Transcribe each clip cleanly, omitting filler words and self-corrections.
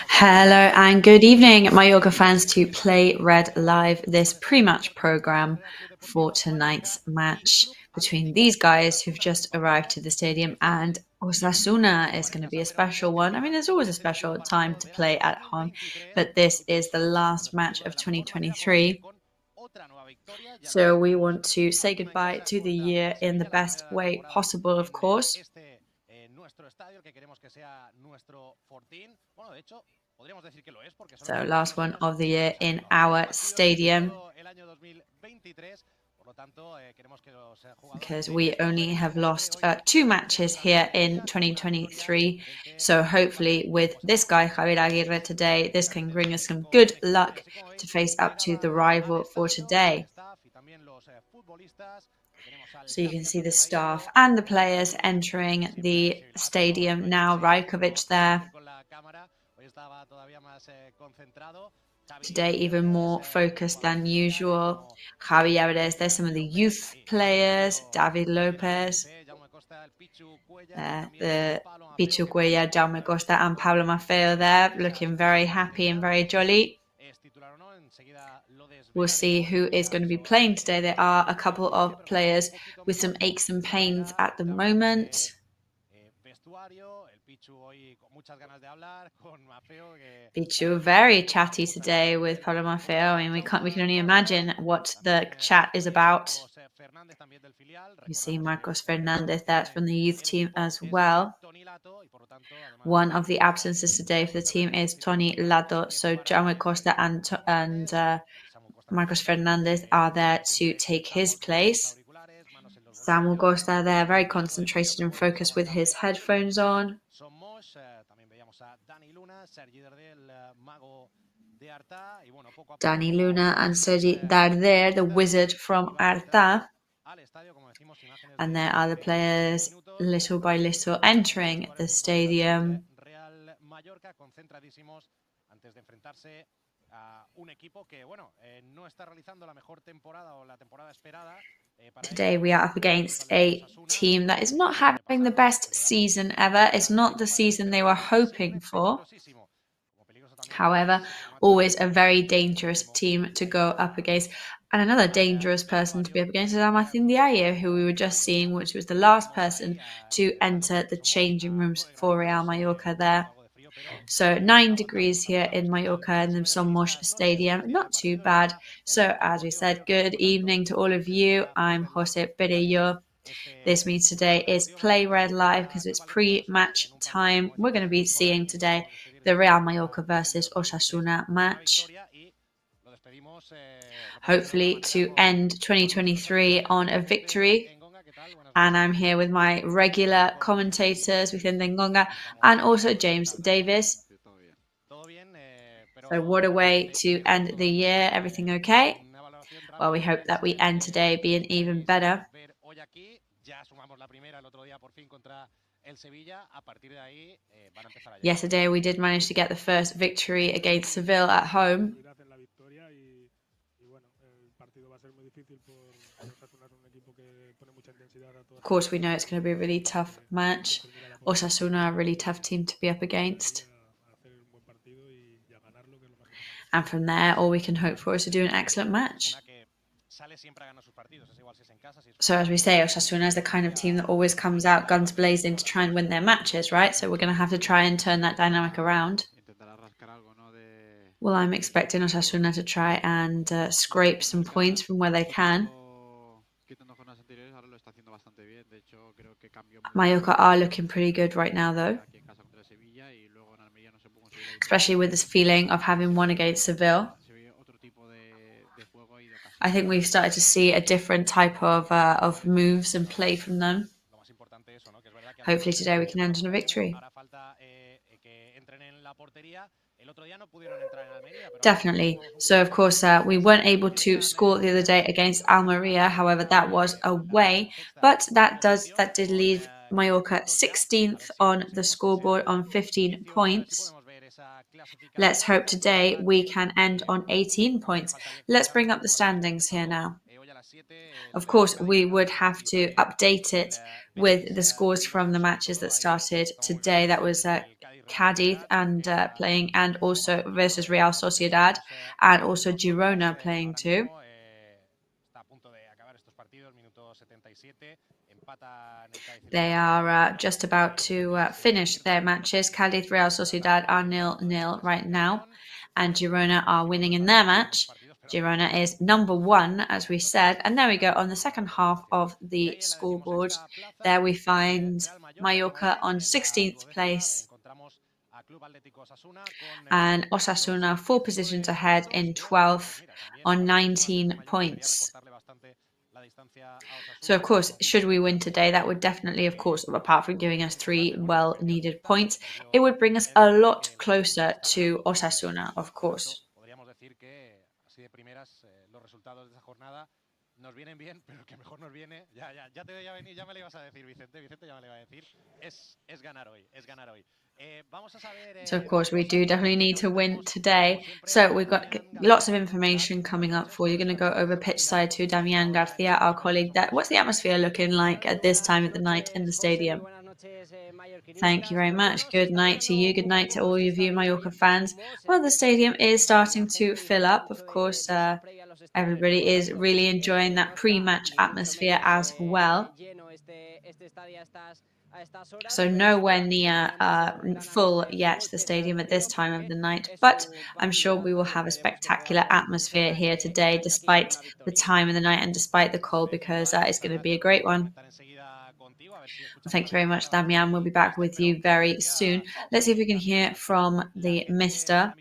Hello and good evening, Mallorca fans, to Play Red Live, this pre-match program for tonight's match between these guys who've just arrived to the stadium and Osasuna is going to be a special one. I mean, there's always a special time to play at home, but this is the last match of 2023. So we want to say goodbye to the year in the best way possible, of course. So last one of the year in our stadium, because we only have lost 2 matches here in 2023. So hopefully with this guy, Javier Aguirre, today, this can bring us some good luck to face up to the rival for today. So you can see the staff and the players entering the stadium now. Rajkovic there. Today even more focused than usual. Javier, there's some of the youth players. David Lopez. The Pichu Cuellar, Jaume Costa and Pablo Maffeo there, looking very happy and very jolly. We'll see who is going to be playing today. There are a couple of players with some aches and pains at the moment. Pichu very chatty today with Pablo Maffeo. I mean, we can only imagine what the chat is about. You see Marcos Fernandez, that's from the youth team as well. One of the absences today for the team is Tony Lato, so Jaume Costa and Marcos Fernandez are there to take his place. Samuel Costa there, very concentrated and focused with his headphones on. Dani Luna and Sergi Darder, the wizard from Arta. And there are the players, little by little, entering the stadium. Today we are up against a team that is not having the best season ever. It's not the season they were hoping for. However, always a very dangerous team to go up against. And another dangerous person to be up against is Martín Diaye, who we were just seeing, which was the last person to enter the changing rooms for Real Mallorca there. So 9 degrees here in Mallorca in the Somos Stadium. Not too bad. So as we said, good evening to all of you. I'm Jose Perello. This means today is Play Red Live because it's pre-match time. We're going to be seeing today the Real Mallorca versus Osasuna match. Hopefully to end 2023 on a victory. And I'm here with my regular commentators, Vicente Ngonga and also James Davis. So what a way to end the year. Everything okay? Well, we hope that we end today being even better. Yesterday we did manage to get the first victory against Seville at home. Of course, we know it's going to be a really tough match. Osasuna, a really tough team to be up against. And from there, all we can hope for is to do an excellent match. So as we say, Osasuna is the kind of team that always comes out guns blazing to try and win their matches, right? So we're going to have to try and turn that dynamic around. Well, I'm expecting Osasuna to try and scrape some points from where they can. Mallorca are looking pretty good right now, though. Especially with this feeling of having won against Seville. I think we've started to see a different type of moves and play from them. Hopefully today we can end on a victory. Definitely. So, of course, we weren't able to score the other day against Almeria. However, that was away. But that did leave Mallorca 16th on the scoreboard on 15 points. Let's hope today we can end on 18 points. Let's bring up the standings here now. Of course, we would have to update it with the scores from the matches that started today. That was Cádiz and playing, and also versus Real Sociedad, and also Girona playing too. They are just about to finish their matches. Cádiz, Real Sociedad are 0-0 right now, and Girona are winning in their match. Girona is number 1, as we said. And there we go, on the second half of the scoreboard. There we find Mallorca on 16th place. And Osasuna 4 positions ahead in 12th on 19 points. So, of course, should we win today, that would definitely, of course, apart from giving us 3 well-needed points, it would bring us a lot closer to Osasuna, of course. Nos vienen bien, pero que mejor nos viene. Ya te veía venir, ya me lo ibas a decir, Vicente. Vicente ya me lo iba a decir. Es ganar hoy, es ganar hoy. So, of course, we do definitely need to win today. So, we've got lots of information coming up for you. You're going to go over pitch side to Damián García, our colleague. What's the atmosphere looking like at this time of the night in the stadium? Thank you very much. Good night to you. Good night to all of you Mallorca fans. Well, the stadium is starting to fill up. Of course, everybody is really enjoying that pre-match atmosphere as well. So nowhere near full yet, the stadium at this time of the night, but I'm sure we will have a spectacular atmosphere here today, despite the time of the night and despite the cold, because it's going to be a great one. Well, thank you very much, Damián. We'll be back with you very soon. Let's see if we can hear from the Mister.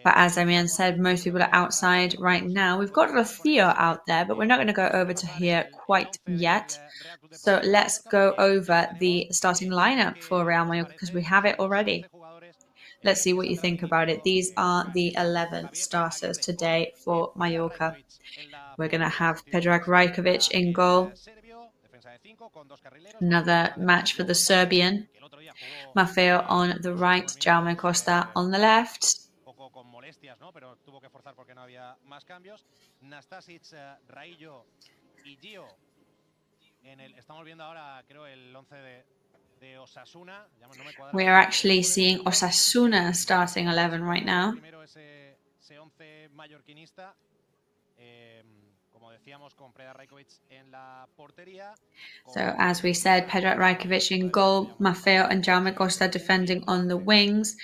But as Damián said, most people are outside right now. We've got Rocío out there, but we're not going to go over to here quite yet. So let's go over the starting lineup for Real Mallorca because we have it already. Let's see what you think about it. These are the 11 starters today for Mallorca. We're going to have Predrag Rajkovic in goal. Another match for the Serbian. Maffeo on the right, Jaume Costa on the left. We are actually seeing Osasuna starting 11 right now. So, as we said, Predrag Rajkovic in goal, Maffeo and Jaume Costa defending on the wings.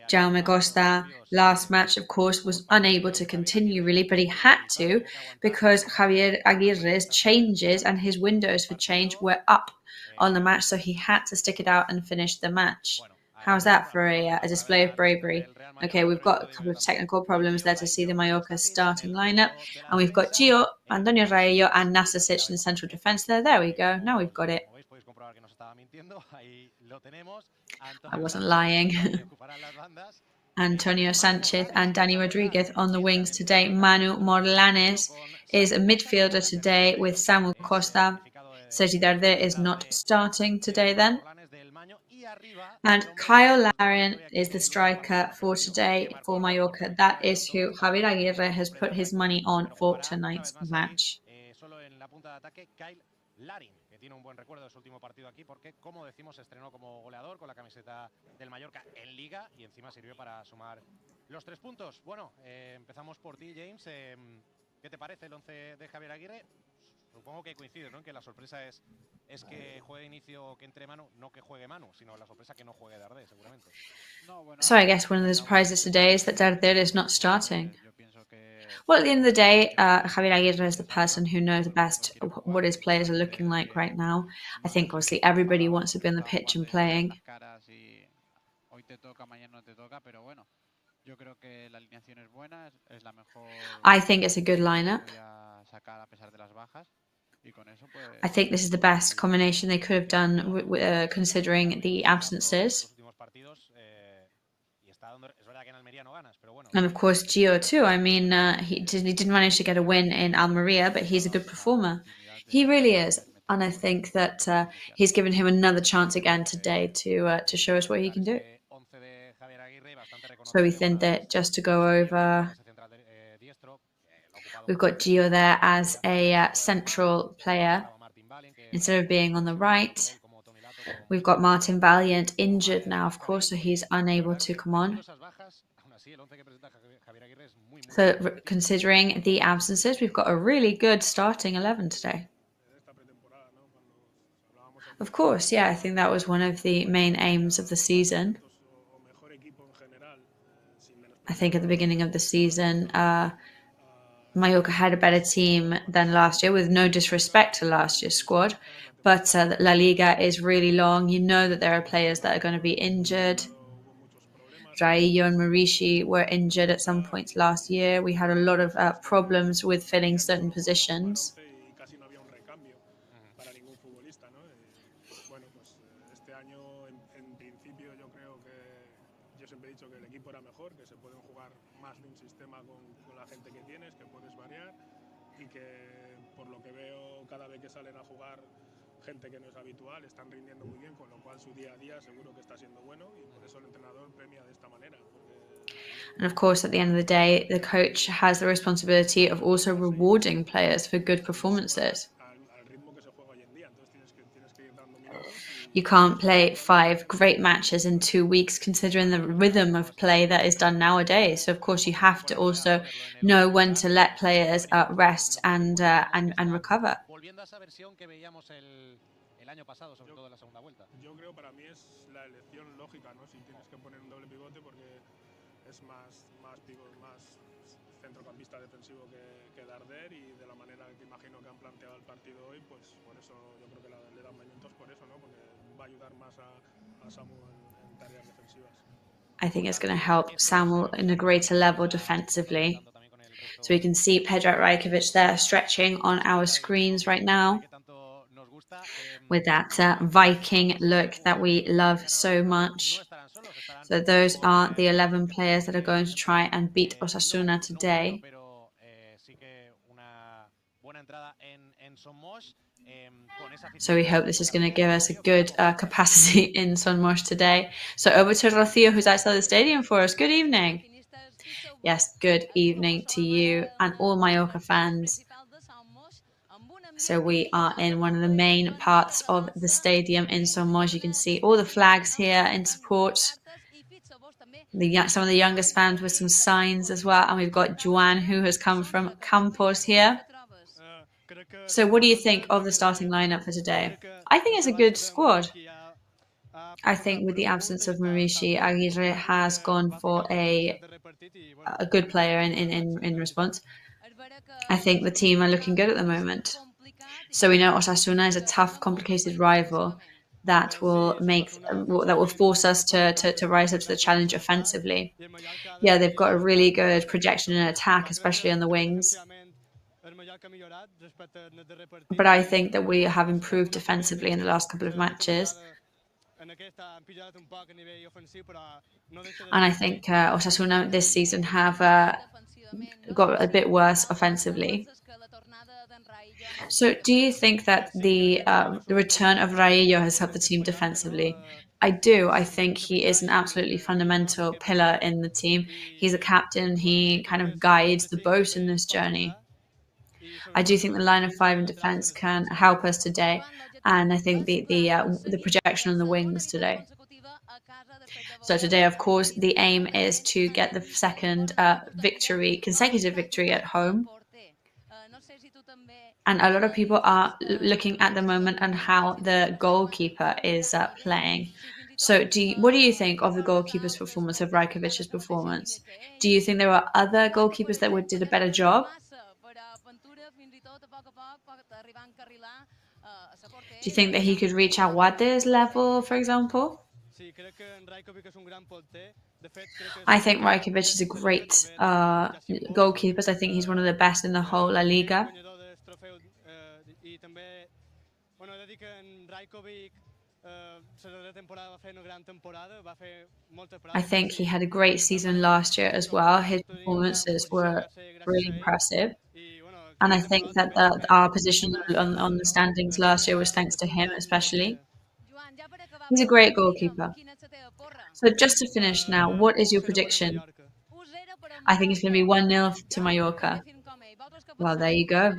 Jaume Costa, last match, of course, was unable to continue really, but he had to because Javier Aguirre's changes and his windows for change were up on the match, so he had to stick it out and finish the match. How's that for a display of bravery? Okay, we've got a couple of technical problems there to see the Mallorca starting lineup. And we've got Gio, Antonio Raello and Nastasic in the central defence there. There we go. Now we've got it. I wasn't lying. Antonio Sanchez and Dani Rodriguez on the wings today. Manu Morlanes is a midfielder today with Samuel Costa. Sergi Darder is not starting today then. And Kyle Larin is the striker for today for Mallorca. That is who Javier Aguirre has put his money on for tonight's match. Tiene un buen recuerdo de su último partido aquí porque, como decimos, estrenó como goleador con la camiseta del Mallorca en Liga y encima sirvió para sumar los 3 puntos. Bueno, empezamos por ti, James. ¿Qué te parece el 11 de Javier Aguirre? Supongo que coincides, ¿no? En que la sorpresa es que juegue inicio, que entre Manu, no que juegue Manu, sino la sorpresa que no juegue Darder, seguramente. So I guess one of the surprises today is that Darder is not starting. Well, at the end of the day, Javier Aguirre is the person who knows best what his players are looking like right now. I think, obviously, everybody wants to be on the pitch and playing. I think it's a good lineup. I think this is the best combination they could have done considering the absences. And of course, Gio too. I mean, he didn't manage to get a win in Almeria, but he's a good performer. He really is. And I think that he's given him another chance again today to show us what he can do. So we think that just to go over... We've got Gio there as a central player instead of being on the right. We've got Martin Valiant injured now, of course, so he's unable to come on. So considering the absences, we've got a really good starting 11 today. Of course, yeah, I think that was one of the main aims of the season. I think at the beginning of the season, Mallorca had a better team than last year, with no disrespect to last year's squad. But La Liga is really long. You know that there are players that are going to be injured. Raillo and Marishi were injured at some points last year. We had a lot of problems with filling certain positions. gente que no es habitual, están rindiendo muy bien, con lo cual su día a día seguro que está siendo bueno y por eso el entrenador premia de esta manera. And of course, at the end of the day, the coach has the responsibility of also rewarding players for good performances. You can't play 5 great matches in 2 weeks, considering the rhythm of play that is done nowadays. So, of course, you have to also know when to let players rest and recover. Yo creo para mí es la elección lógica, ¿no? Si tienes que poner un doble pivote porque es más centrocampista defensivo que Darder y de la manera que imagino que han planteado el partido hoy, pues por eso yo creo que le dan minutos por eso, ¿no? Porque va a ayudar más a Samu en tareas defensivas. I think it's going to help Samuel in a greater level defensively. So we can see Pedro Rajkovic there stretching on our screens right now with that Viking look that we love so much. So those are the 11 players that are going to try and beat Osasuna today. So we hope this is going to give us a good capacity in Son Moix today. So over to Rocío, who's outside the stadium for us. Good evening. Yes, good evening to you and all Mallorca fans. So we are in one of the main parts of the stadium in Son Moix. You can see all the flags here in support. Some of the youngest fans with some signs as well. And we've got Joan, who has come from Campos here. So what do you think of the starting lineup for today? I think it's a good squad. I think with the absence of Marishi, Aguirre has gone for a good player in response. I think the team are looking good at the moment. So we know Osasuna is a tough, complicated rival that will force us to rise up to the challenge offensively. Yeah, they've got a really good projection and attack, especially on the wings. But I think that we have improved defensively in the last couple of matches. And I think Osasuna this season have got a bit worse offensively. So do you think that the return of Raillo has helped the team defensively? I do. I think he is an absolutely fundamental pillar in the team. He's a captain. He kind of guides the boat in this journey. I do think the line of 5 in defence can help us today, and I think the projection on the wings today. So today, of course, the aim is to get the second consecutive victory at home. And a lot of people are looking at the moment on how the goalkeeper is playing. So what do you think of the goalkeeper's performance, of Rajkovic's performance? Do you think there were other goalkeepers that did a better job? Do you think that he could reach Aguade's level, for example? I think Rajkovic is a great goalkeeper. I think he's one of the best in the whole La Liga. I think he had a great season last year as well. His performances were really impressive. And I think that our position on the standings last year was thanks to him especially. He's a great goalkeeper. So just to finish now, what is your prediction? I think it's going to be 1-0 to Mallorca. Well, there you go.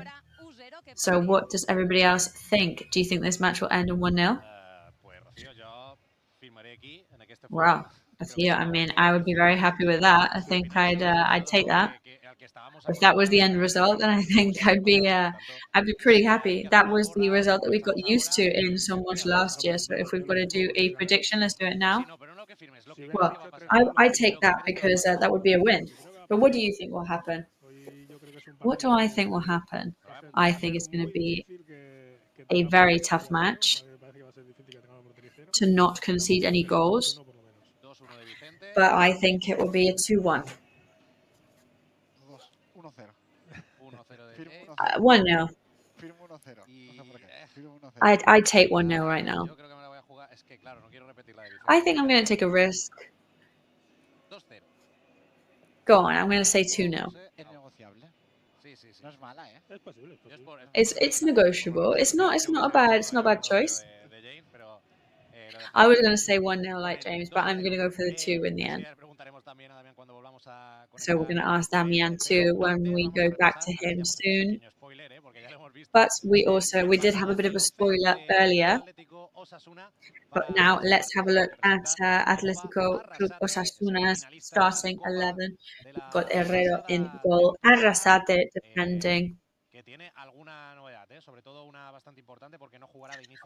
So what does everybody else think? Do you think this match will end in 1-0? Pues Rocío, yo firmaré aquí en que este Wow. fútbol Yeah, I mean, I would be very happy with that. I think I'd take that. If that was the end result, then I think I'd be pretty happy. That was the result that we got used to in so much last year. So if we've got to do a prediction, let's do it now. Well, I take that because that would be a win. But what do you think will happen? What do I think will happen? I think it's going to be a very tough match to not concede any goals. But I think it will be a 2-1. 1-0. I'd take 1-0 right now. I think I'm going to take a risk. Go on, I'm going to say 2-0. It's negotiable. It's not a bad choice. I was going to say 1-0 like James, but I'm going to go for the 2 in the end. So we're going to ask Damian too when we go back to him soon. But we did have a bit of a spoiler earlier. But now let's have a look at Atletico Club Osasuna's starting 11. We've got Herrero in goal, Arrasate defending.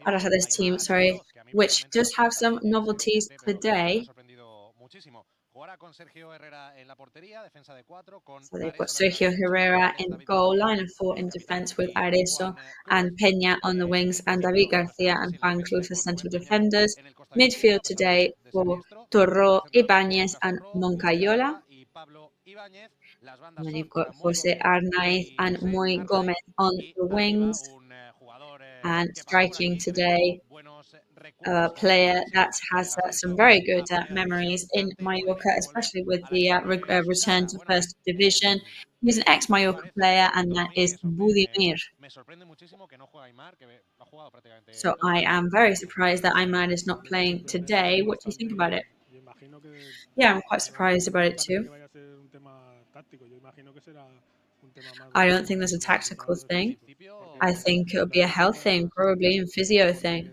Arrasate's team, which does have some novelties today. So they've got Sergio Herrera in goal, line of 4 in defence with Areso and Peña on the wings, and David Garcia and Juan Cruz as central defenders. Midfield today for Torro, Ibáñez and Moncayola. And then you've got Jose Arnaiz and Moy Gomez on the wings. And striking today, a player that has some very good memories in Mallorca, especially with the return to first division. He's an ex-Mallorca player, and that is Budimir. So I am very surprised that Aymar is not playing today. What do you think about it? Yeah, I'm quite surprised about it too. I don't think there's a tactical thing. I think it'll be a health thing, probably, and physio thing.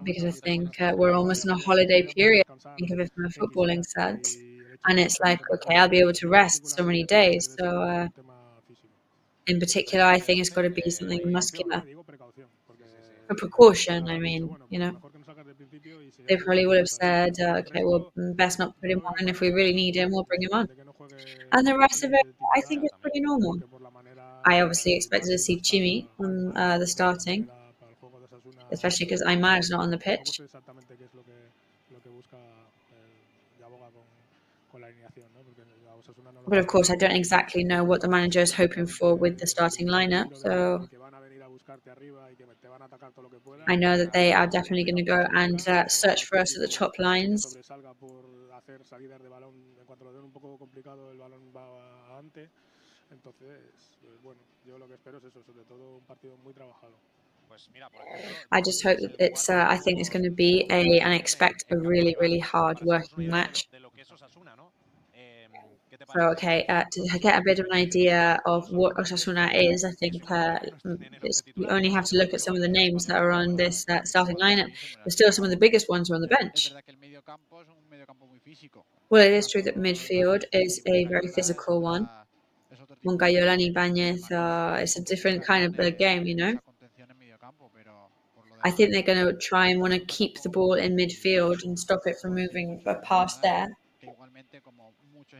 Because I think we're almost in a holiday period. Think of it from a footballing sense. And it's like, okay, I'll be able to rest so many days. So in particular, I think it's got to be something muscular. A precaution, I mean, They probably would have said, okay, well, best not put him on, and if we really need him, we'll bring him on. And the rest of it, I think it's pretty normal. I obviously expected to see Chimi on the starting, especially because Aymar is not on the pitch. But of course, I don't exactly know what the manager is hoping for with the starting lineup. So I know that they are definitely going to go and search for us at the top lines. I just hope that it's. I think it's going to be and I expect a really, really hard working match. So, okay, to get a bit of an idea of what Osasuna is, I think we only have to look at some of the names that are on this starting lineup. But still, some of the biggest ones are on the bench. Well, it is true that midfield is a very physical one. Moncayola and Ibáñez, it's a different kind of game, I think they're going to try and want to keep the ball in midfield and stop it from moving past there.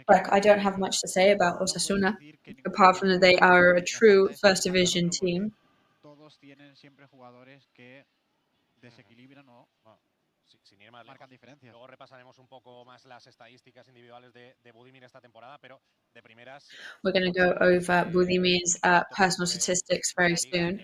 Like, I don't have much to say about Osasuna, apart from that they are a true first division team. Sin ir más lejos. Luego repasaremos un poco más las estadísticas individuales de Budimir esta temporada, pero de primeras. We're going to go over Budimir's personal statistics very soon.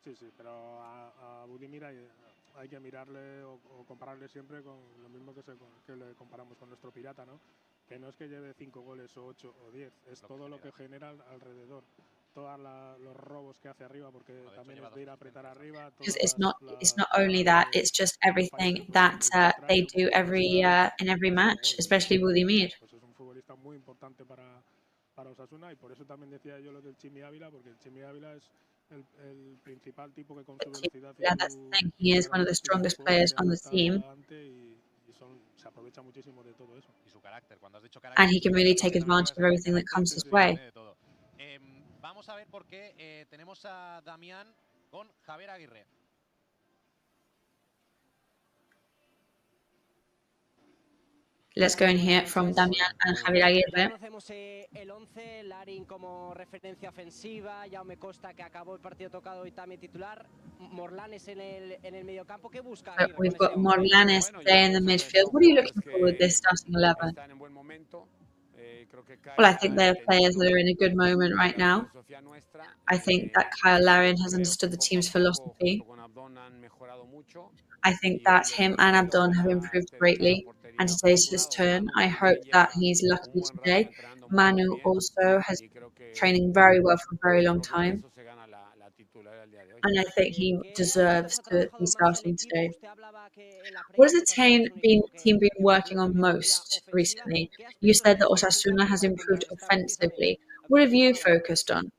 Sí, pero a Budimir hay que mirarle o compararle siempre con lo mismo que le comparamos con nuestro pirata, ¿no? Que no es que lleve 5 goles o 8 o 10, es todo lo que genera alrededor. todos los robos que hace arriba, porque también es de ir a apretar arriba. Because it's not only that, it's just everything that they do in every match, especially Budimir. Pues es un futbolista muy importante para Osasuna, y por eso también decía yo lo del Chimi Ávila, porque el Chimi Ávila es el principal tipo que con su velocidad Yeah, that's the thing. He is one of the strongest players on the team, se aprovecha muchísimo de todo eso. Y su carácter, cuando has dicho carácter, and he can really take advantage of everything that comes his way. Vamos a ver por qué tenemos a Damián con Javier Aguirre. Let's go and hear from Damián and Javier Aguirre. Conocemos el 11, Larin como referencia ofensiva, Jaume Costa que acabó el partido tocado y también titular, Morlanes en el mediocampo. ¿Qué busca? But we've got Morlanes there in the midfield. What are you looking for with this starting 11? Well, I think they're players that are in a good moment right now. I think that Kyle Larin has understood the team's philosophy. I think that him and Abdon have improved greatly, and today's his turn. I hope that he's lucky today. Manu also has been training very well for a very long time, and I think he deserves to be starting today. What has the team been working on most recently? You said that Osasuna has improved offensively. What have you focused on?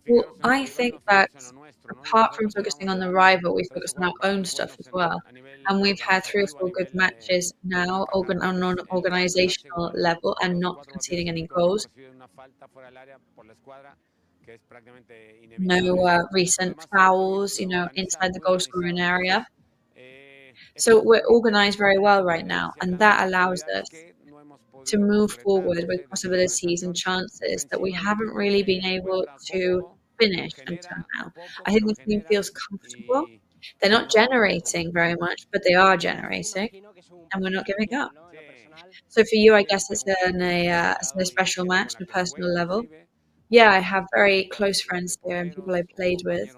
Well, I think that apart from focusing on the rival, we focus on our own stuff as well. And we've had 3 or 4 good matches now on an organizational level and not conceding any goals. No recent fouls, inside the goal scoring area. So we're organized very well right now, and that allows us to move forward with possibilities and chances that we haven't really been able to finish until now. I think the team feels comfortable. They're not generating very much, but they are generating, and we're not giving up. So for you, I guess it's a special match on a personal level. Yeah, I have very close friends here and people I played with.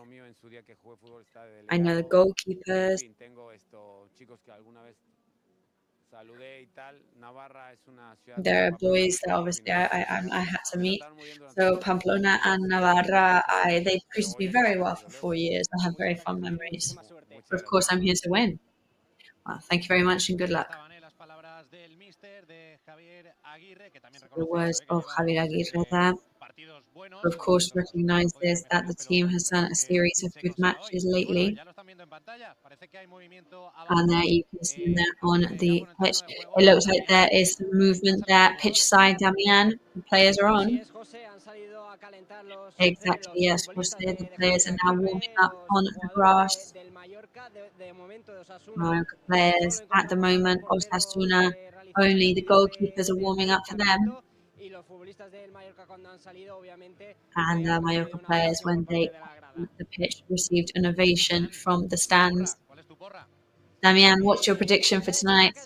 I know the goalkeepers. There are boys that obviously I had to meet. So Pamplona and Navarra, they treated me very well for 4 years. I have very fond memories. But of course, I'm here to win. Well, thank you very much and good luck. The words of Javier Aguirre there. Of course, recognizes that the team has done a series of good matches lately. And there you can see that on the pitch. It looks like there is some movement there. Pitch side, Damián. The players are on. Exactly, yes. The players are now warming up on the grass. Mallorca players at the moment, Osasuna, only the goalkeepers are warming up for them. And the Mallorca players, when they on the pitch, received an ovation from the stands. Damián, what's your prediction for tonight?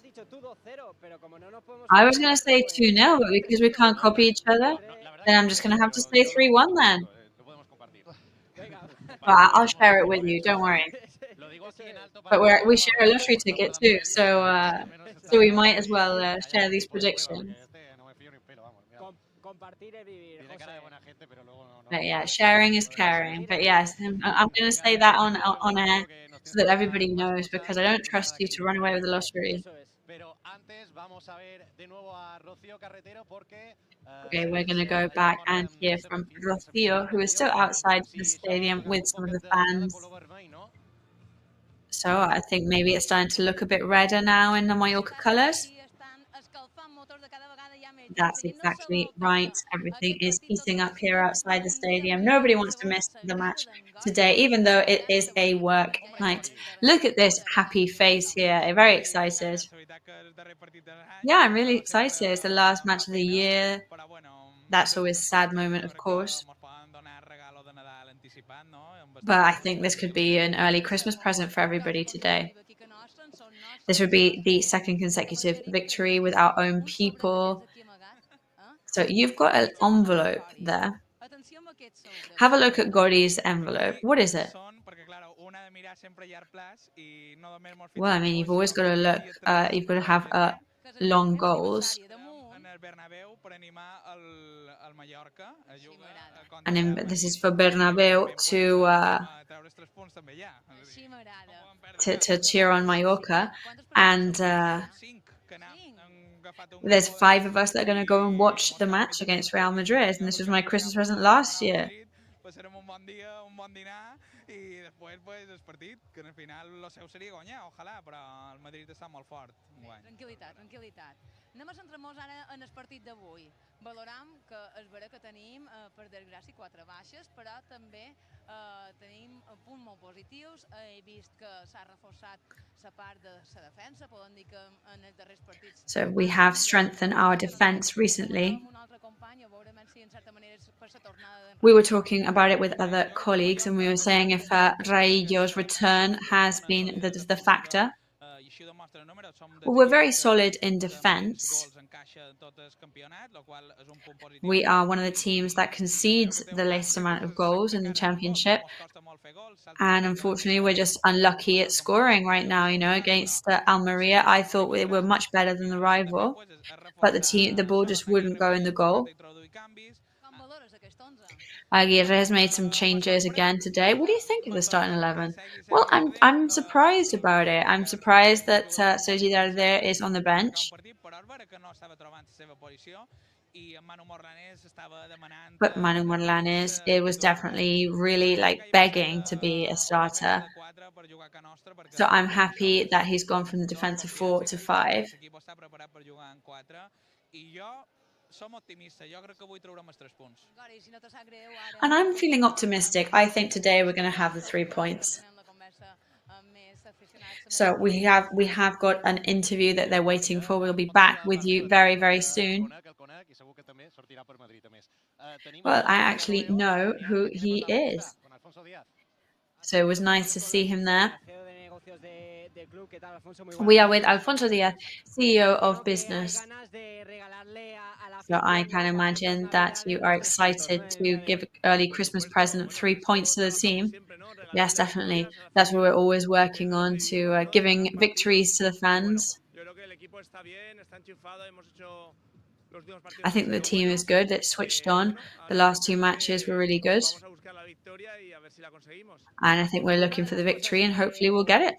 I was going to say 2-0, but because we can't copy each other, then I'm just going to have to say 3-1 then. Well, I'll share it with you, don't worry. But we share a lottery ticket too, so we might as well share these predictions. But yeah, sharing is caring. But yes, I'm going to say that on air so that everybody knows, because I don't trust you to run away with the lottery. Okay, we're going to go back and hear from Rocío, who is still outside the stadium with some of the fans. So I think maybe it's starting to look a bit redder now in the Mallorca colours. That's exactly right. Everything is heating up here outside the stadium. Nobody wants to miss the match today, even though it is a work night. Look at this happy face here. I'm very excited. Yeah, I'm really excited. It's the last match of the year. That's always a sad moment, of course. But I think this could be an early Christmas present for everybody today. This would be the second consecutive victory with our own people. So you've got an envelope there. Have a look at Gori's envelope. What is it? Well, I mean, you've always got to look, you've got to have long goals. And this is for Bernabeu to cheer on Mallorca. And there's 5 of us that are going to go and watch the match against Real Madrid. And this was my Christmas present last year. I després el partit, que al final el seu seria guanyar, ojalà, però el Madrid està molt fort. Tranquil·litat, tranquil·litat. Anem a centrar-nos ara en el partit d'avui. Valoram que és vera que tenim, per desgràcia, 4 baixes, però també tenim punts molt positius. He vist que s'ha reforçat la part de la defensa, podem dir que en els darrers partits... So we have strengthened our defense recently. We were talking about it with other colleagues, and we were saying if Raillo's return has been the factor. Well, we're very solid in defense. We are one of the teams that concedes the least amount of goals in the championship. And unfortunately, we're just unlucky at scoring right now, you know, against Almeria. I thought we were much better than the rival, but the ball just wouldn't go in the goal. Aguirre has made some changes again today. What do you think of the starting 11? Well, I'm surprised about it. I'm surprised that Sergi Darder is on the bench. But Manu Morlanes, it was definitely really like begging to be a starter. So I'm happy that he's gone from the defensive 4 to 5. And I'm feeling optimistic. I think today we're going to have the 3 points. So we have got an interview that they're waiting for. We'll be back with you very, very soon. Well, I actually know who he is. So it was nice to see him there. We are with Alfonso Diaz, CEO of Business. So I can imagine that you are excited to give an early Christmas present of 3 points to the team. Yes, definitely. That's what we're always working on, to giving victories to the fans. I think the team is good. It's switched on. The last 2 matches were really good. And I think we're looking for the victory, and hopefully we'll get it.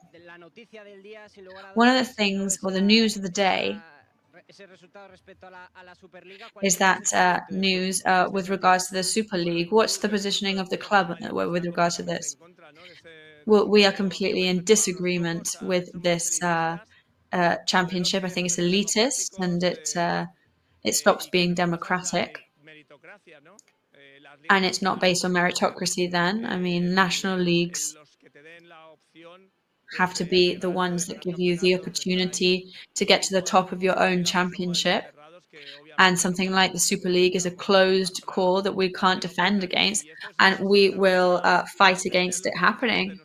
One of the things, or the news of the day, is that news with regards to the Super League. What's the positioning of the club with regards to this? Well, we are completely in disagreement with this championship. I think it's elitist, and it stops being democratic. And it's not based on meritocracy then. I mean, national leagues have to be the ones that give you the opportunity to get to the top of your own championship. And something like the Super League is a closed call that we can't defend against, and we will fight against it happening.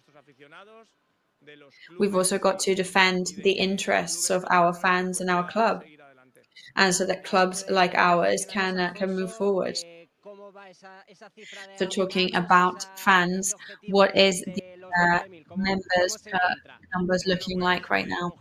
We've also got to defend the interests of our fans and our club, and so that clubs like ours can move forward. So talking about fans, what is the numbers looking like right now?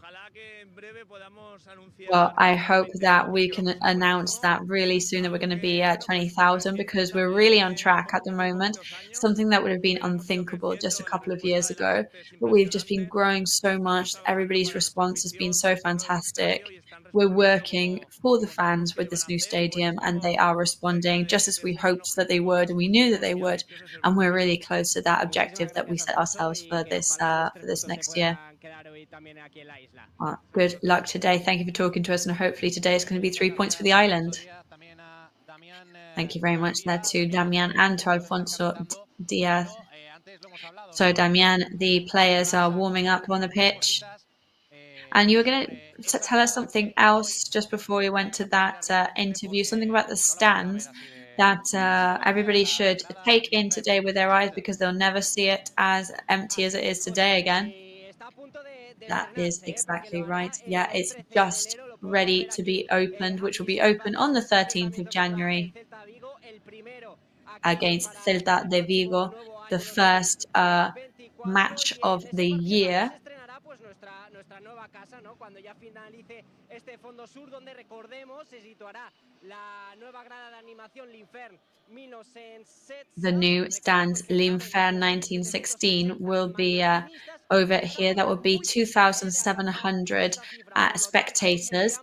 Well, I hope that we can announce that really soon, that we're going to be at 20,000, because we're really on track at the moment. Something that would have been unthinkable just a couple of years ago, but we've just been growing so much. Everybody's response has been so fantastic. We're working for the fans with this new stadium, and they are responding just as we hoped that they would, and we knew that they would, and we're really close to that objective that we set ourselves for this next year. Well, good luck today. Thank you for talking to us, and hopefully today is going to be 3 points for the island. Thank you very much there to Damian and to Alfonso Diaz. So Damian, the players are warming up on the pitch. And you were going to tell us something else just before we went to that interview, something about the stands that everybody should take in today with their eyes, because they'll never see it as empty as it is today again. That is exactly right. Yeah, it's just ready to be opened, which will be open on the 13th of January against Celta de Vigo, the first match of the year. casa, ¿no? Cuando ya finalice este fondo sur, donde recordemos se situará la nueva grada de animación L'Infern 1916. The new stand L'Infern 1916 will be over here. That will be 2,700 spectators.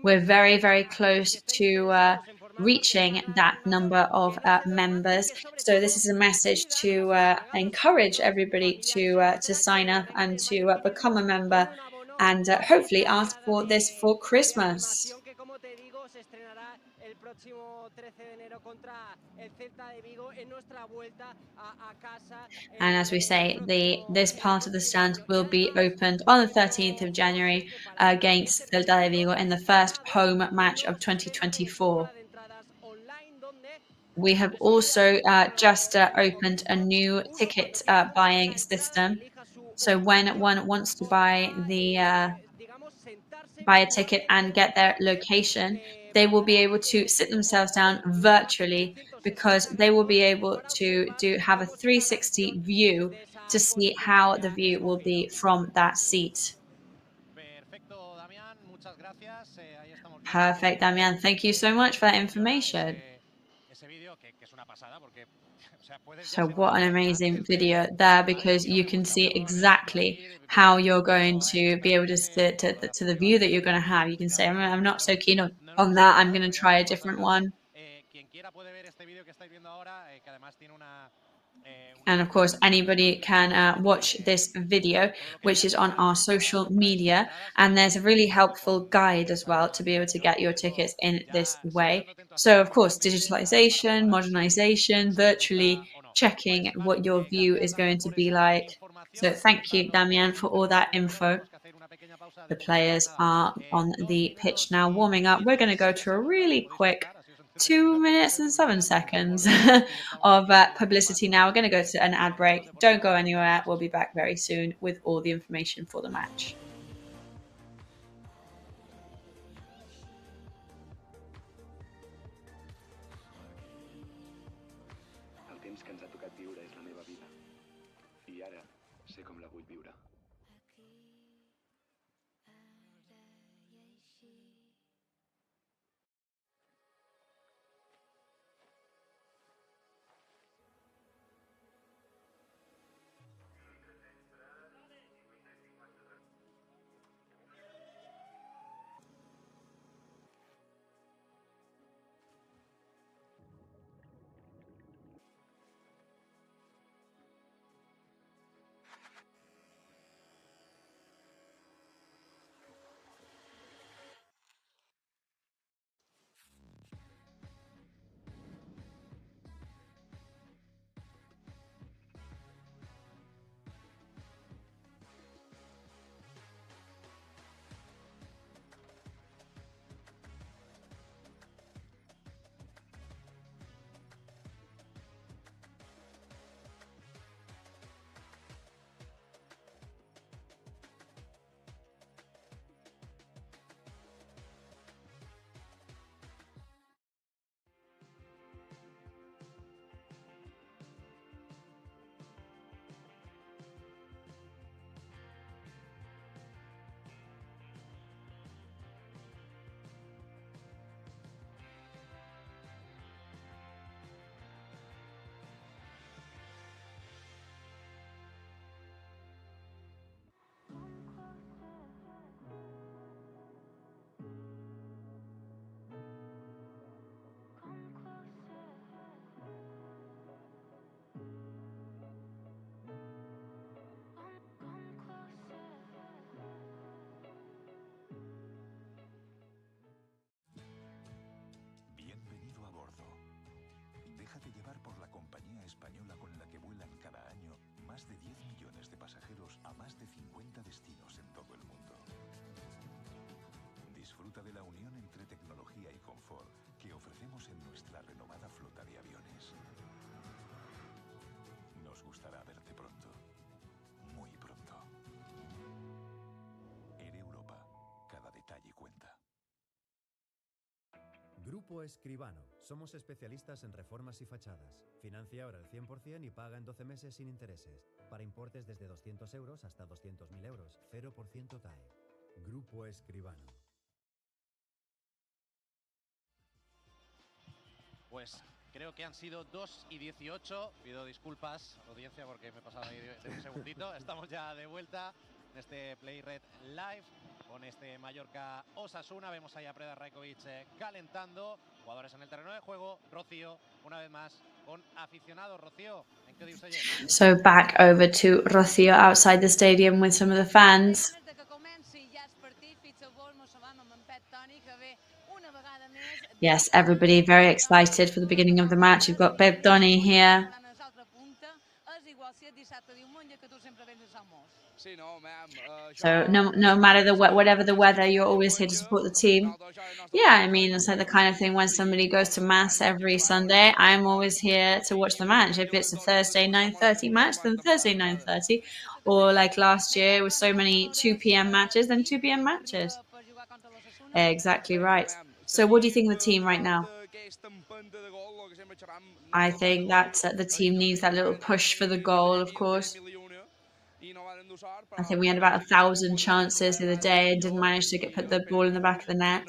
We're very, very close to reaching that number of members. So this is a message to encourage everybody to sign up and to become a member and hopefully ask for this for Christmas. El próximo 13 de enero contra el Celta de Vigo en nuestra vuelta a casa. And as we say, this part of the stand will be opened on the 13th of January against Celta de Vigo in the first home match of 2024. We have also just opened a new ticket buying system. So when one wants to buy a ticket and get their location, they will be able to sit themselves down virtually because they will be able to have a 360 view to see how the view will be from that seat. Perfect, Damian. Thank you so much for that information. So what an amazing video there, because you can see exactly how you're going to be able to sit to the view that you're going to have. You can say, I'm not so keen on that. I'm going to try a different one. And of course, anybody can watch this video, which is on our social media. And there's a really helpful guide as well to be able to get your tickets in this way. So of course, digitalization, modernization, virtually checking what your view is going to be like. So thank you, Damian, for all that info. The players are on the pitch now warming up. We're going to go to a really quick 2 minutes and 7 seconds of publicity now. We're going to go to an ad break. Don't go anywhere. We'll be back very soon with all the information for the match. El temps que ens ha tocat viure és la meva vida. I ara sé com la vull viure. española con la que vuelan cada año más de 10 millones de pasajeros a más de 50 destinos en todo el mundo. Disfruta de la unión entre tecnología y confort que ofrecemos en nuestra renovada flota de aviones. Nos gustará verte pronto, muy pronto. Air Europa, cada detalle cuenta. Grupo Escribano. Somos especialistas en reformas y fachadas. Financia ahora el 100% y paga en 12 meses sin intereses. Para importes desde 200 euros hasta 200.000 euros. 0% TAE. Grupo Escribano. Pues creo que han sido 2:18. Pido disculpas, audiencia, porque me he pasado ahí de un segundito. Estamos ya de vuelta en este Play Red Live con este Mallorca Osasuna. Vemos ahí a Preda Rajkovic calentando. Jugadores en el terreno de juego. Rocío, una vez más, con aficionados. Rocío, ¿en qué dios ayer? So back over to Rocío outside the stadium with some of the fans. Yes, everybody very excited for the beginning of the match. You've got Pep Donny here. So no matter whatever the weather, you're always here to support the team. Yeah, I mean, it's like the kind of thing when somebody goes to mass every Sunday, I'm always here to watch the match. If it's a Thursday 9:30 match, then Thursday 9:30. Or like last year with so many 2 p.m. matches, then 2 p.m. matches. Exactly right. So what do you think of the team right now? I think that the team needs that little push for the goal, of course. I think we had about 1,000 chances the other day and didn't manage to put the ball in the back of the net.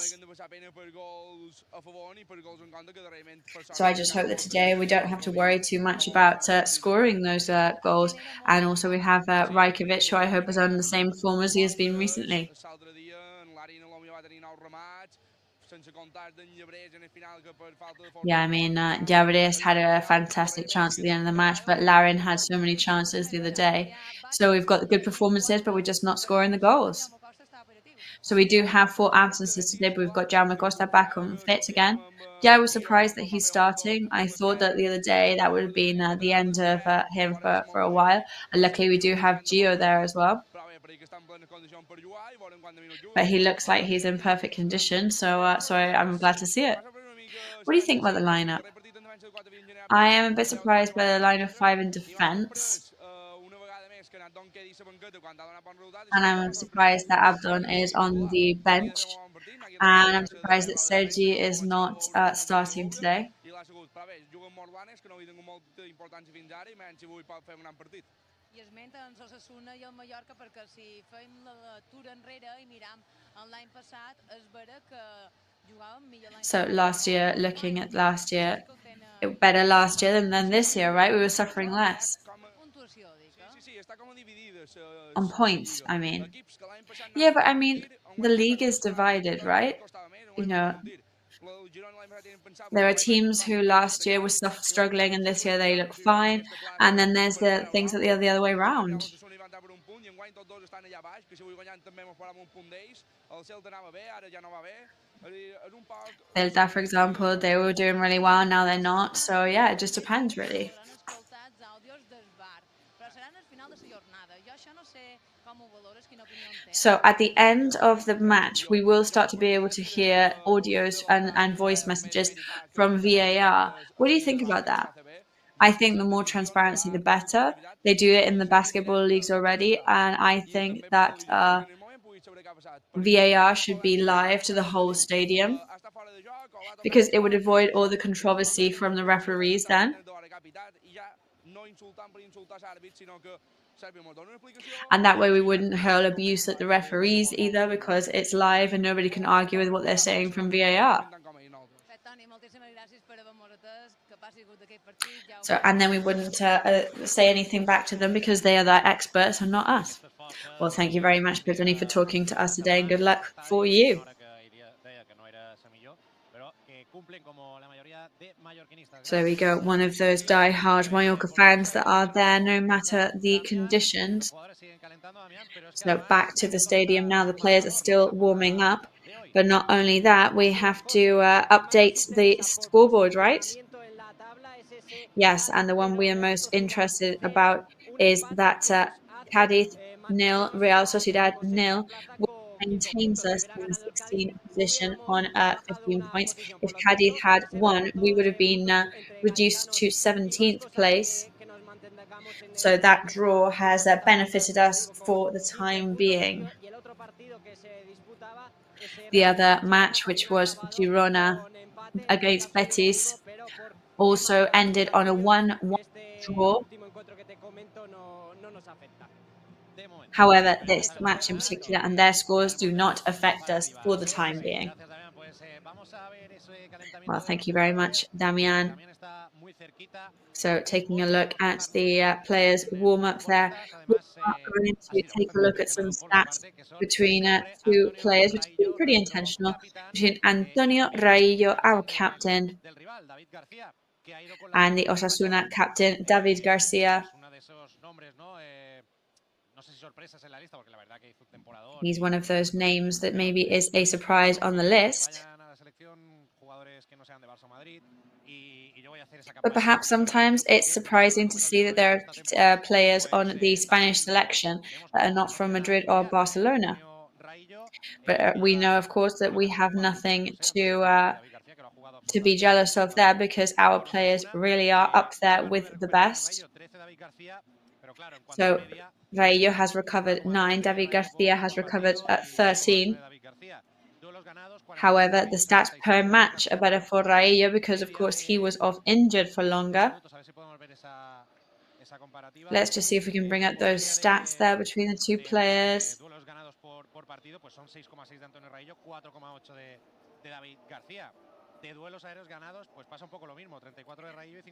So I just hope that today we don't have to worry too much about scoring those goals. And also we have Rajkovic, who I hope is on the same form as he has been recently. Yeah, I mean, Llabres had a fantastic chance at the end of the match, but Larin had so many chances the other day. So we've got the good performances, but we're just not scoring the goals. So we do have 4 absences today, but we've got Jaume Costa back on fit again. Yeah, I was surprised that he's starting. I thought that the other day that would have been the end of him for a while. And luckily, we do have Gio there as well. But he looks like he's in perfect condition, so I'm glad to see it. What do you think about the lineup? I am a bit surprised by the line of 5 in defence. And I'm surprised that Abdon is on the bench. And I'm surprised that Sergi is not starting today. I esmenta en Osasuna i el Mallorca perquè si fem la lectura enrere i miram l'any passat és vera que jugàvem millor l'any passat. So last year, looking at last year, better last year than this year, right? We were suffering less. On points, I mean. Yeah, but I mean, the league is divided, right? You know, there are teams who last year were struggling and this year they look fine. And then there's the things that are the other way around. Celta, for example, they were doing really well, now they're not. So yeah, it just depends really. So at the end of the match, we will start to be able to hear audios and voice messages from VAR. What do you think about that? I think the more transparency, the better. They do it in the basketball leagues already, and I think that VAR should be live to the whole stadium because it would avoid all the controversy from the referees then. And that way we wouldn't hurl abuse at the referees either because it's live and nobody can argue with what they're saying from VAR. So, and then we wouldn't say anything back to them because they are the experts and not us. Well, thank you very much, Pedroni, for talking to us today, and good luck for you. So there we go, one of those die-hard Mallorca fans that are there no matter the conditions. So back to the stadium now, the players are still warming up. But not only that, we have to update the scoreboard, right? Yes, and the one we are most interested about is that Cádiz 0, Real Sociedad 0, maintains us in the 16th position on 15 points. If Cádiz had won, we would have been reduced to 17th place. So that draw has benefited us for the time being. The other match, which was Girona against Betis, also ended on a 1-1 draw. However, this match in particular and their scores do not affect us for the time being. Well, thank you very much, Damian. So taking a look at the players' warm-up there, we are going to take a look at some stats between two players, which has been pretty intentional, between Antonio Raillo, our captain, and the Osasuna captain, David Garcia. He's one of those names that maybe is a surprise on the list. But perhaps sometimes it's surprising to see that there are players on the Spanish selection that are not from Madrid or Barcelona. But we know, of course, that we have nothing to be jealous of there because our players really are up there with the best. So Raillo has recovered 9, David Garcia has recovered 13. However, the stats per match are better for Raillo because, of course, he was off injured for longer. Let's just see if we can bring up those stats there between the two players.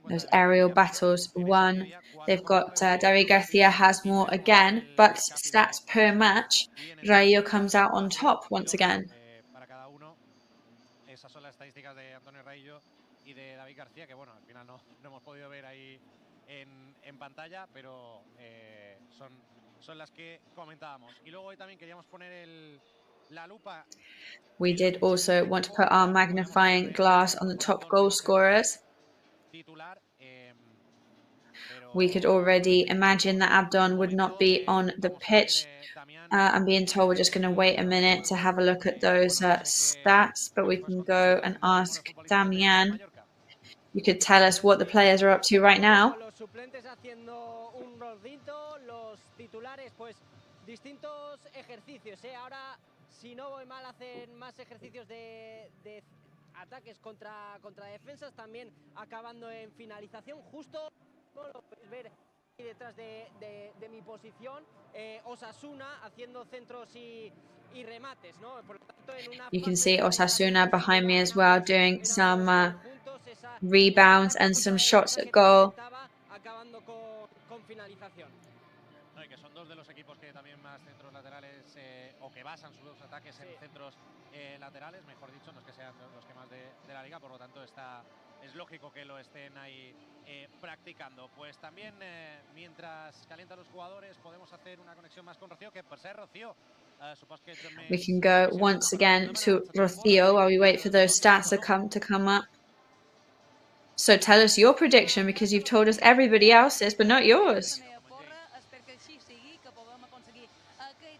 Those aerial battles won. They've got David Garcia has more again, but stats per match, Raillo comes out on top once again. Esas son las estadísticas de Antonio Raillo y de David García, que bueno, al final no hemos podido ver ahí en pantalla, pero son las que comentábamos. Y luego hoy también queríamos poner la lupa. We did also want to put our magnifying glass on the top goal scorers. We could already imagine that Abdon would not be on the pitch. I'm being told we're just going to wait a minute to have a look at those stats, but we can go and ask Damian. You could tell us what the players are up to right now. Si no voy mal, hacen más ejercicios de ataques contra defensas, también acabando en finalización. Justo lo podéis ver aquí detrás de mi posición, Osasuna haciendo centros y remates, ¿no? Por lo tanto, en una you can see Osasuna behind me as well, doing some rebounds and some shots at goal. Acabando con finalización. No, y que son dos de los equipos que también más centros laterales o que basan sus ataques en centros laterales, mejor dicho, no es que sean los que más de la liga, por lo tanto es lógico que lo estén ahí practicando. Pues también mientras calientan los jugadores podemos hacer una conexión más con Rocío, que per se Rocío. We can go once again to Rocío while we wait for those stats to come up. So tell us your prediction, because you've told us everybody else's, but not yours.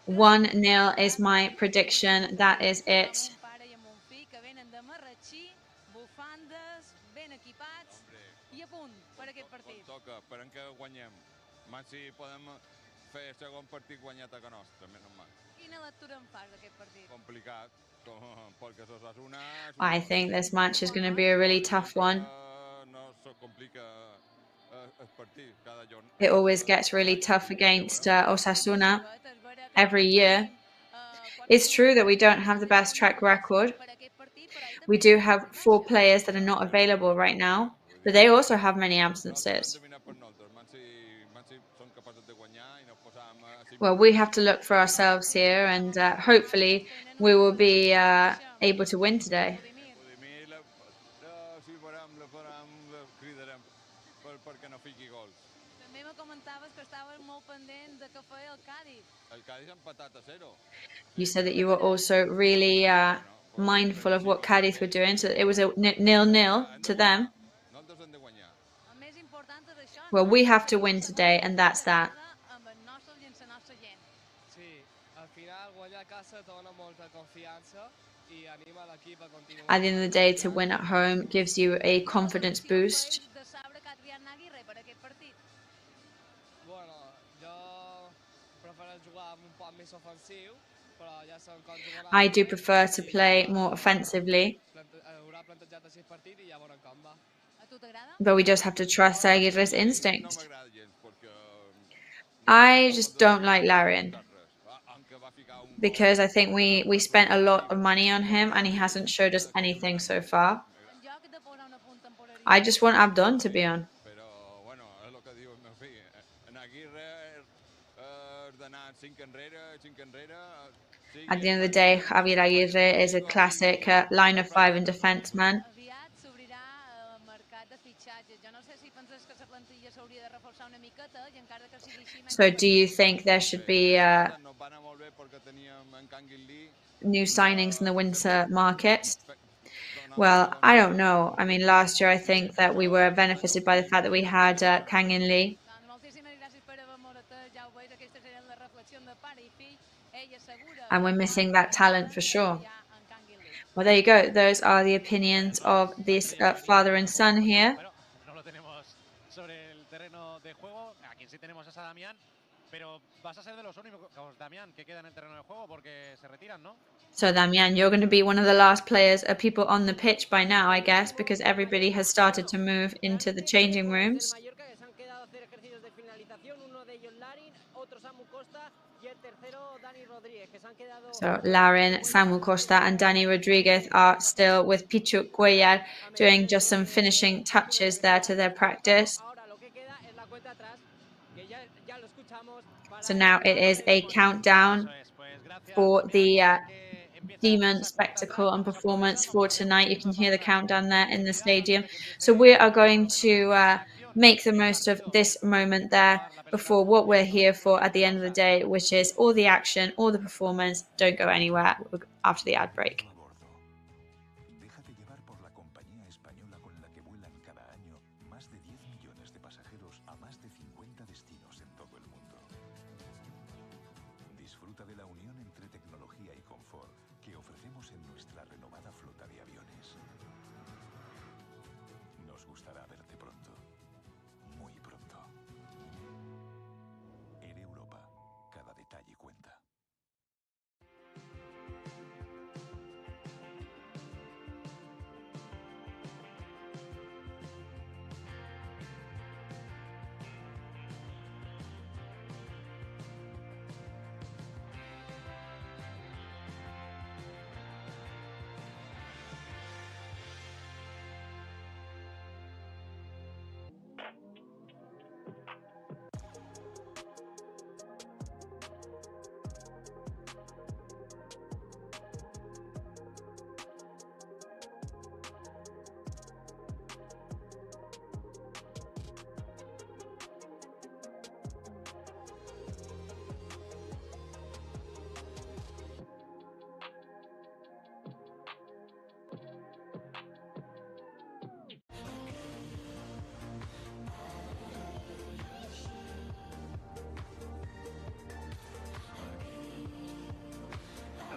1-0 is my prediction. That is it. I think this match is going to be a really tough one. It always gets really tough against Osasuna every year. It's true that we don't have the best track record. We do have 4 players that are not available right now, but they also have many absences. Well, we have to look for ourselves here, and hopefully we will be able to win today. You said that you were also really mindful of what Cádiz were doing, so it was a 0-0 to them. Well, we have to win today, and that's that. At the end of the day, to win at home gives you a confidence boost. I do prefer to play more offensively, but we just have to trust Aguirre's instinct. I just don't like Larian. because I think we spent a lot of money on him and he hasn't showed us anything so far. I just want Abdon to be on. Però, bueno, és el que diu, en fi, en Aguirre ordenant 5 enrere... At the end of the day, Javier Aguirre is a classic line of 5 and defense man. Aviat s'obrirà el mercat de fitxatges. Jo no sé si penses que la plantilla s'hauria de reforçar una miqueta i encara que sigui així... So do you think there should be new signings in the winter market? Well, I don't know. I mean, last year I think that we were benefited by the fact that we had Kang In Lee. And we're missing that talent for sure. Well, there you go. Those are the opinions of this father and son here. Bueno, no lo tenemos sobre el terreno de juego. A quien sí tenemos es a Damián. Pero vas a ser de los únicos, Damián, que queda en el terreno de juego porque se retiran, ¿no? So, Damian, you're going to be one of the last players, people on the pitch by now, I guess, because everybody has started to move into the changing rooms. So, Larin, Samu Costa and Dani Rodriguez are still with Pichu Cuellar doing just some finishing touches there to their practice. So now it is a countdown for the Demon spectacle and performance for tonight. You can hear the countdown there in the stadium. So we are going to make the most of this moment there before what we're here for at the end of the day, which is all the action, all the performance. Don't go anywhere after the ad break. Déjate llevar por la compañía española con la que vuelan cada año más de 10 millones de pasajeros a más de 50 destinos en todo el mundo. Disfruta de la unión entre tecnología y confort que ofrecemos en nuestra renovada flota de aviones. Nos gustará verte pronto, muy pronto. En Europa, cada detalle cuenta.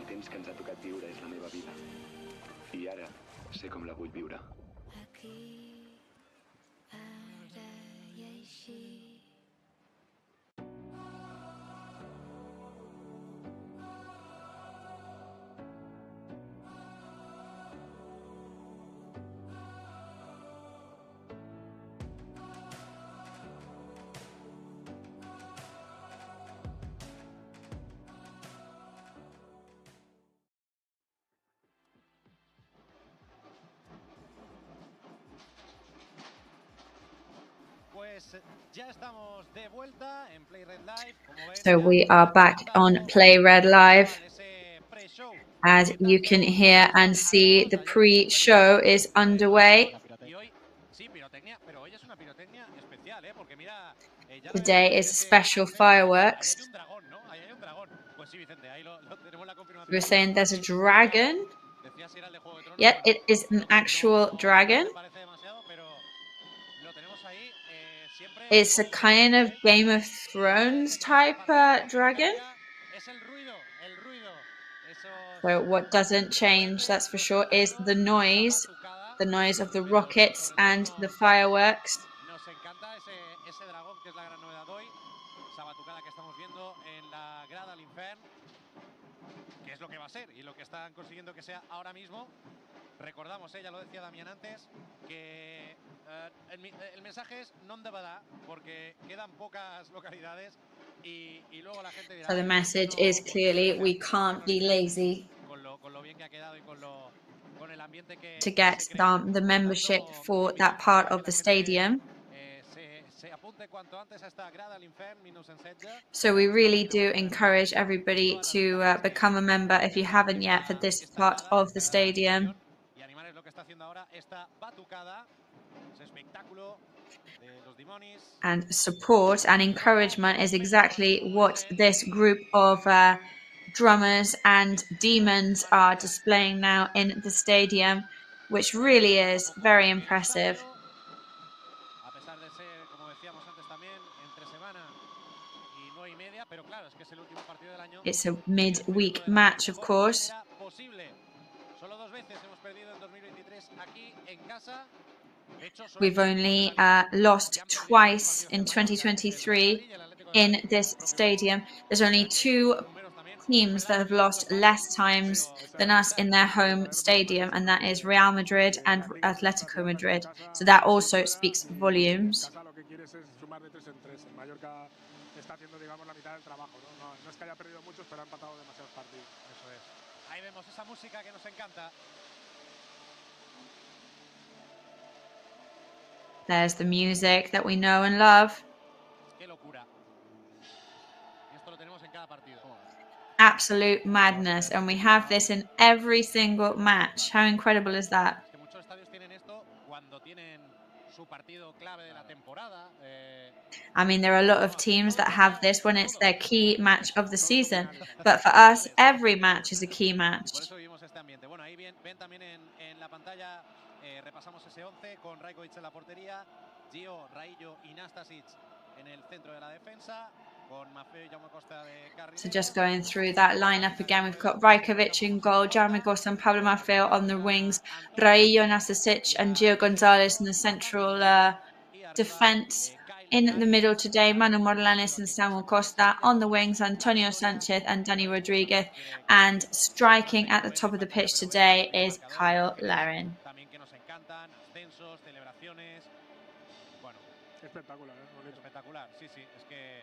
El temps que ens ha tocat viure és la meva vida. I ara sé com la vull viure. Aquí, ara i així. So we are back on Play Red Live. As you can hear and see, the pre-show is underway. Today is special fireworks. We were saying there's a dragon. Yep, it is an actual dragon. It's a kind of Game of Thrones type dragon. So what doesn't change, that's for sure, is the noise of the rockets and the fireworks. Que es lo que va a ser y lo que están consiguiendo que sea ahora mismo. Recordamos, ya lo decía Damián antes, que el mensaje es non de badá, porque quedan pocas localidades So the message is clearly we can't be lazy to get the membership for that part of the stadium. So we really do encourage everybody to become a member if you haven't yet for this part of the stadium. And support and encouragement is exactly what this group of drummers and demons are displaying now in the stadium, which really is very impressive. It's a mid-week match, of course. We've only lost twice in 2023 in this stadium. There's only 2 teams that have lost less times than us in their home stadium, and that is Real Madrid and Atletico Madrid. So that also speaks volumes. There's the music that we know and love. Absolute madness, and we have this in every single match. How incredible is that? I mean, there are a lot of teams that have this when it's their key match of the season, but for us, every match is a key match. So just going through that lineup again, we've got Rajkovic in goal, Jarmagos and Pablo Maffeo on the wings, Raillo, Nastasic and Gio Gonzalez in the central defence. In the middle today, Manu Morlanes and Samuel Costa. On the wings, Antonio Sanchez and Dani Rodriguez. And striking at the top of the pitch today is Kyle Larin. Espectacular, sí, sí, es que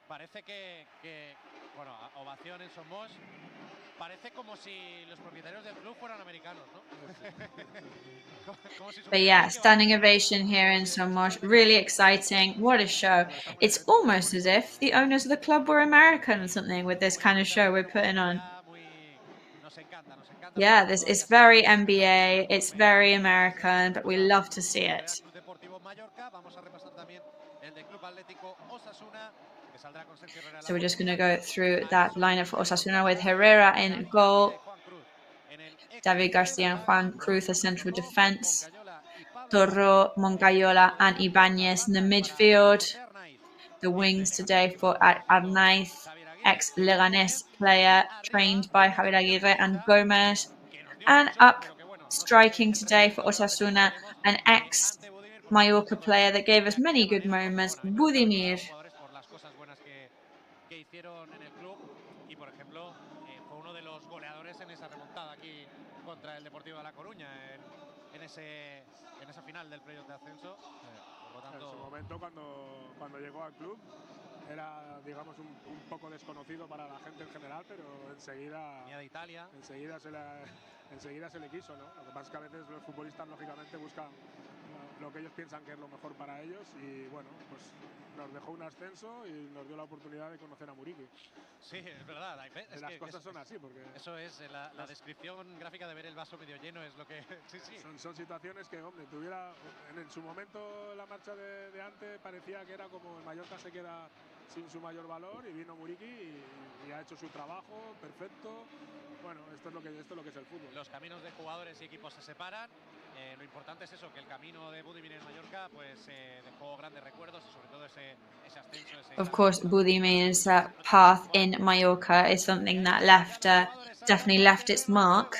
parece que bueno, ovación en Somos, parece como si los propietarios del club fueran americanos, ¿no? But yeah, standing ovation here in Somos, really exciting. What a show. It's almost as if the owners of the club were American or something with this kind of show we're putting on. Yeah, this is very NBA, it's very American, but we love to see it. So we're just going to go through that lineup for Osasuna with Herrera in goal, David Garcia and Juan Cruz as central defence, Torro, Moncayola and Ibanez in the midfield. The wings today for Arnaiz, ex-Leganés player trained by Javier Aguirre and Gomez. And up striking today for Osasuna, an ex-Mallorca player that gave us many good moments, Budimir. En esa final del playoff de ascenso. En su momento, cuando llegó al club, era, digamos, un poco desconocido para la gente en general, pero enseguida se le quiso, ¿no? Lo que pasa es que a veces los futbolistas, lógicamente, buscan lo que ellos piensan que es lo mejor para ellos y, bueno, pues nos dejó un ascenso y nos dio la oportunidad de conocer a Muriqui. Sí, es verdad. Las cosas son así, porque... Eso es, la descripción gráfica de ver el vaso medio lleno es lo que... Sí, sí. Son situaciones que, hombre, en su momento la marcha de antes parecía que era como el Mallorca se queda sin su mayor valor y vino Muriqui y ha hecho su trabajo perfecto. Bueno, esto es lo que es el fútbol. Los caminos de jugadores y equipos se separan. Lo importante es eso, que el camino de Budimir en Mallorca pues dejó grandes recuerdos y sobre todo ese ascenso. Of course, Budimir's path in Mallorca is something that definitely left its mark.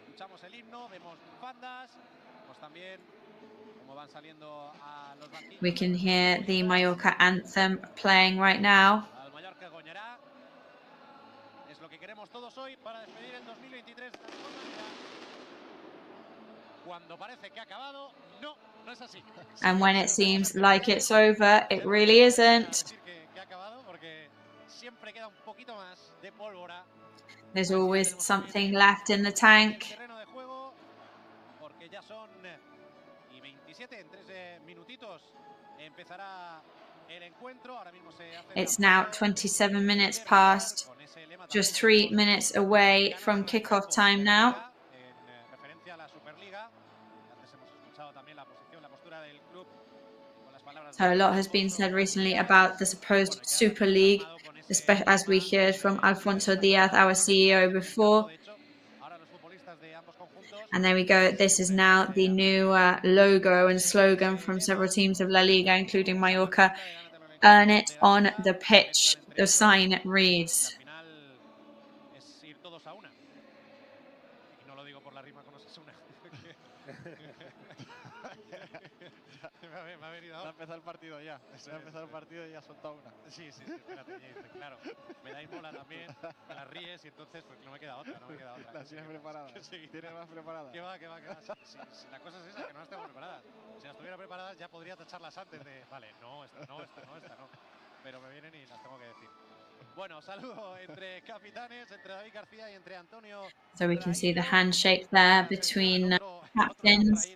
Escuchamos el himno, vemos bufandas, pues también cómo van saliendo a los banquillos. We can hear the Mallorca anthem playing right now. Al Mallorca goñará. Es lo que queremos todos hoy para despedir el 2023. Cuando parece que ha acabado, no es así. And when it seems like it's over, it really isn't. siempre queda un poquito más de pólvora. There's always something left in the tank. Terreno de juego, porque ya son y 27 en 3 minutitos empezará el encuentro. Ahora mismo se hace. It's now 27 minutes past, just 3 minutes away from kickoff time now. En referencia a la Superliga. Antes hemos escuchado también la posición, la postura del club. So a lot has been said recently about the supposed Super League, especially as we heard from Alfonso Diaz, our CEO, before. And there we go. This is now the new logo and slogan from several teams of La Liga, including Mallorca. Earn it on the pitch. The sign reads. Me ha venido. Va a empezar el partido ya. Va a empezar el partido y ya ha soltado una. Sí, sí, sí, espérate, claro. Me dais bola también, me las ríes y entonces pues no me queda otra, no me queda otra. Las tienes preparadas. Sí, ¿Tienes más preparadas? ¿Qué va? Sí, la cosa es esa, que no las tengo preparadas. Si las tuviera preparadas ya podría tacharlas antes de... Vale, no, esta no. Pero me vienen y las tengo que decir. Bueno, saludo entre capitanes, entre David García y entre Antonio. So we can see the handshake there between captains,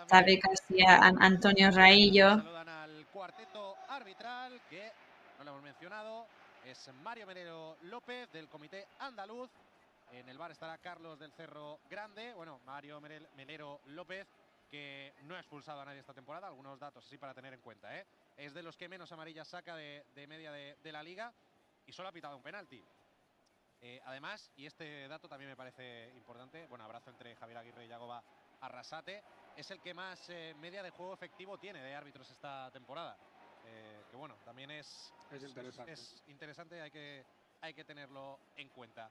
David García and Antonio Raillo. Saludan al cuarteto arbitral que no lo hemos mencionado. Es Mario Melero López del Comité Andaluz. En el bar estará Carlos del Cerro Grande. Bueno, Mario Melero López, que no ha expulsado a nadie esta temporada. Algunos datos así para tener en cuenta, ¿eh? Es de los que menos amarillas saca de media de la liga y solo ha pitado un penalti. Además, y este dato también me parece importante, bueno, abrazo entre Javier Aguirre y Yagoba Arrasate, es el que más media de juego efectivo tiene de árbitros esta temporada. Que bueno, también es interesante, hay que tenerlo en cuenta.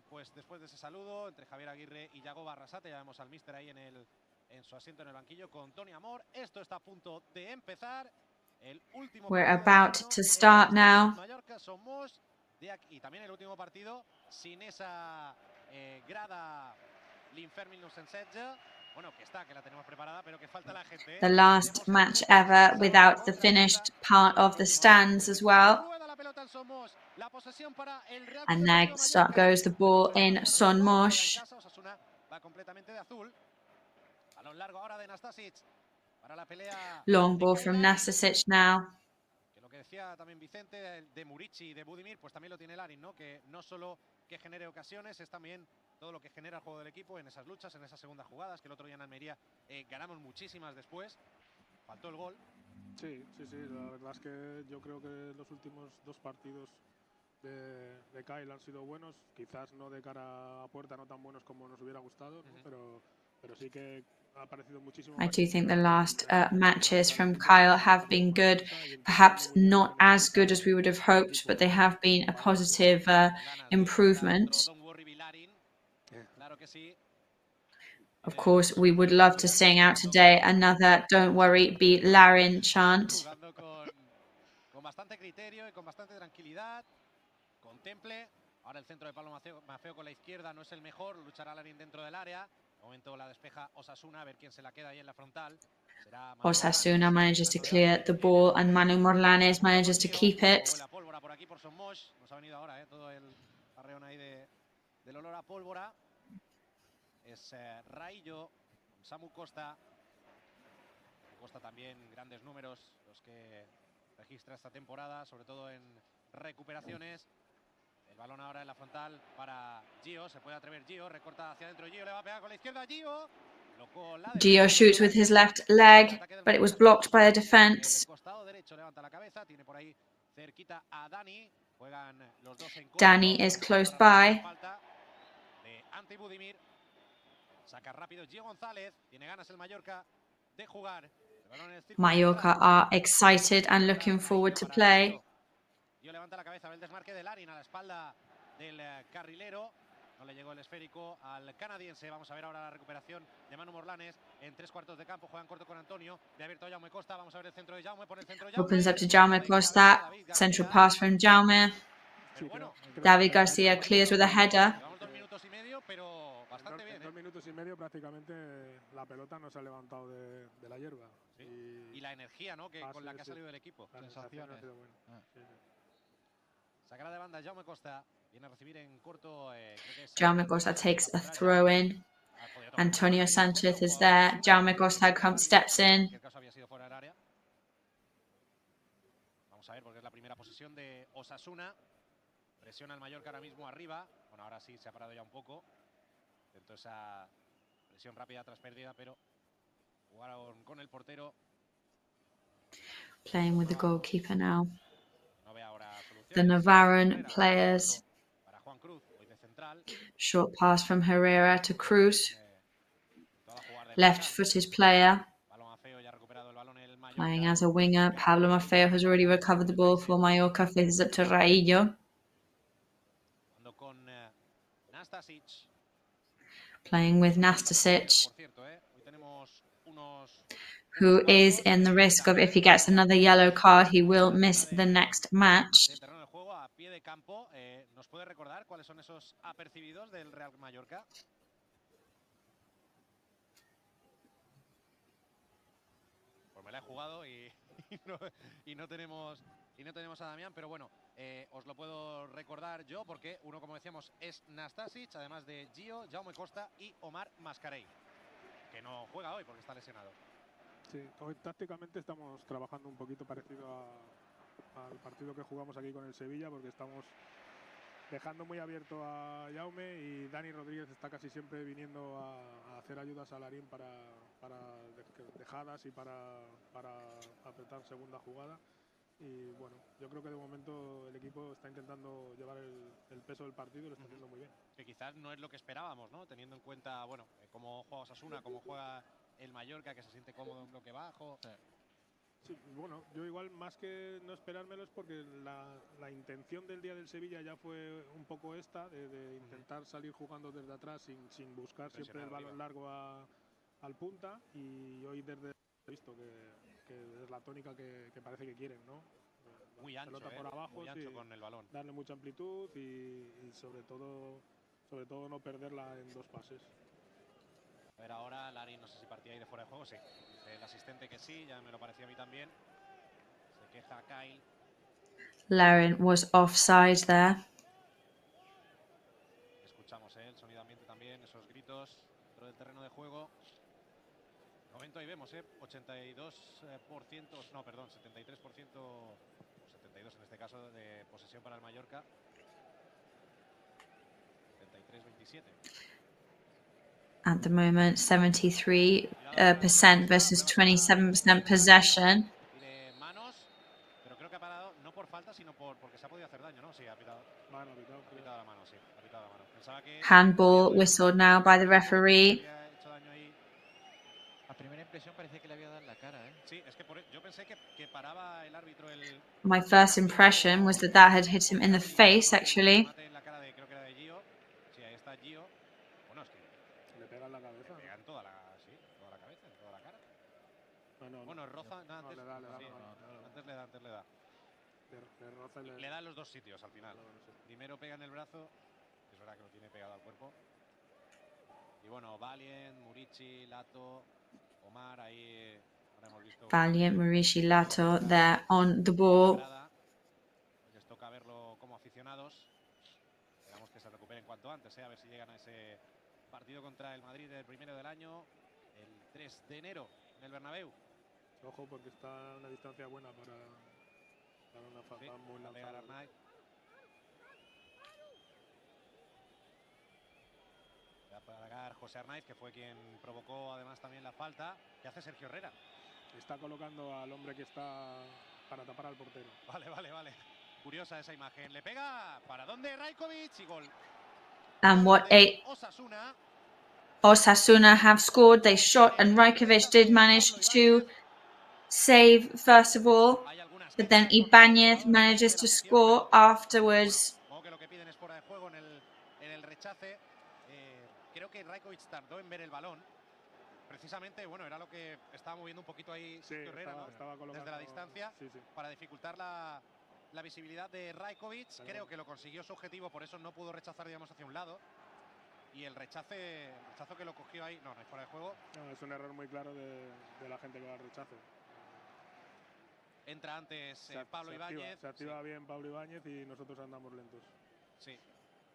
Pues después de ese saludo entre Javier Aguirre y Yagoba Arrasate, ya vemos al míster ahí en su asiento en el banquillo con Tony Amor. Esto está a punto de empezar. El último We're about to start now. Mallorca somos y también el último partido sin esa grada l'Infern 1916. Bueno, que la tenemos preparada, pero que falta la gente. The last match ever without the finished part of the stands as well. And next up goes the ball in Son Mosh. Long ball from Nastasic now. Lo que decía también Vicente de Murici y de Budimir, pues también lo tiene Larin, ¿no? Que no solo que genere ocasiones, es también todo lo que genera el juego del equipo en esas luchas, en esas segundas jugadas, que el otro día en Almería ganamos muchísimas después. Faltó el gol. Sí, la verdad es que yo creo que los últimos dos partidos de Kyle han sido buenos, quizás no de cara a puerta, no tan buenos como nos hubiera gustado, ¿no? pero sí que ha aparecido muchísimo. I do think the last matches from Kyle have been good, perhaps not as good as we would have hoped, but they have been a positive improvement. Of course, we would love to sing out today another "Don't Worry, Beat Larin" chant. Con bastante criterio y con bastante tranquilidad. Contemple. Ahora el centro de Pablo Mafeo con la izquierda no es el mejor. Luchará Larin dentro del área. De momento la despeja Osasuna. A ver quién se la queda ahí en la frontal. Osasuna manages to clear the ball and Manu Morlanes manages to keep it. La pólvora por aquí por Son Mosh. Nos ha venido ahora todo el arreón ahí del olor a pólvora. Es Raillo, Samu Costa. Costa también grandes números los que registra esta temporada, sobre todo en recuperaciones. El balón ahora en la frontal para Gio, se puede atrever Gio, recorta hacia adentro Gio, le va a pegar con la izquierda Gio. Gio shoots with his left leg, but it was blocked by the defense. El costado derecho levanta la cabeza, tiene por ahí cerquita a Dani. Juegan los dos en Dani is close by. De Ante Budimir. Saca rápido Gio González, tiene ganas el Mallorca de jugar. Mallorca are excited and looking forward to play. Gio levanta la cabeza, ve el desmarque de Larin a la espalda del carrilero. No le llegó el esférico al canadiense. Vamos a ver ahora la recuperación de Manu Morlanes en 3/4 de campo. Juegan corto con Antonio. De abierto a Jaume Costa. Vamos a ver el centro de Jaume. Pone el centro Jaume. Opens up to Jaume Costa. Central pass from Jaume. David García clears with a header. Llevamos 2 minutos y medio, pero bastante bien. En 2 minutos y medio prácticamente la pelota no se ha levantado de la hierba. Sí. Y la energía, ¿no? Con la que ha salido del equipo. La sensación ha sido buena. Sacará de banda Jaume Costa. Viene a recibir en corto. Creo que es Jaume Costa takes a throw in. Antonio Sanchez is there. Jaume Costa steps in. Vamos a ver, porque es la primera posesión de Osasuna. Presiona el Mallorca ahora mismo arriba. Bueno, ahora sí se ha parado ya un poco. Intentó esa presión rápida tras pérdida, pero jugaron con el portero. Playing with the goalkeeper now. The Navarran players. Short pass from Herrera to Cruz. Left-footed player. Playing as a winger. Pablo Maffeo has already recovered the ball for Mallorca. Faces up to Raillo. Playing with Nastasic, who is in the risk of, if he gets another yellow card, he will miss the next match. ¿Nos puede recordar cuáles son esos apercibidos del Real Mallorca? Pues me la he jugado y no tenemos a Damián, pero bueno, os lo puedo recordar yo porque uno, como decíamos, es Nastasic, además de Gio, Jaume Costa y Omar Mascarell, que no juega hoy porque está lesionado. Sí, hoy tácticamente estamos trabajando un poquito parecido al partido que jugamos aquí con el Sevilla, porque estamos dejando muy abierto a Jaume y Dani Rodríguez está casi siempre viniendo a hacer ayudas a Larín para dejadas y para apretar segunda jugada. Y bueno, yo creo que de momento el equipo está intentando llevar el peso del partido y lo está haciendo muy bien. Que quizás no es lo que esperábamos, ¿no? Teniendo en cuenta, bueno, cómo juega Osasuna, cómo juega el Mallorca, que se siente cómodo en bloque bajo. Sí, bueno, yo igual más que no esperármelo es porque la intención del día del Sevilla ya fue un poco esta, de intentar salir jugando desde atrás sin buscar siempre el balón largo al punta, y hoy desde he visto que es la tónica que parece que quieren, ¿no? Muy ancho, pelota por abajo, muy ancho sí, con el balón. Darle mucha amplitud y sobre todo no perderla en dos pases. A ver ahora, Larín, no sé si partía ahí de fuera de juego, sí. El asistente que sí, ya me lo parecía a mí también. Se queja Kyle. Larin was offside there. Escuchamos el sonido ambiente también, esos gritos dentro del terreno de juego. De momento ahí vemos, 82%, no, perdón, 73%, o 72 en este caso, de posesión para el Mallorca. 73-27. At the moment, 73% versus 27% possession. Tiene manos, pero creo que ha parado no por falta, sino porque se ha podido hacer daño, ¿no? Sí, ha pitado. Ha pitado la mano, sí, ha pitado la mano. Pensaba que Handball whistled now by the referee. A primera impresión parecía que le había dado en la cara, ¿eh? Sí, es que yo pensé que paraba el árbitro el... My first impression was that had hit him in the face, actually. En la cara de, creo que era de Gio. Sí, ahí está Gio. Bueno, es que le pega en la cabeza. Le pega en toda la cabeza, en toda la cara. Bueno, roza, antes le da. Le da en los dos sitios al final. Primero pega en el brazo, es verdad que lo tiene pegado al cuerpo. Y bueno, Valiant, Murici, Lato, Omar, ahí ahora hemos visto. Valiant, Murici, Lato, there on the ball. Les toca verlo como aficionados. Esperamos que se recuperen cuanto antes, a ver si llegan a ese partido contra el Madrid del primero del año, el 3 de enero en el Bernabéu. Ojo, porque está a una distancia buena para una falta muy lanzada. Va a pagar José Arnaiz, que fue quien provocó además también la falta. ¿Qué hace Sergio Herrera? Está colocando al hombre que está para tapar al portero. Vale. Curiosa esa imagen. Le pega. ¿Para dónde? Rajkovic y gol. And what Osasuna have scored. They shot and Rajkovic did manage to save first of all, but then Ibañez manages to score afterwards. Que lo que piden es fuera de juego en el rechace. Creo que Rajkovic tardó en ver el balón. Precisamente, bueno, era lo que estaba moviendo un poquito ahí Sergio Herrera, ¿no? Desde la distancia, para dificultar la visibilidad de Rajkovic. Creo que lo consiguió su objetivo, por eso no pudo rechazar, digamos, hacia un lado. Y el rechazo que lo cogió ahí, no es fuera de juego. No, es un error muy claro de la gente que va al rechace. Entra antes Pablo Ibáñez. Se activa bien Pablo Ibáñez y nosotros andamos lentos. Sí.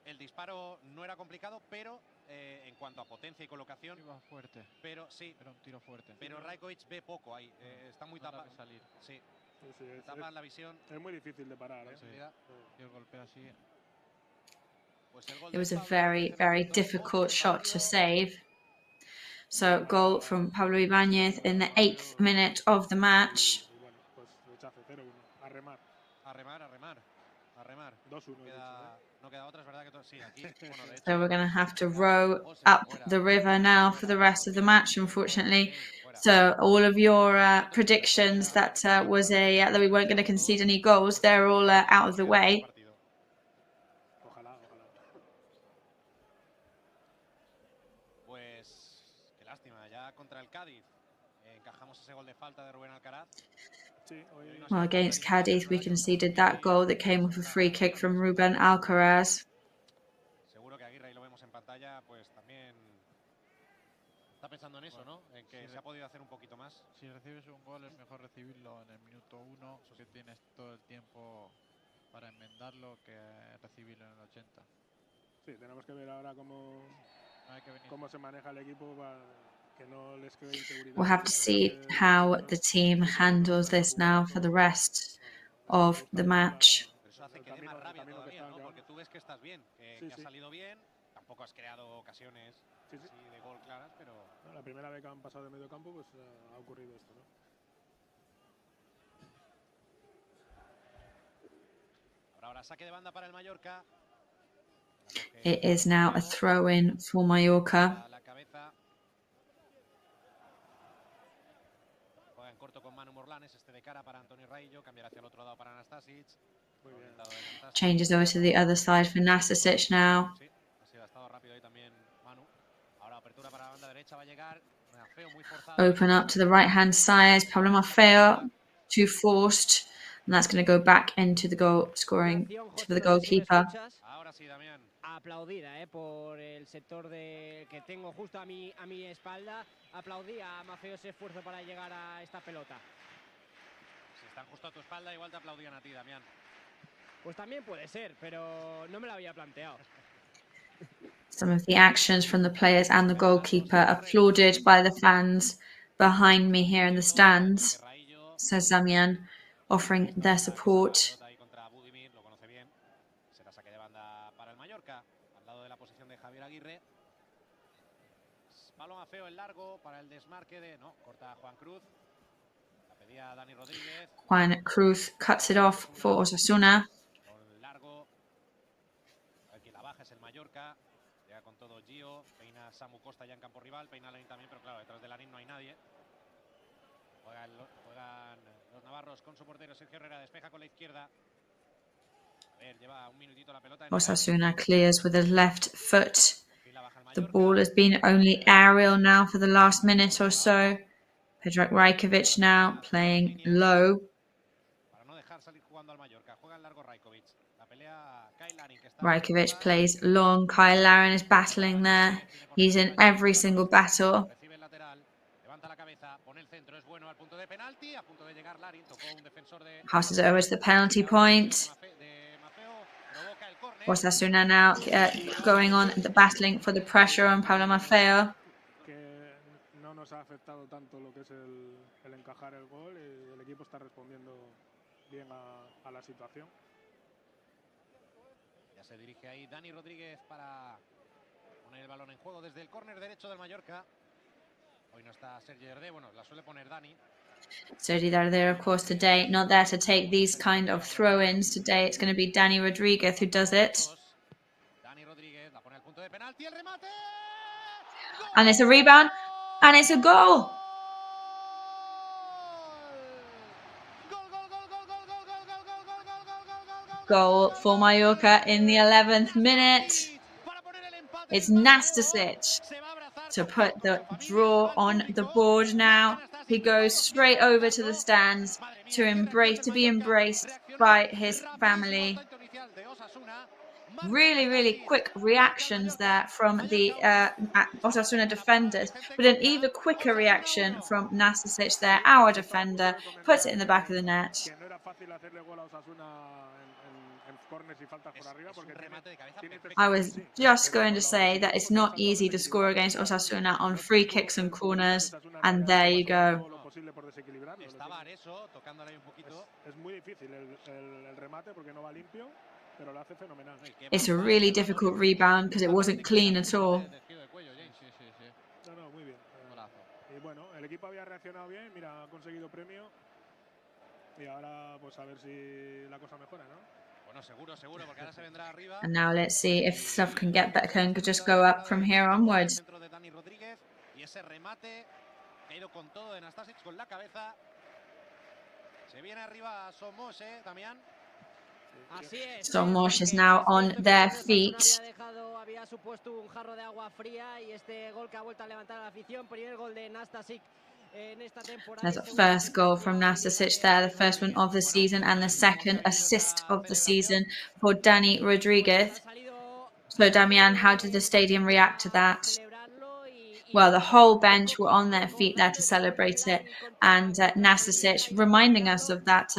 El disparo no era complicado, pero en cuanto a potencia y colocación. Iba fuerte. Pero sí. Era un tiro fuerte. Pero Rajkovic ve poco ahí. Está muy tapado. Salir. Sí. Tapan la visión. Es muy difícil de parar. Sí. Y el golpeo así. It was a very, very difficult shot to save. So, goal from Pablo Ibáñez in the 8th minute of the match. So we're going to have to row up the river now for the rest of the match, unfortunately. So all of your predictions that that we weren't going to concede any goals, they're all out of the way. Well, against Cadiz, we conceded that goal that came off a free kick from Ruben Alcaraz. Seguro que Aguirre, y lo vemos en pantalla, pues también está pensando en eso, ¿no? En que se ha podido hacer un poquito más. Si recibes un gol es mejor recibirlo en el minuto 1, que tienes todo el tiempo para enmendarlo, que recibirlo en el 80. Sí, tenemos que ver ahora cómo se maneja el equipo para que no les cree inseguridad. We'll have to see how the team handles this now for the rest of the match. Eso hace que dé más rabia todavía, ¿no? Porque tú ves que estás bien, que has salido bien, tampoco has creado ocasiones de gol claras, pero... La primera vez que han pasado de medio campo, pues ha ocurrido esto, ¿no? Ahora saque de banda para el Mallorca. It is now a throw-in for Mallorca. Juega en corto con Manu Morlanes, de cara para Antonio Raillo, cambiará hacia el otro lado para Anastasic. Changes over to the other side for Nastasic now. Sí, ha estado rápido ahí también Manu. Ahora apertura para la banda derecha, va a llegar Maffeo muy forzado. Open up to the right-hand side. Pablo Maffeo, too forced. And that's going to go back into the goal scoring for the goalkeeper. Ahora sí, Damián. Aplaudida por el sector que tengo justo a mi espalda. Aplaudía a Maffeo ese esfuerzo para llegar a esta pelota. Si están justo a tu espalda, igual te aplaudían a ti, Damián. Pues también puede ser, pero no me lo había planteado. Some of the actions from the players and the goalkeeper applauded by the fans behind me here in the stands, says Damian, offering their support. Pablo Maffeo el largo para el desmarque de... No, corta Juan Cruz. La pedía Dani Rodríguez. Juan Cruz cuts it off for Osasuna. Largo. Aquí la baja es el Mallorca. Llega con todo Gio. Peina Samu Costa ya en campo rival. Peina Larín también, pero claro, detrás de Larín no hay nadie. Juegan los navarros con su portero Sergio Herrera. Despeja con la izquierda. A ver, lleva un minutito la pelota. Osasuna clears with his left foot. The ball has been only aerial now for the last minute or so. Predrag Rajkovic now playing low. Rajkovic plays long. Kyle Larin is battling there. He's in every single battle. Passes over to the penalty point. Osasuna now going on the battling for the pressure on Pablo Maffeo. Que no nos ha afectado tanto lo que es el encajar el gol y el equipo está respondiendo bien a la situación. Ya se dirige ahí Dani Rodríguez para poner el balón en juego desde el córner derecho del Mallorca. Hoy no está Sergi Dardé, bueno, la suele poner Dani. Sergi Dardé, of course, today not there to take these kind of throw-ins. Today it's going to be Dani Rodríguez who does it. And it's a rebound, and it's a goal. Goal for Mallorca in the 11th minute. It's Nastasic to put the draw on the board now. He goes straight over to the stands to be embraced by his family. really quick reactions there from the Osasuna defenders, but an even quicker reaction from Nastasic there, our defender, puts it in the back of the net. I was just going to say that it's not easy to score against Osasuna on free kicks and corners, and there you go. It's a really difficult rebound because it wasn't clean at all. Y bueno, el equipo había reaccionado bien, mira, ha conseguido premio. Y ahora pues a ver si la cosa mejora, ¿no? Bueno, seguro, porque ahora se vendrá arriba. And now let's see if stuff can get better and could just go up from here onwards. Y ese remate ha ido con todo de Nastasic con la cabeza. Se viene arriba Somos, Damián. Somos is now on their feet. Había supuesto un jarro de agua fría y este gol que ha vuelto a levantar a la afición, primer gol de Nastasic en esta temporada. There's a first goal from Nastasic there, the first one of the season, and the second assist of the season for Dani Rodriguez. So, Damian, how did the stadium react to that? Well, the whole bench were on their feet there to celebrate it, and Nastasic, reminding us of that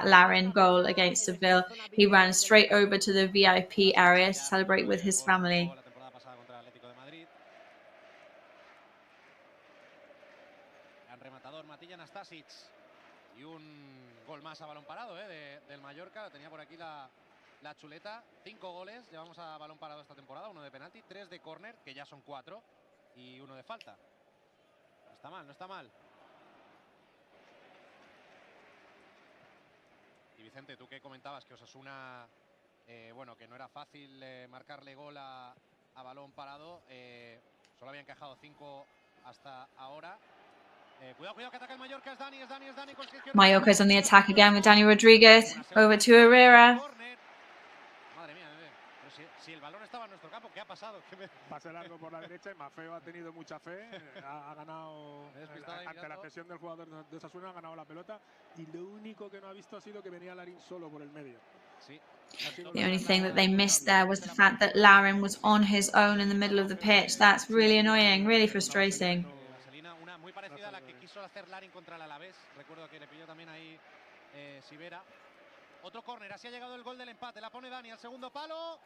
Larin goal against Seville, he ran straight over to the VIP area to celebrate with his family. Y un gol más a balón parado del Mallorca, tenía por aquí la chuleta. 5 goles llevamos a balón parado esta temporada, 1 de penalti, 3 de córner, que ya son 4, y 1 de falta. No está mal, no está mal. Y Vicente, tú que comentabas que Osasuna, bueno, que no era fácil marcarle gol a balón parado, solo había encajado 5 hasta ahora. Cuidado que ataca el Mallorca, es Dani. Mallorca is on the attack again with Dani Rodriguez, over to Herrera. Madre mía, pero si el balón estaba en nuestro campo, ¿qué ha pasado? Pase largo por la derecha y Maffeo ha tenido mucha fe, ha ganado ante la presión del jugador de Osasuna, ha ganado la pelota y lo único que no ha visto ha sido que venía Larin solo por el medio. The only thing that they missed there was the fact that Larin was on his own in the middle of the pitch. That's really annoying, really frustrating. Una muy parecida a la que quiso hacer Larin contra el Alavés. Recuerdo que le pilló también ahí Sivera. Otro córner, así ha llegado el gol del empate. La pone Dani al segundo palo.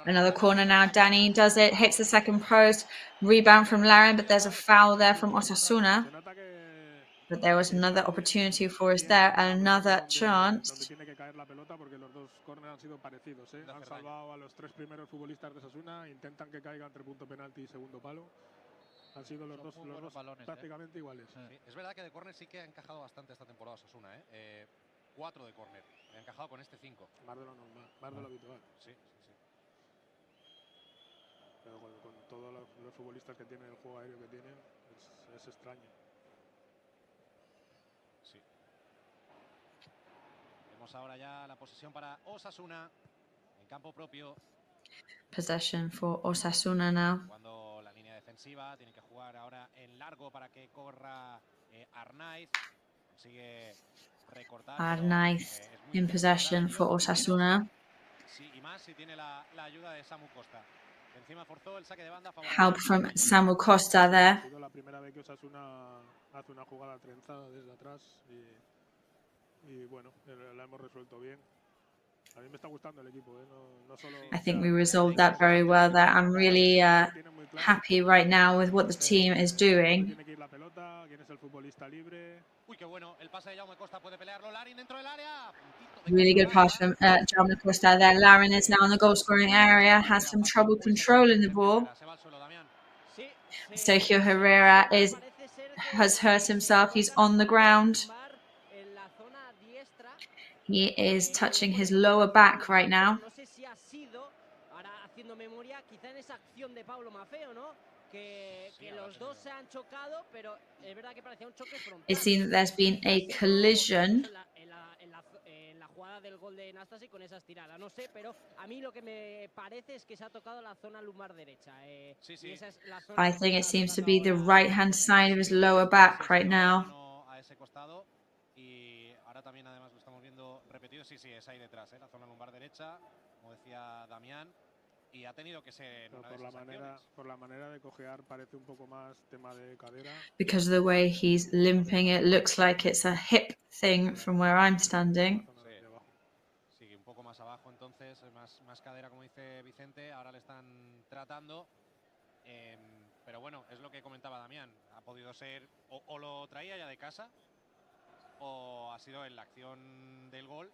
Another corner now. Dani does it, hits the second post. Rebound from Larin, but there's a foul there from Osasuna. But there was another opportunity for us there, and another chance. Tiene que caer la pelota porque los dos córneres han sido parecidos, Han salvado a los 3 primeros futbolistas de Osasuna, intentan que caiga entre punto penalti y segundo palo. Han sido los dos balones, prácticamente iguales. Sí, es verdad que de córner sí que ha encajado bastante esta temporada Osasuna, 4 de córner. Ha encajado con este 5. Más de lo normal, más de lo habitual. Sí. Pero con todos los futbolistas que tienen, el juego aéreo que tienen, es extraño. Sí. Vemos ahora ya la posesión para Osasuna en campo propio. Possession for Osasuna now. Cuando la línea defensiva tiene que jugar ahora en largo para que corra Arnaiz. Consigue recortar. Arnaiz in possession for Osasuna. Sí, y más si tiene la ayuda de Samu Costa. Encima forzó el saque de banda favorable. Help from Samu Costa there. Ha sido la primera vez que Osasuna hace una jugada trenzada desde atrás y bueno, la hemos resuelto bien. A mí me está gustando el equipo, no solo. I think we resolved that very well there. I'm really happy right now with what the team is doing. Tiene que ir la pelota, quién es el futbolista libre. Uy, qué bueno, el pase de Jaume Costa puede pelearlo. Larin dentro del área. Really good pass from Jaume Costa there. Larin is now in the goal scoring area, has some trouble controlling the ball. Sergio Herrera has hurt himself. He's on the ground. He is touching his lower back right now. It seems that there's been a collision. I think it seems to be the right-hand side of his lower back right now. Ahora también además lo estamos viendo repetido. Sí, es ahí detrás, la zona lumbar derecha. como decía Damián, y ha tenido que ser Pero una de esas acciones. por la manera de cojear parece un poco más tema de cadera. Because of the way he's limping, it looks like it's a hip thing from where I'm standing. Sigue un poco más abajo, entonces, más cadera, como dice Vicente. Ahora le están tratando. Pero bueno, es lo que comentaba Damián. Ha podido ser, o lo traía ya de casa, o ha sido en la acción del gol,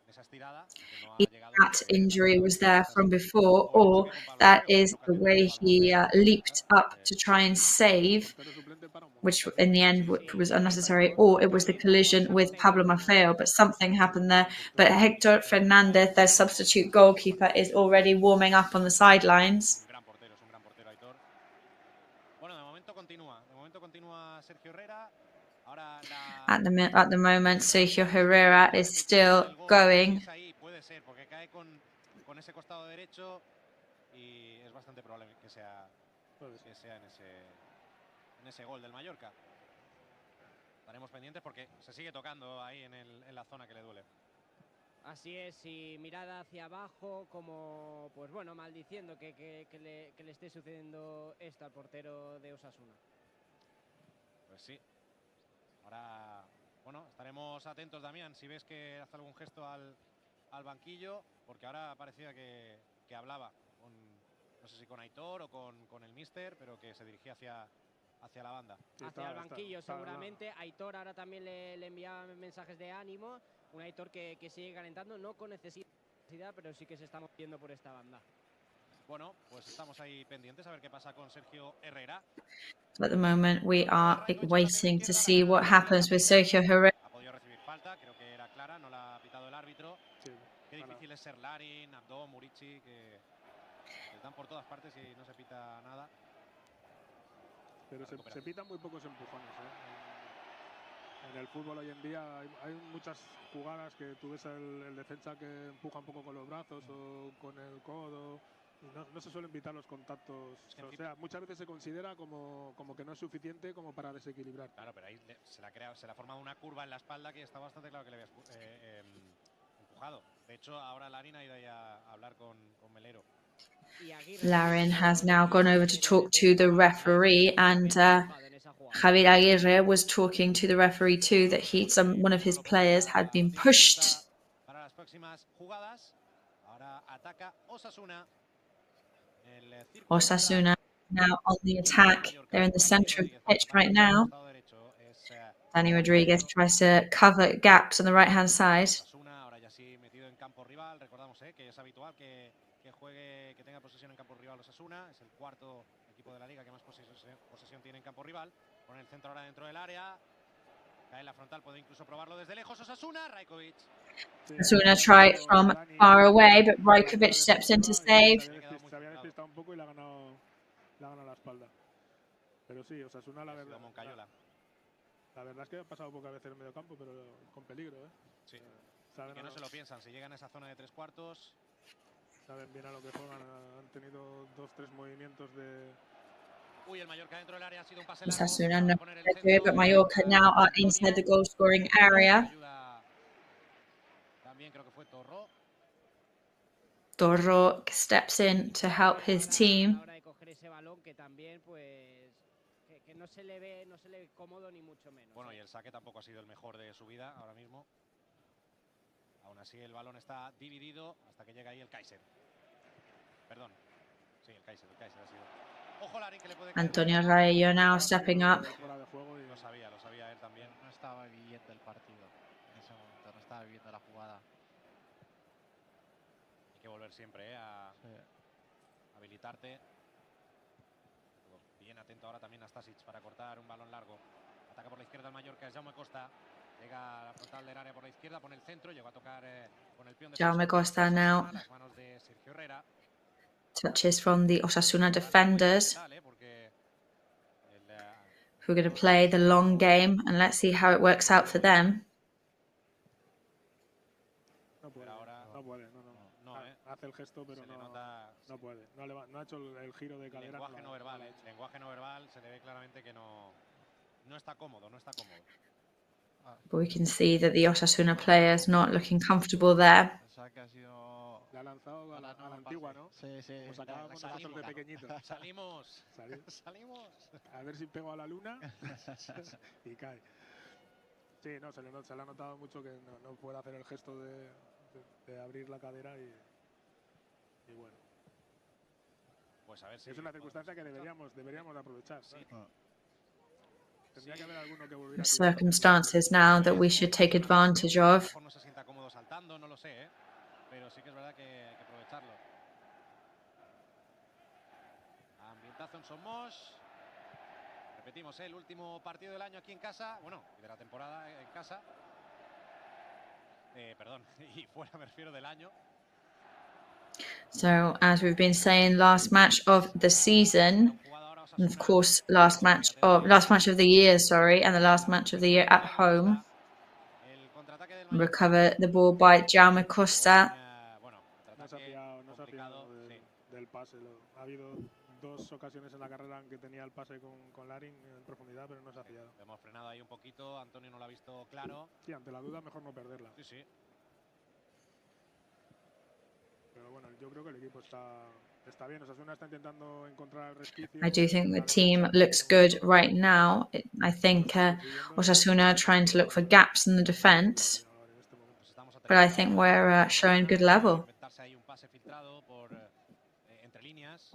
esa estirada, que no ha llegado. That injury was there from before, or that is the way he leaped up to try and save, which in the end was unnecessary, or it was the collision with Pablo Maffeo, but something happened there. But Hector Fernandez, their substitute goalkeeper, is already warming up on the sidelines. Es un gran portero, Aitor. Bueno, de momento continúa Sergio Herrera. At the moment, Sergio Herrera is still going. Puede ser, porque cae con ese costado derecho y es bastante probable que sea en ese gol del Mallorca. Estaremos pendientes porque se sigue tocando ahí en la zona que le duele. Así es, y mirada hacia abajo, como, pues bueno, maldiciendo que le esté sucediendo esto al portero de Osasuna. Pues sí. Ahora, bueno, estaremos atentos, Damián, si ves que hace algún gesto al banquillo, porque ahora parecía que hablaba, no sé si con Aitor o con el míster, pero que se dirigía hacia la banda. Hacia el banquillo, seguramente. Aitor ahora también le enviaba mensajes de ánimo. Un Aitor que sigue calentando, no con necesidad, pero sí que se está moviendo por esta banda. Bueno, pues estamos ahí pendientes a ver qué pasa con Sergio Herrera. At the moment, we are waiting to see what happens with Sergio Herrera. Ha podido recibir falta, creo que era clara, no la ha pitado el árbitro. Sí, qué difícil es ser Larin, Abdo, Murici, que están por todas partes y no se pita nada. Pero se pitan muy pocos empujones, En el fútbol hoy en día hay muchas jugadas que tú ves el defensa que empuja un poco con los brazos o con el codo. No se suelen evitar los contactos. O sea, muchas veces se considera como que no es suficiente como para desequilibrar. Claro, pero ahí se le ha formado una curva en la espalda que está bastante claro que le había empujado. De hecho, ahora Larin ha ido ahí a hablar con Melero. Larin has now gone over to talk to the referee, and Javier Aguirre was talking to the referee too, that one of his players had been pushed. Para las próximas jugadas, ahora ataca Osasuna. Osasuna now on the attack. They're in the center of the pitch right now. Dani Rodriguez tries to cover gaps on the right-hand side. Osasuna ahora ya sí metido en campo rival. Recordamos que es habitual que tenga posesión en campo rival Osasuna. Es el cuarto equipo de la liga que más posesión tiene en campo rival. Pone el centro ahora dentro del área. Cae en la frontal, puede incluso probarlo desde lejos. Osasuna, Rajkovic. Osasuna try it from far away, but Rajkovic steps in to save. Se había despistado un poco y le ha ganado la espalda. Pero sí, Osasuna la verdad es que ha pasado pocas veces en el medio campo, pero con peligro, Sí. Y que no se lo piensan, si llegan a esa zona de tres cuartos. Saben bien a lo que juegan, han tenido 2-3 movimientos de... Uy, el Mallorca dentro del área ha sido un pase Osasuna no do, but Mallorca now are inside the goal-scoring area. También creo que fue Torro. Torro steps in to help his team. Ahora de coger ese balón que también, pues, que no se le ve cómodo ni mucho menos. Bueno, y el saque tampoco ha sido el mejor de su vida ahora mismo. Aún así el balón está dividido hasta que llega ahí el Kaiser. Perdón. Sí, el Kaiser ha sido. Ojo, Larin, que le puede caer. Antonio Rayo now stepping up. Lo sabía él también. No estaba viviendo el partido en ese momento, no estaba viviendo la jugada. Hay que volver siempre a habilitarte. Bien atento ahora también a Stasic para cortar un balón largo. Ataca por la izquierda el Mallorca, es Jaume Costa. Llega a la frontal del área por la izquierda, pone el centro, llegó a tocar con el peón de Jaume Costa now. las manos de Sergio Herrera. Touches from the Osasuna defenders, who are going to play the long game, and let's see how it works out for them. No puede. Hace el gesto, pero no puede. No ha hecho el giro de cadera. Lenguaje no verbal, se le ve claramente que no está cómodo, But we can see that the Osasuna player is not looking comfortable there. Le ha lanzado a la antigua, ¿no? Sí, sí. Pues acabamos nosotros de pequeñito. Salimos. Salimos. A ver si pego a la luna y cae. Sí, no, se le ha notado mucho que no puede hacer el gesto de abrir la cadera y bueno. Pues a ver si es una circunstancia que deberíamos de aprovechar. Sí. Tendría que haber alguno que volviera The a circumstances now that we should take advantage of. no se sienta cómodo saltando, no lo sé, pero sí que es verdad que hay que aprovecharlo. Ambientazo en Somos. Repetimos, el último partido del año aquí en casa, bueno, de la temporada en casa. Perdón, y fuera me refiero del año. So, as we've been saying, last match of the season, and of course, last match of the year, and the last match of the year at home. Recover the ball by Jaume Costa. No se ha fiado del pase. Ha habido dos ocasiones en la carrera en que tenía el pase con Larin en profundidad, pero no se ha fiado. Hemos frenado ahí un poquito, Antonio no lo ha visto claro. Sí, ante la duda mejor no perderla. Sí, sí. Pero bueno, yo creo que el equipo está bien. Osasuna está intentando encontrar el resquicio. I do think the team looks good right now. I think Osasuna are trying to look for gaps in the defense, but I think we're showing good level. Entre líneas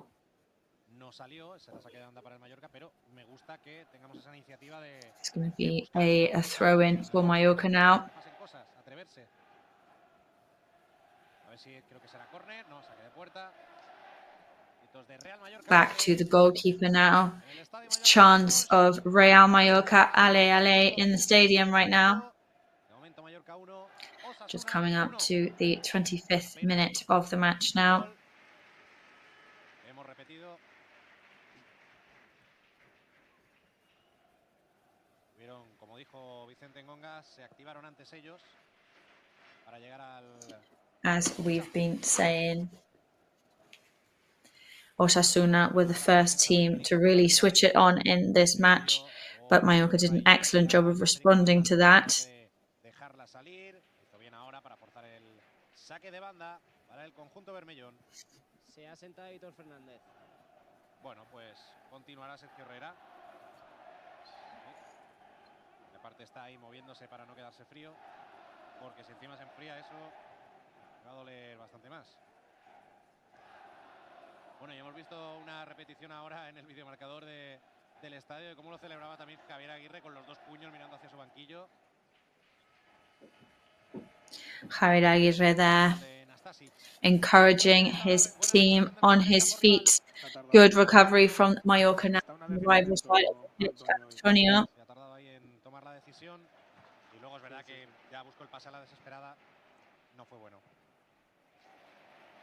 no salió, se la saque de banda para el Mallorca, pero me gusta que tengamos esa iniciativa de. It's going to be a throw in for Mallorca now. Atreverse. A ver si creo que será córner, no, saque de puerta. Back to the goalkeeper now. It's chance of Real Mallorca, ale in the stadium right now. Just coming up to the 25th minute of the match now. Hemos repetido. Vieron, como dijo Vicente Ngongas, se activaron antes ellos para llegar al. As we've been saying, Osasuna were the first team to really switch it on in this match, but Mallorca did an excellent job of responding to that. Dejarla salir, hizo bien ahora para forzar el saque de banda para el conjunto bermellón. Se ha sentado Hitor Fernández. Bueno, pues continuará Sergio Herrera. De parte está ahí moviéndose para no quedarse frío, porque si encima se enfría eso va a doler bastante más. Bueno, ya hemos visto una repetición ahora en el videomarcador del estadio de cómo lo celebraba también Javier Aguirre con los dos puños mirando hacia su banquillo. Javier Aguirre there, encouraging his team on his feet. Good recovery from Mallorca now on the rival side of the pitch, Antonio. Se ha tardado ahí en tomar la decisión y luego es verdad que ya buscó el pase a la desesperada, no fue bueno.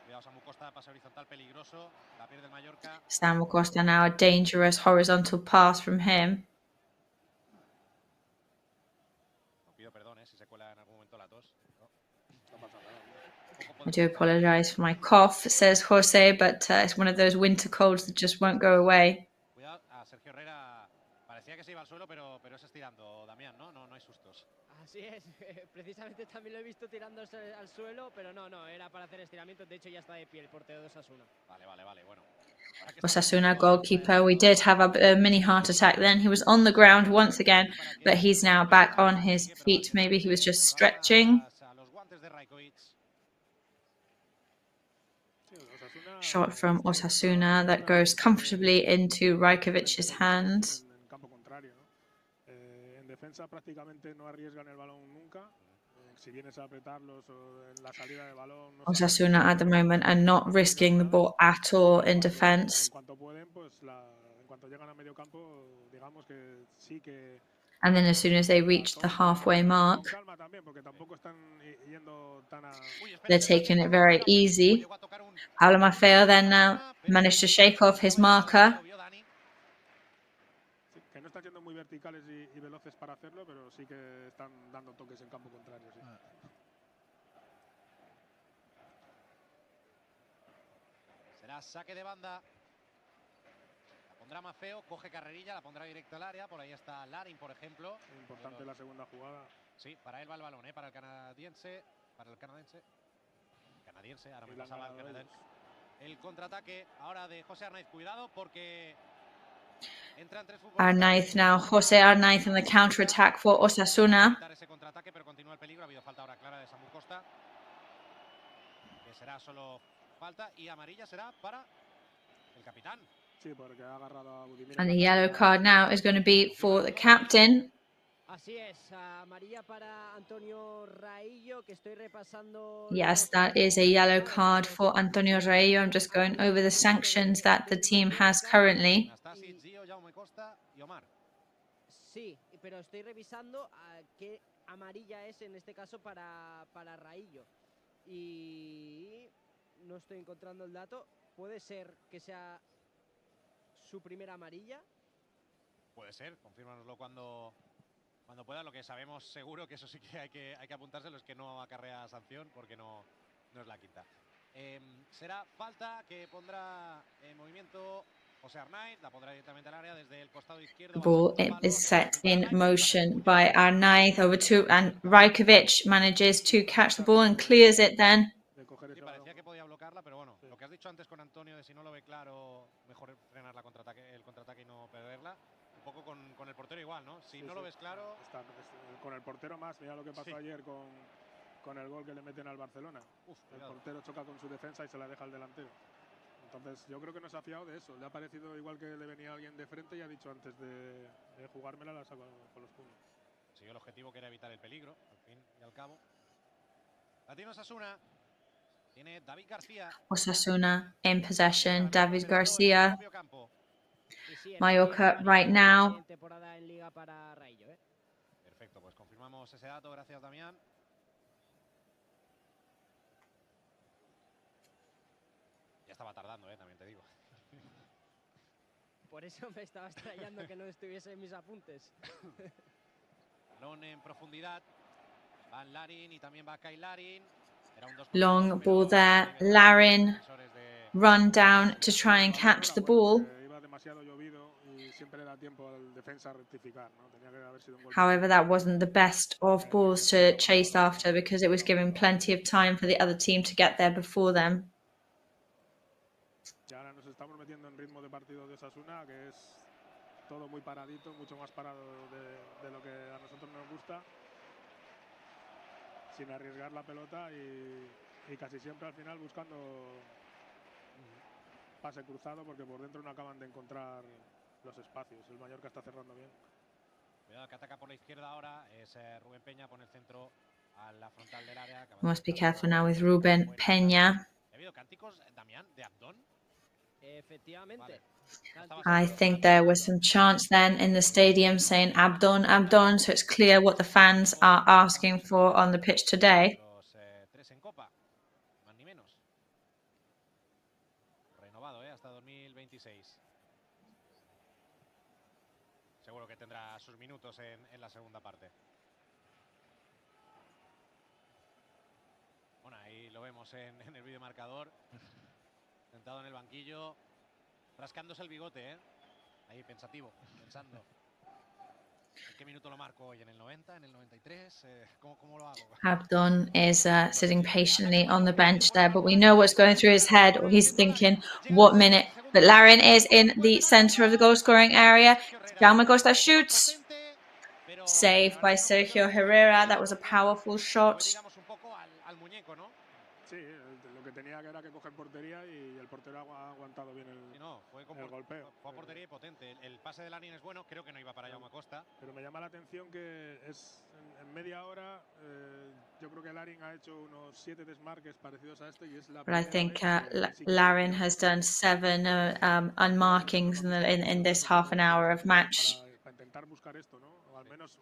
Cuidado, Samu Costa, pase horizontal peligroso, la pierde el Mallorca. Samu Costa now, a dangerous horizontal pass from him. No pido perdón si se cuela en algún momento la tos. I do apologise for my cough, says Jose, but it's one of those winter colds that just won't go away. Cuidado, a Sergio Herrera parecía que se iba al suelo, pero es estirando, Damián, ¿no? No hay sustos. Así es, precisamente también lo he visto tirándose al suelo, pero no, era para hacer estiramiento, de hecho ya está de pie el portero de Osasuna. Vale, bueno. Osasuna goalkeeper, we did have a mini heart attack then. He was on the ground once again, but he's now back on his feet. Maybe he was just stretching. Shot from Osasuna that goes comfortably into Rajkovic's hands. En defensa prácticamente no arriesgan el balón nunca. Si vienes a apretarlos o en la salida de balón. Osasuna at the moment are not risking the ball at all in defense. En cuanto pueden, pues en cuanto llegan a medio campo, digamos que sí que. And then as soon as they reach the halfway mark, they're taking it very easy. Paulo Maffeo then now managed to shake off his marker. Que no están siendo muy verticales y veloces para hacerlo, pero sí que están dando toques en campo contrario. Sí. Será saque de banda. pondrá más feo, coge carrerilla, la pondrá directo al área. Por ahí está Larin, por ejemplo. Importante la segunda jugada. Sí, para él va el balón, para el canadiense. Ahora me pasaba el canadiense. El contraataque ahora de José Arnaiz. Cuidado porque entran tres futbolistas. Arnaiz now, José Arnaiz in the counter-attack for Osasuna. Ese contraataque, pero continúa el peligro. Ha habido falta ahora clara de Samu Costa. Que será solo falta y amarilla será para el capitán. Sí, porque ha agarrado a Budimir. And the yellow card now is going to be for the captain. Así es, amarilla para Antonio Raillo, que estoy repasando. Yes, that is a yellow card for Antonio Raillo. I'm just going over the sanctions that the team has currently. Sí, pero estoy revisando qué amarilla es en este caso para Raillo. Y no estoy encontrando el dato. Puede ser que sea su primera amarilla. Puede ser, confírmanoslo cuando pueda. Lo que sabemos seguro, que eso sí que hay que apuntárselo, es que no acarrea sanción porque no es la quinta. Será falta que pondrá en movimiento José Arnaiz, la pondrá directamente al área desde el costado izquierdo. The ball is set in motion by Arnaiz over to, and Rajkovic manages to catch the ball and clears it then. Sí, parecía que podía bloquearla, pero bueno, lo que has dicho antes con Antonio de si no lo ve claro, mejor frenar el contraataque y no perderla. Un poco con el portero igual, ¿no? Si no lo ves claro... Con el portero más, mira lo que pasó ayer con el gol que le meten al Barcelona. El portero choca con su defensa y se la deja al delantero. Entonces yo creo que no se ha fiado de eso. Le ha parecido igual que le venía alguien de frente y ha dicho antes de jugármela la saco con los puños. Siguió el objetivo, que era evitar el peligro, al fin y al cabo. La tiene Osasuna. Tiene David García. Osasuna in possession, David Garcia. Mallorca right now. Perfecto, pues confirmamos ese dato. Gracias, Damián. Ya estaba tardando, también te digo. Por eso me estaba extrañando que no estuviese en mis apuntes. Balón en profundidad. Van Larin y también va Kai Larin. Long ball there. Larin run down to try and catch the ball. However, that wasn't the best of balls to chase after because it was giving plenty of time for the other team to get there before them. Y ahora nos estamos metiendo en ritmo de partido de Osasuna, que es todo muy paradito, mucho más parado de lo que a nosotros nos gusta, sin arriesgar la pelota y casi siempre al final buscando pase cruzado, porque por dentro no acaban de encontrar los espacios. El Mallorca está cerrando bien. Cuidado, que ataca por la izquierda ahora. Es Rubén Peña, pone el centro a la frontal del área. Must be careful now with Ruben Peña. ¿Ha habido cánticos, Damián, de Abdón? Efectivamente. I think there was some chants then in the stadium saying Abdon, Abdon, so it's clear what the fans are asking for on the pitch today. Tres en Copa, más ni menos. Renovado, hasta 2026. Seguro que tendrá sus minutos en la segunda parte. Bueno, ahí lo vemos en el videomarcador. Sentado en el banquillo, rascándose el bigote, ahí pensativo, pensando. ¿En qué minuto lo marco hoy? ¿En el 90? ¿En el 93? ¿Cómo lo hago? Abdon is sitting patiently on the bench there, but we know what's going through his head, or he's thinking what minute. But Larin is in the center of the goal-scoring area. Jaume Costa shoots. Saved by Sergio Herrera. That was a powerful shot. Tenía que era que coger portería y el portero ha aguantado bien el golpeo. Fue a portería y potente. El pase de Larin es bueno, creo que no iba para Jaume Costa. Pero me llama la atención que es en media hora, yo creo que Larin ha hecho unos 7 desmarques parecidos a este y es la But I think Larin has done 7 unmarkings in this half an hour of match. Para intentar buscar esto, ¿no?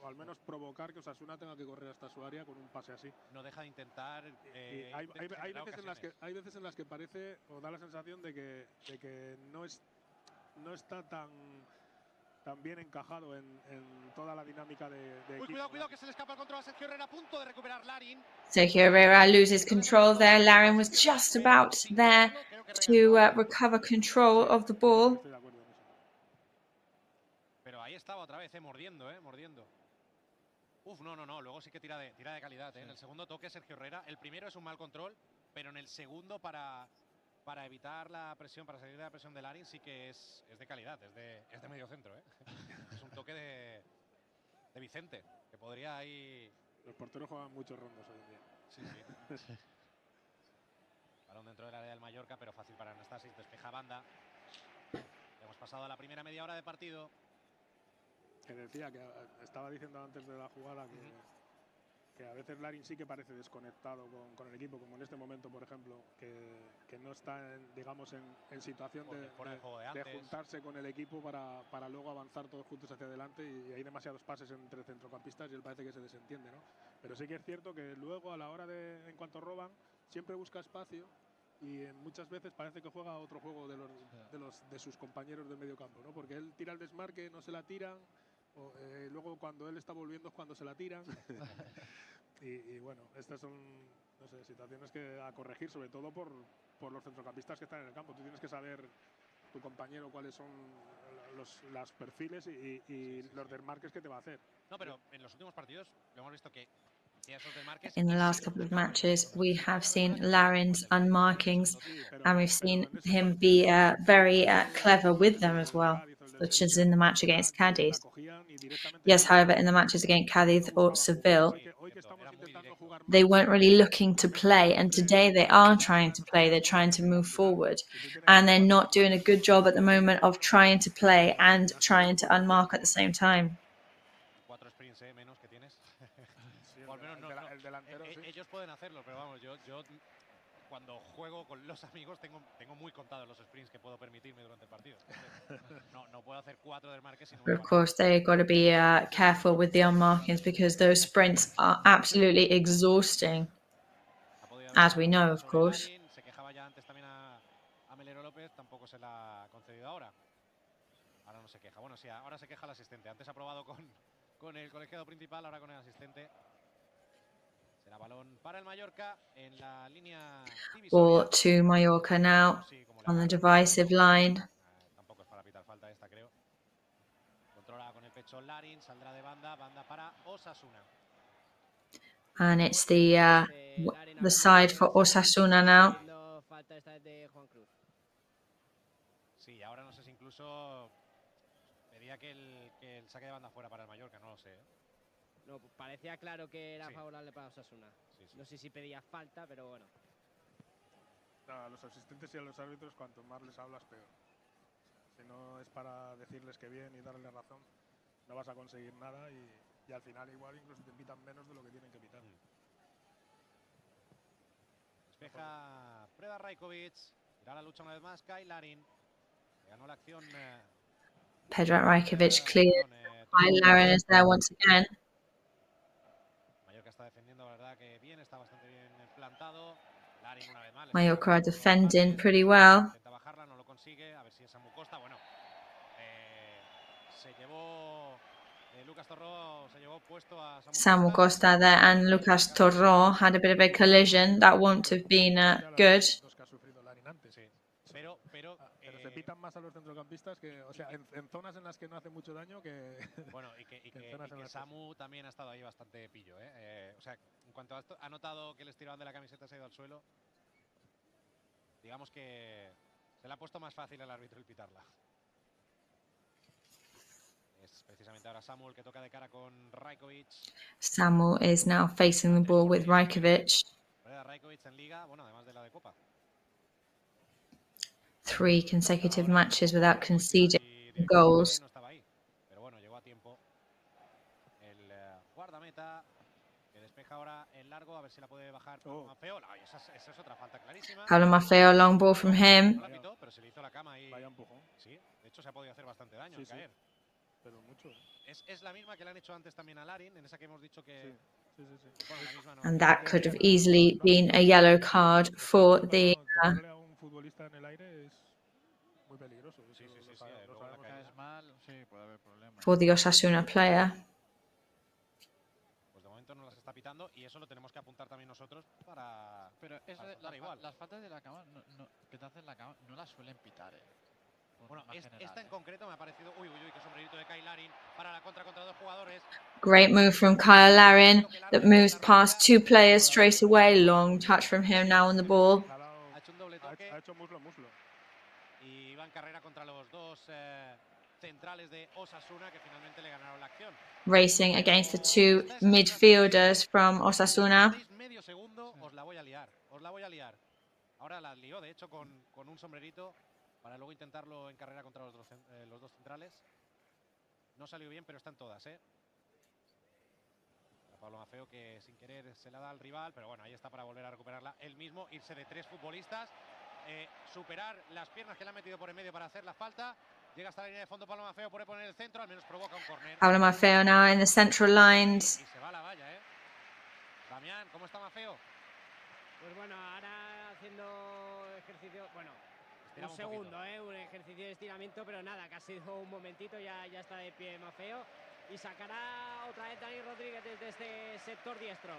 O al menos provocar que Osasuna tenga que correr hasta su área con un pase así. No deja de intentar. Hay veces en las que parece o da la sensación de que no está tan bien encajado en toda la dinámica de equipo. Cuidado, que se le escapa el control a Sergio Herrera, a punto de recuperar Larin. Sergio Herrera loses control there. Larin was just about there to recover control of the ball. ahí estaba otra vez, mordiendo, mordiendo. Uf, no. Luego sí que tira de calidad, En el segundo toque, Sergio Herrera. El primero es un mal control, pero en el segundo, para evitar la presión, para salir de la presión de Larin, sí que es de calidad, es de medio centro, Es un toque de Vicente, que podría ahí... Los porteros juegan muchos rondos hoy en día. Sí. Balón dentro del área del Mallorca, pero fácil para Anastasis, despeja banda. Hemos pasado a la primera media hora de partido. Que decía, que estaba diciendo antes de la jugada que a veces Larin sí que parece desconectado con el equipo, como en este momento, por ejemplo, que no está, digamos, en situación de juntarse con el equipo para luego avanzar todos juntos hacia adelante, y hay demasiados pases entre centrocampistas y él parece que se desentiende, ¿no? Pero sí que es cierto que luego, a la hora en cuanto roban, siempre busca espacio y muchas veces parece que juega otro juego de sus compañeros de medio campo, ¿no? Porque él tira el desmarque, no se la tiran. Luego cuando él está volviendo es cuando se la tiran. y bueno, estas son, no sé, situaciones a corregir, sobre todo por los centrocampistas que están en el campo. Tú tienes que saber, tu compañero, cuáles son los perfiles y los desmarques que te va a hacer. No, pero en los últimos partidos hemos visto que esos desmarques... In the last couple of matches, we have seen Larin's unmarkings, and we've seen him be very clever with them as well, such as in the match against Cadiz. Yes, however, in the matches against Cadiz or Seville, they weren't really looking to play, and today they are trying to play. They're trying to move forward, and they're not doing a good job at the moment of trying to play and trying to unmark at the same time. Ellos pueden hacerlo, pero vamos, yo cuando juego con los amigos tengo muy contados los sprints que puedo permitirme durante el partido. No puedo hacer 4 desmarques. But of course, they got to be careful with the unmarkings, because those sprints are absolutely exhausting, as we know, of course. Se quejaba ya antes también a Melero López, tampoco se la ha concedido ahora. Ahora no se queja. Bueno, sí, ahora se queja el asistente. Antes ha probado con el colegiado principal, ahora con el asistente. Será balón para el Mallorca en la línea Ball to Mallorca now on the divisive line. Tampoco es para pitar falta esta, creo. Controla con el pecho Larin, saldrá de banda para Osasuna. And it's the side for Osasuna now. Sí, ahora no sé si incluso pedía que el saque de banda fuera para el Mallorca, no lo sé. No, parecía claro que era favorable para Osasuna. No sé si pedía falta, pero bueno. A los asistentes y a los árbitros, cuanto más les hablas, peor. Si no es para decirles que bien y darles razón, no vas a conseguir nada, y al final igual incluso te pitan menos de lo que tienen que pitar. Despeja, prueba Rajkovic, irá la lucha una vez más, Kai Larin. Ganó la acción. Pedro Rajkovic cleared. Larin is there once again. Mallorca está defendiendo, la verdad que bien, está bastante bien plantado. Larin una vez más. Mallorca are defending pretty well. Intenta bajarla, no lo consigue. A ver si es Samu Costa. Bueno, se llevó Lucas Torró, se llevó puesto a Samu Costa there, and Lucas Torró had a bit of a collision. That won't have been good. Pero se pitan más a los centrocampistas, que, o sea, en zonas en las que no hace mucho daño que... Bueno, y que Samu también ha estado ahí bastante pillo, o sea, en cuanto a esto, ha notado que el estirón de la camiseta se ha ido al suelo. Digamos que se le ha puesto más fácil al árbitro el pitarla. Es precisamente ahora Samu el que toca de cara con Rajkovic. Samu is now facing the ball with Rajkovic. Rajkovic en Liga, bueno, además de la de Copa. 3 consecutive matches without conceding goals. Pero bueno, llegó a tiempo. El guardameta que despeja ahora en largo, a ver si la puede bajar Maffeo. Ay, esa es otra falta clarísima. Pablo Maffeo, long ball from him. No la pitó, pero se le hizo la cama y vaya empujón. Sí, de hecho se ha podido hacer bastante daño al caer. Pero mucho. Es la misma que le han hecho antes también a Larin, en esa que hemos dicho que... Bueno, la misma no. And that could have easily been a yellow card for the... un futbolista en el aire es muy peligroso. For the Osasuna player. Pues de momento no las está pitando y eso lo tenemos que apuntar también nosotros para... Pero las faltas de la cama que te hacen la cama no las suelen pitar, Bueno, esta en concreto me ha parecido... Uy, qué sombrerito de Kyle Larin para la contra dos jugadores. Great move from Kyle Larin that moves past 2 players straight away. Long touch from him now on the ball. Ha hecho un doble toque. Ha hecho muslo. Y va en carrera contra los dos centrales de Osasuna que finalmente le ganaron la acción. Racing against the 2 midfielders from Osasuna. Medio segundo, os la voy a liar. Ahora la lió, de hecho, con un sombrerito para luego intentarlo en carrera contra los dos centrales. No salió bien, pero están todas, ¿eh? A Pablo Maffeo que sin querer se la da al rival, pero bueno, ahí está para volver a recuperarla él mismo, irse de 3 futbolistas, superar las piernas que le han metido por en medio para hacer la falta. Llega hasta la línea de fondo Pablo Maffeo, puede poner el centro, al menos provoca un córner. Pablo Maffeo now in the central lines. Y se va a la valla, ¿eh? Damián, ¿cómo está Maffeo? Pues bueno, ahora haciendo ejercicio, bueno, un segundo, un ejercicio de estiramiento, pero nada, que ha sido un momentito, ya está de pie Maffeo. Y sacará otra vez Dani Rodríguez desde este sector diestro.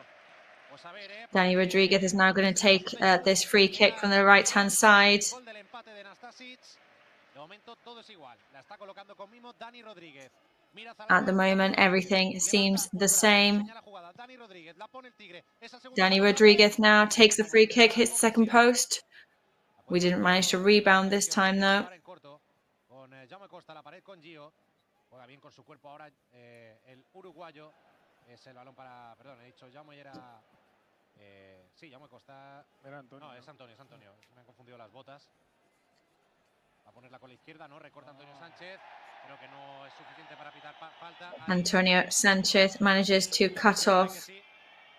Pues a ver, Dani Rodríguez is now going to take this free kick from the right-hand side. Gol del empate de Nastasic. De momento todo es igual. La está colocando con mimo Dani Rodríguez. At the moment, everything seems the same. Dani Rodríguez now takes the free kick, hits the second post. We didn't manage to rebound this time, though. Juega bien con su cuerpo ahora el uruguayo. Es el balón para... Perdón, he dicho Jaume y era... sí, Jaume Costa... Era Antonio. No, es Antonio. Me han confundido las botas. Va a ponerla con la izquierda, ¿no? Recorta Antonio Sánchez. Creo que no es suficiente para pitar falta. Antonio Sánchez manages to cut off. Sí,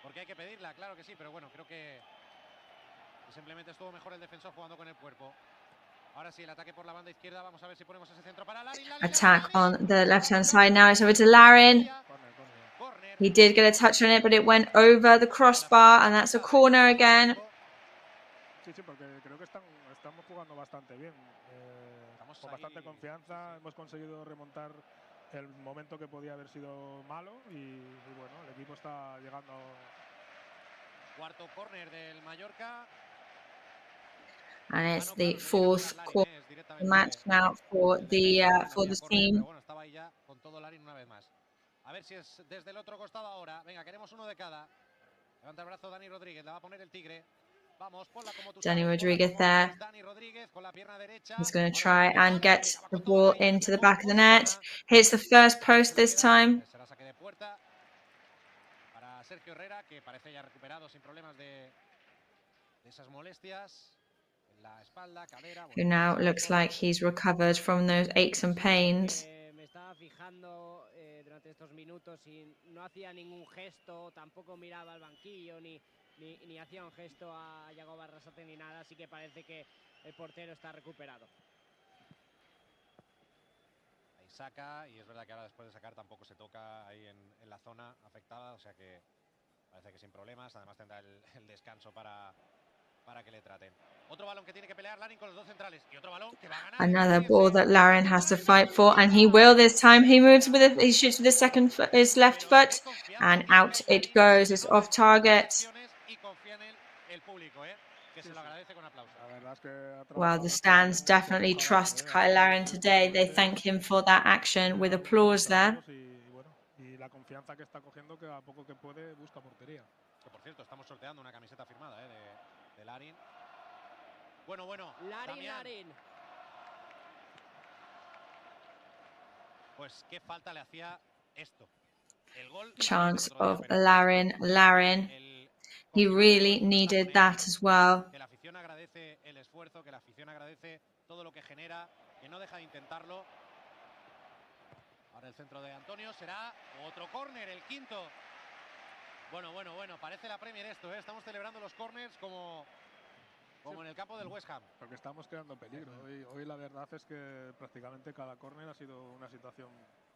porque hay que pedirla, claro que sí, pero bueno, creo que simplemente estuvo mejor el defensor jugando con el cuerpo. Ahora sí, el ataque por la banda izquierda. Vamos a ver si ponemos ese centro para Larin. Attack on the left-hand side now. It's over to Larin. He did get a touch on it, but it went over the crossbar, and that's a corner again. Sí, porque creo que estamos jugando bastante bien. Con bastante confianza. Hemos conseguido remontar el momento que podía haber sido malo y bueno, el equipo está llegando. Cuarto córner del Mallorca. And it's the 4th quarter of the match now for the team. Bueno, estaba ahí ya con todo Larin una vez más. A ver si es desde el otro costado ahora. Venga, queremos uno de cada. Levanta el brazo Dani Rodríguez, la va a poner el Tigre. Vamos, ponla como tú sabes. Dani Rodríguez there. Dani Rodríguez con la pierna derecha. He's going to try and get the ball into the back of the net. Hits the first post this time. Será saque de puerta para Sergio Herrera, que parece ya recuperado sin problemas de esas molestias. La espalda, cadera, Who now looks like he's recovered from those aches and pains. Me estaba fijando durante estos minutos y no hacía ningún gesto, tampoco miraba al banquillo ni hacía un gesto a Yago Barrasate ni nada, así que parece que el portero está recuperado. Ahí saca, y es verdad que ahora después de sacar tampoco se toca ahí en la zona afectada, o sea que parece que sin problemas. Además tendrá el descanso para que le traten. Otro balón que tiene que pelear Larin con los dos centrales. Y otro balón que va a ganar. Another ball that Larin has to fight for, and he will this time. He moves with it. He shoots with his left foot, and out it goes. It's off target. Well, the stands definitely trust Kyle Larin today. They thank him for that action with applause there. Y la confianza que está cogiendo, que a poco que puede busca portería. Que por cierto, estamos sorteando una camiseta firmada de Larin. Bueno. Larin. Pues qué falta le hacía esto. El gol. Chance of Larin. He really needed that as well. Que la afición agradece el esfuerzo, que la afición agradece todo lo que genera, que no deja de intentarlo. Ahora el centro de Antonio será otro córner, el quinto. Bueno, parece la Premier esto, ¿eh? Estamos celebrando los córners como en el campo del West Ham. Porque estamos creando peligro. Hoy la verdad es que prácticamente cada córner ha sido una situación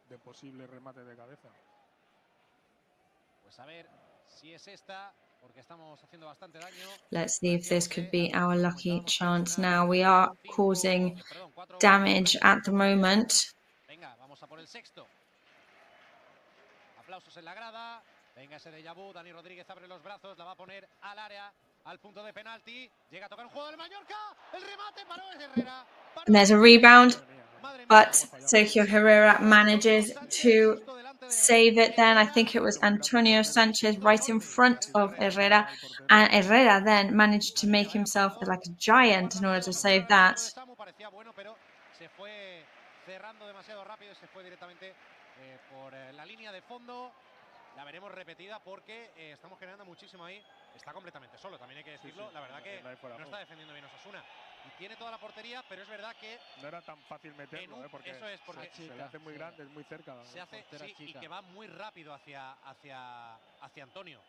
de posible remate de cabeza. Pues a ver si es esta, porque estamos haciendo bastante daño. Let's see if this could be our lucky chance now. We are causing damage at the moment. Venga, vamos a por el sexto. Aplausos en la grada. Venga ese déjà vu. Dani Rodríguez abre los brazos, la va a poner al área, al punto de penalti. Llega a tocar un juego del Mallorca. El remate paró es Herrera. And there's a rebound. But Sergio Herrera manages to save it then. I think it was Antonio Sanchez right in front of Herrera. And Herrera then managed to make himself like a giant in order to save that. Se fue cerrando demasiado rápido y se fue directamente por la línea de fondo. La veremos repetida porque estamos generando muchísimo ahí. Está completamente solo, también hay que decirlo. La verdad que no está defendiendo bien Osasuna. Y tiene toda la portería, pero es verdad que no era tan fácil meterlo, porque eso es, porque se le hace muy grande, es muy cerca. Se hace, sí, y que va muy rápido hacia Antonio.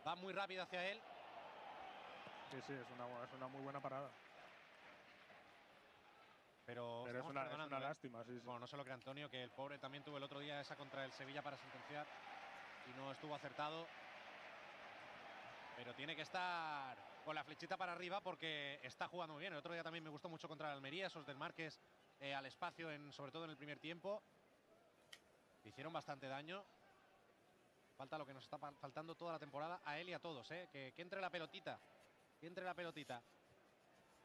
Va muy rápido hacia él. Sí, es una muy buena parada. Pero es una lástima, sí. Bueno, no se lo cree Antonio, que el pobre también tuvo el otro día esa contra el Sevilla para sentenciar y no estuvo acertado. Pero tiene que estar con la flechita para arriba porque está jugando muy bien. El otro día también me gustó mucho contra el Almería, esos desmarques al espacio, sobre todo en el primer tiempo. Hicieron bastante daño. Falta lo que nos está faltando toda la temporada a él y a todos, que entre la pelotita. Que entre la pelotita.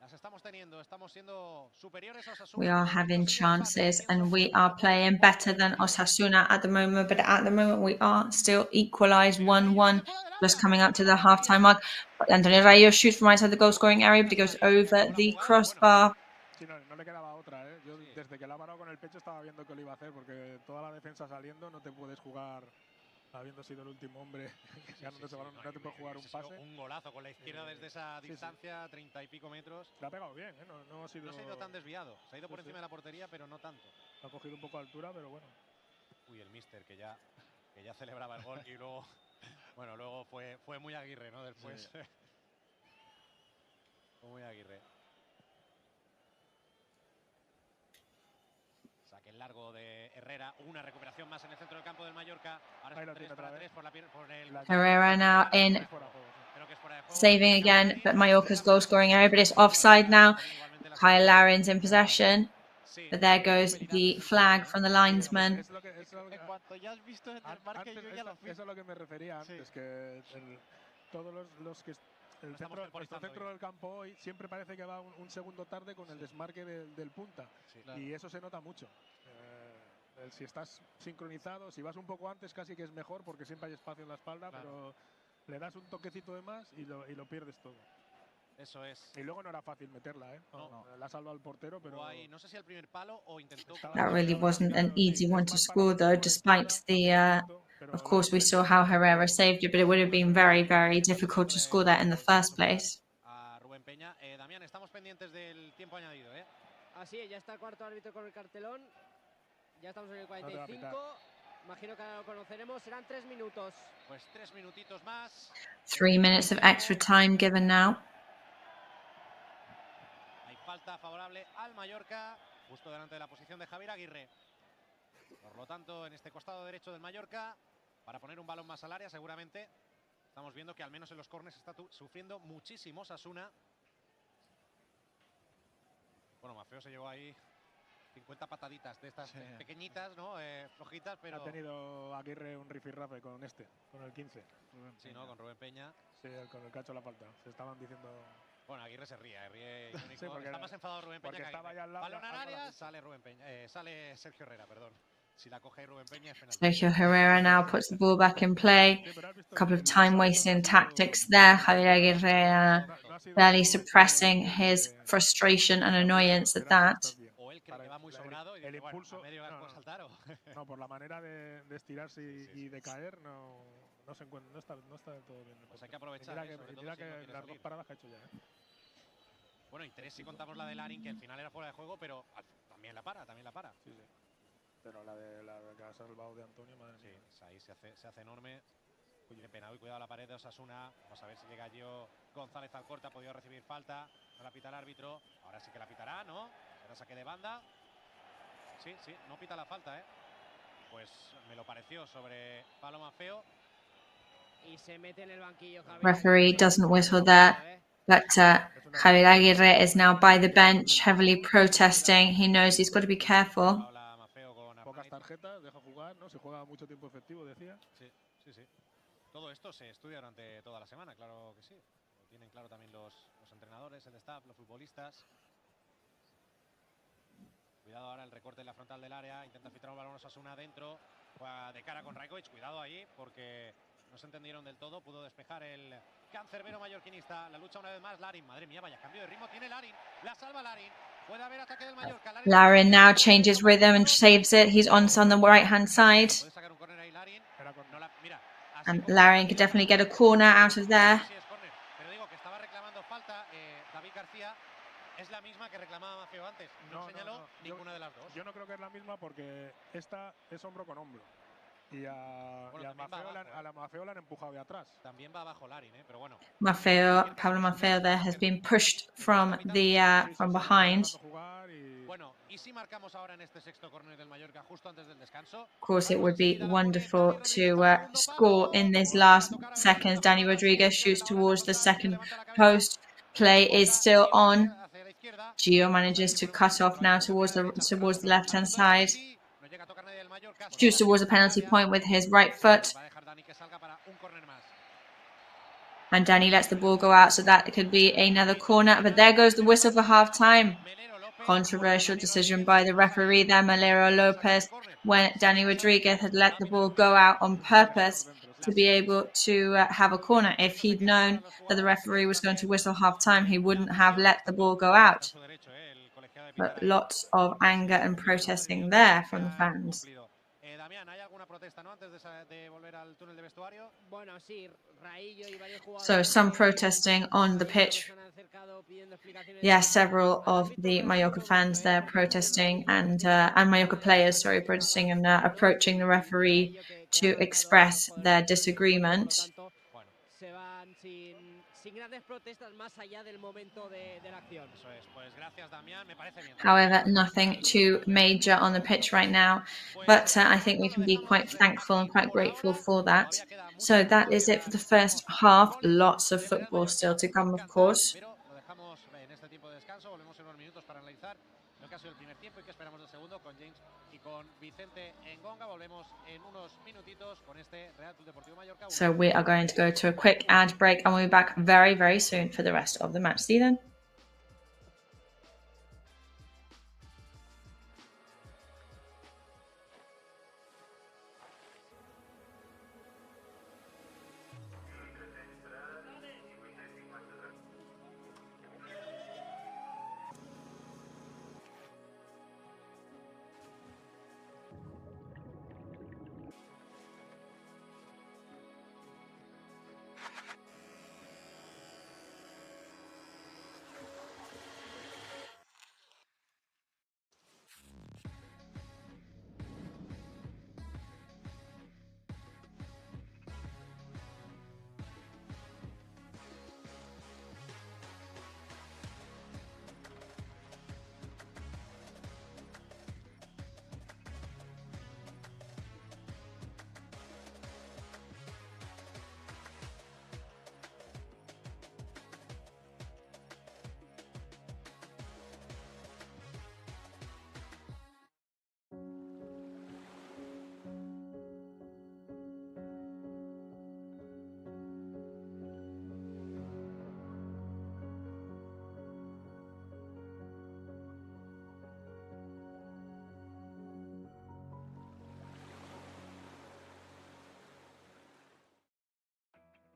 Las estamos teniendo, estamos siendo superiores a Osasuna. We are having chances and we are playing better than Osasuna at the moment, but at the moment we are still equalised 1-1, just coming up to the half-time mark. Antonio Rayo shoots from outside the goal-scoring area, but he goes over the crossbar. Sí, no le quedaba otra, Yo desde que la ha parado con el pecho estaba viendo que lo iba a hacer, porque toda la defensa saliendo no te puedes jugar. Habiendo sido el último hombre ganando ese balón, no te puede jugar un pase. Un golazo con la izquierda desde esa distancia, 30 y pico metros. Le ha pegado bien, no se ha ido tan desviado. Se ha ido por encima de la portería, pero no tanto. Ha cogido un poco de altura, pero bueno. Uy, el míster que ya celebraba el gol y luego, bueno, luego fue muy Aguirre, ¿no? Después. Sí. Fue muy Aguirre. Saque largo de Herrera, una recuperación más en el centro del campo del Mallorca. Ahora es 3 para 3 por el... Herrera now in, saving again, but Mallorca's goal-scoring area, but it's offside now. Kyle Larin's in possession, but there goes the flag from the linesman. Eso es lo que me refería antes, que todos los que... El centro del campo hoy siempre parece que va un segundo tarde con el desmarque del punta. Sí, claro. Y eso se nota mucho. Si estás sincronizado, si vas un poco antes casi que es mejor porque siempre hay espacio en la espalda, claro. Pero le das un toquecito de más y lo pierdes todo. Eso es. Y luego no era fácil meterla, No. La ha salvado el portero, pero... No sé si el primer palo o intentó... That really wasn't an easy one to score though, despite the... Of course, we saw how Herrera saved it, but it would have been very, very difficult to score that in the first place. Rubén Peña. Damián, estamos pendientes del tiempo añadido, Así es, ya está el cuarto árbitro con el cartelón. Ya estamos en el 45. Imagino que ahora lo conoceremos. Serán 3 minutos. Pues 3 minutitos más. 3 minutes of extra time given now. Hay falta favorable al Mallorca, justo delante de la posición de Javier Aguirre. Por lo tanto, en este costado derecho del Mallorca, para poner un balón más al área, seguramente. Estamos viendo que al menos en los córneres está sufriendo muchísimo Osasuna. Bueno, Mafeo se llevó ahí 50 pataditas de estas pequeñitas, ¿no? Flojitas, pero... Ha tenido Aguirre un rifirrafe con el 15. Sí, ¿no? Con Rubén Peña. Sí, con el cacho la falta. Se estaban diciendo... Bueno, Aguirre se ríe sí, está más enfadado Rubén Peña que estaba ya al lado. Balón al área, sale Rubén Peña, sale Sergio Herrera, perdón. Si la coge Rubén Peña es penalti. Sergio Herrera now puts the ball back in play. A couple of time-wasting tactics there. Javier Aguirre barely suppressing his frustration and annoyance at that. O él cree que va muy sobrado y dice, bueno, a medio gas puedo saltar o... No, por la manera de estirarse y de caer no se encuentra, no está del todo bien. Pues hay que aprovechar. Mira que las 2 paradas que ha hecho ya. Bueno, y 3 si contamos la de Larin, que al final era fuera de juego, pero también la para. Sí. Pero la que ha salvado de Antonio, madre mía. Sí, ahí se hace enorme. Qué pena, y cuidado la pared de Osasuna. Vamos a ver si llega Gio González al corte, ha podido recibir falta. No la pita el árbitro. Ahora sí que la pitará, ¿no? Ahora saque de banda. Sí, no pita la falta, Pues me lo pareció sobre Paloma Feo. Y se mete en el banquillo, Javier. Referee doesn't whistle there, but Javier Aguirre is now by the bench, heavily protesting. He knows he's got to be careful. Pocas tarjetas, deja jugar, ¿no? Se juega mucho tiempo efectivo, decía. Sí. Todo esto se estudia durante toda la semana, claro que sí. Lo tienen claro también los entrenadores, el staff, los futbolistas. Cuidado ahora el recorte en la frontal del área. Intenta filtrar un balón Osasuna adentro. Juega de cara con Rajkovic. Cuidado ahí porque no se entendieron del todo. Pudo despejar el cancerbero mallorquinista. La lucha una vez más. Larin. Madre mía, vaya cambio de ritmo tiene Larin. La salva Larin. Puede haber ataque del Mallorca. Larin now changes rhythm and saves it. He's on the right-hand side. Puede sacar un córner ahí Larin. No la, mira, And Larin could definitely get a corner out of there. Pero digo que estaba reclamando falta David García. Es la misma que reclamaba Maffeo antes. No señaló ninguna de las dos. Yo no creo que es la misma porque esta es hombro con hombro. Y a la Maffeo la han empujado de atrás. También va abajo Larin, pero bueno. Pablo Maffeo there has been pushed from behind. Bueno, y si marcamos ahora en este sexto córner del Mallorca justo antes del descanso. Of course, it would be wonderful to score in this last seconds. Dani Rodriguez shoots towards the second post. Play is still on. Gio manages to cut off now towards the left-hand side. Shoots towards the penalty point with his right foot. And Dani lets the ball go out, so that could be another corner. But there goes the whistle for half-time. Controversial decision by the referee there, Melero Lopez, when Dani Rodriguez had let the ball go out on purpose to be able to have a corner. If he'd known that the referee was going to whistle half-time, he wouldn't have let the ball go out. But lots of anger and protesting there from the fans. So some protesting on the pitch. Yes, several of the Mallorca fans there protesting and Mallorca players, sorry, protesting and approaching the referee to express their disagreement. However, nothing too major on the pitch right now, but I think we can be quite thankful and quite grateful for that. So that is it for the first half. Lots of football still to come, of course. So we are going to go to a quick ad break and we'll be back very, very soon for the rest of the match. See you then.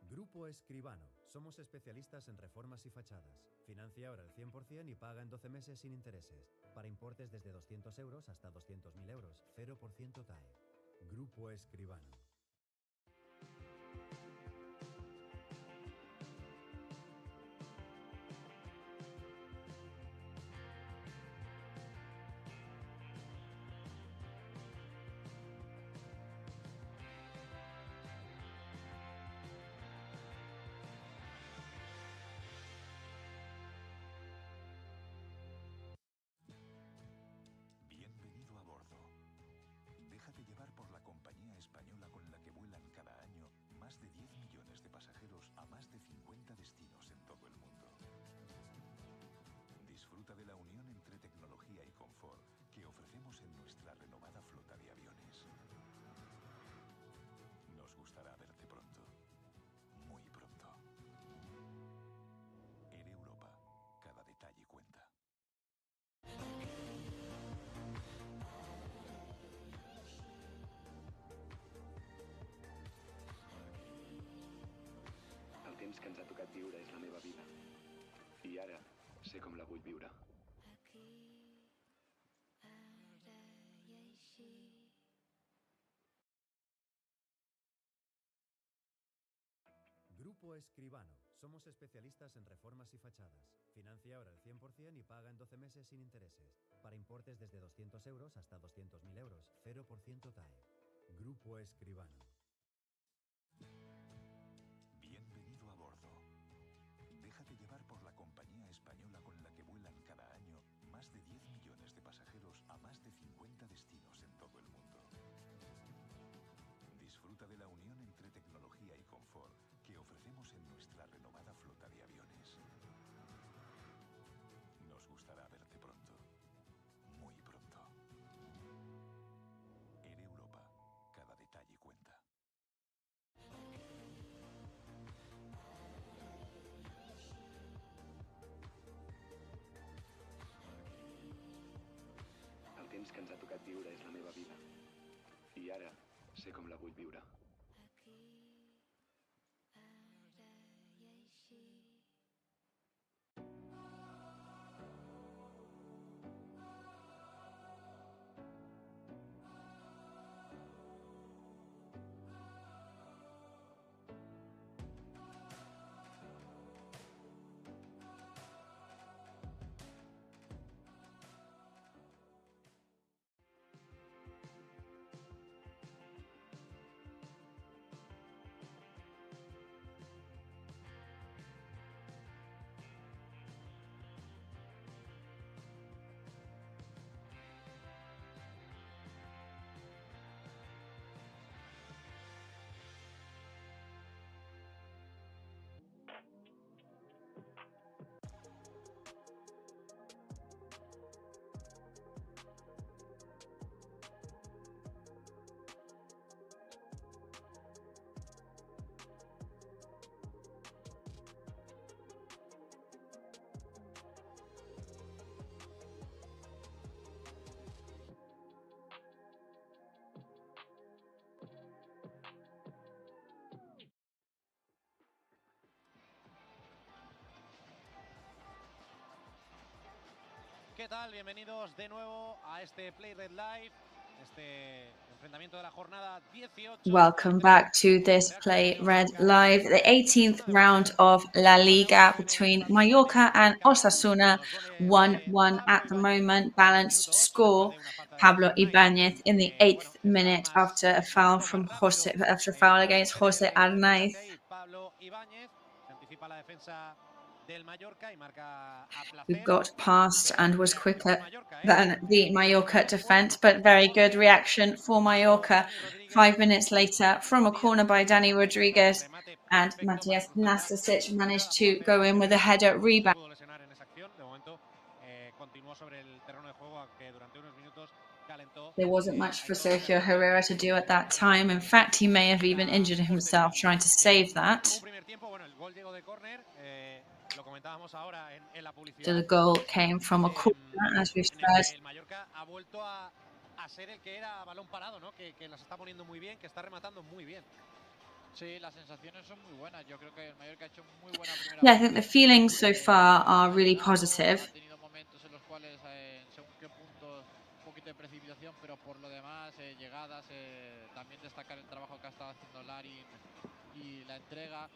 Grupo Escribano. Somos especialistas en reformas y fachadas. Financia ahora el 100% y paga en 12 meses sin intereses. Para importes desde 200 euros hasta 200.000 euros. 0% TAE. Grupo Escribano. Bienvenido a bordo. Déjate llevar por la compañía española con tocat viure és la meva vida. I ara sé com la vull viure. Grupo Escribano. Somos especialistas en reformas y fachadas. Financia ahora el 100% y paga en 12 meses sin intereses. Para importes desde 200 euros hasta 200.000 euros. 0% TAE. Grupo Escribano. Bienvenido a bordo. Déjate llevar por la compañía española con la que vuelan cada año más de 10 millones de pasajeros a más de 50 destinos en todo el mundo. Disfruta de la unión entre tecnología y confort que ofrecemos en nuestra renovada flota de aviones. Nos gustará verte pronto. Muy pronto. Air Europa. Cada detalle cuenta. El temps que ens ha tocat viure és la meva vida. I ara sé com la vull viure. ¿Qué tal? Bienvenidos de nuevo a este Play Red Live, este enfrentamiento de la jornada 18. Welcome back to this Play Red Live, the 18th round of La Liga between Mallorca and Osasuna, 1-1 at the moment, balanced score. Pablo Ibañez in the 8th minute after a foul against Jose Arnaiz. Pablo Ibañez se anticipa la defensa del Mallorca y marca a Who placer. got past and was quicker than the Mallorca defence, but very good reaction for Mallorca. 5 minutes later, from a corner by Dani Rodriguez, and Matías Nastasic managed to go in with a header rebound. There wasn't much for Sergio Herrera to do at that time. In fact, he may have even injured himself trying to save that. So the goal came from a corner, as we've said. El Mallorca ha vuelto a ser el que era balón parado, ¿no? Que las está poniendo muy bien, que está rematando muy bien. Sí, las sensaciones son muy buenas. Yo creo que el Mallorca ha hecho muy buena primera Yeah, I think the feelings so far are really positive. Ha tenido momentos en los cuales, según qué puntos, un poquito de precipitación, pero por lo demás, llegadas, también destacar el trabajo que ha estado haciendo Larin y la entrega.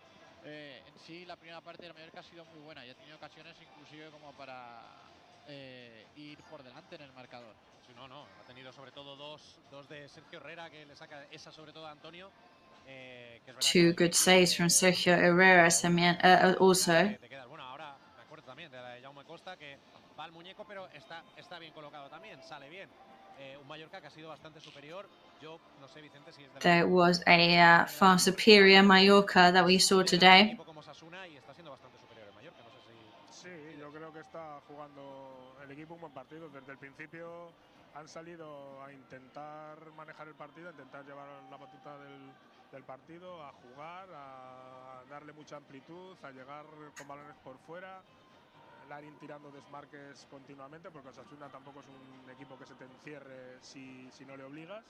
En sí, la primera parte del Mallorca ha sido muy buena y ha tenido ocasiones inclusive como para ir por delante en el marcador. Sí, no, ha tenido sobre todo dos de Sergio Herrera, que le saca esa sobre todo a Antonio. Two good saves from Sergio Herrera also. Bueno, ahora me acuerdo también de la de Jaume Costa, que va al muñeco, pero está bien colocado también, sale bien. Un Mallorca que ha sido bastante superior. Yo no sé, Vicente, si es de There was a far superior Mallorca that we saw today. Sí, yo creo que está jugando el equipo un buen partido. Desde el principio han salido a intentar manejar el partido, a intentar llevar la batuta del partido, a jugar, a darle mucha amplitud, a llegar con balones por fuera. Larin tirando desmarques continuamente, porque Osasuna tampoco es un equipo que se te encierre si no le obligas.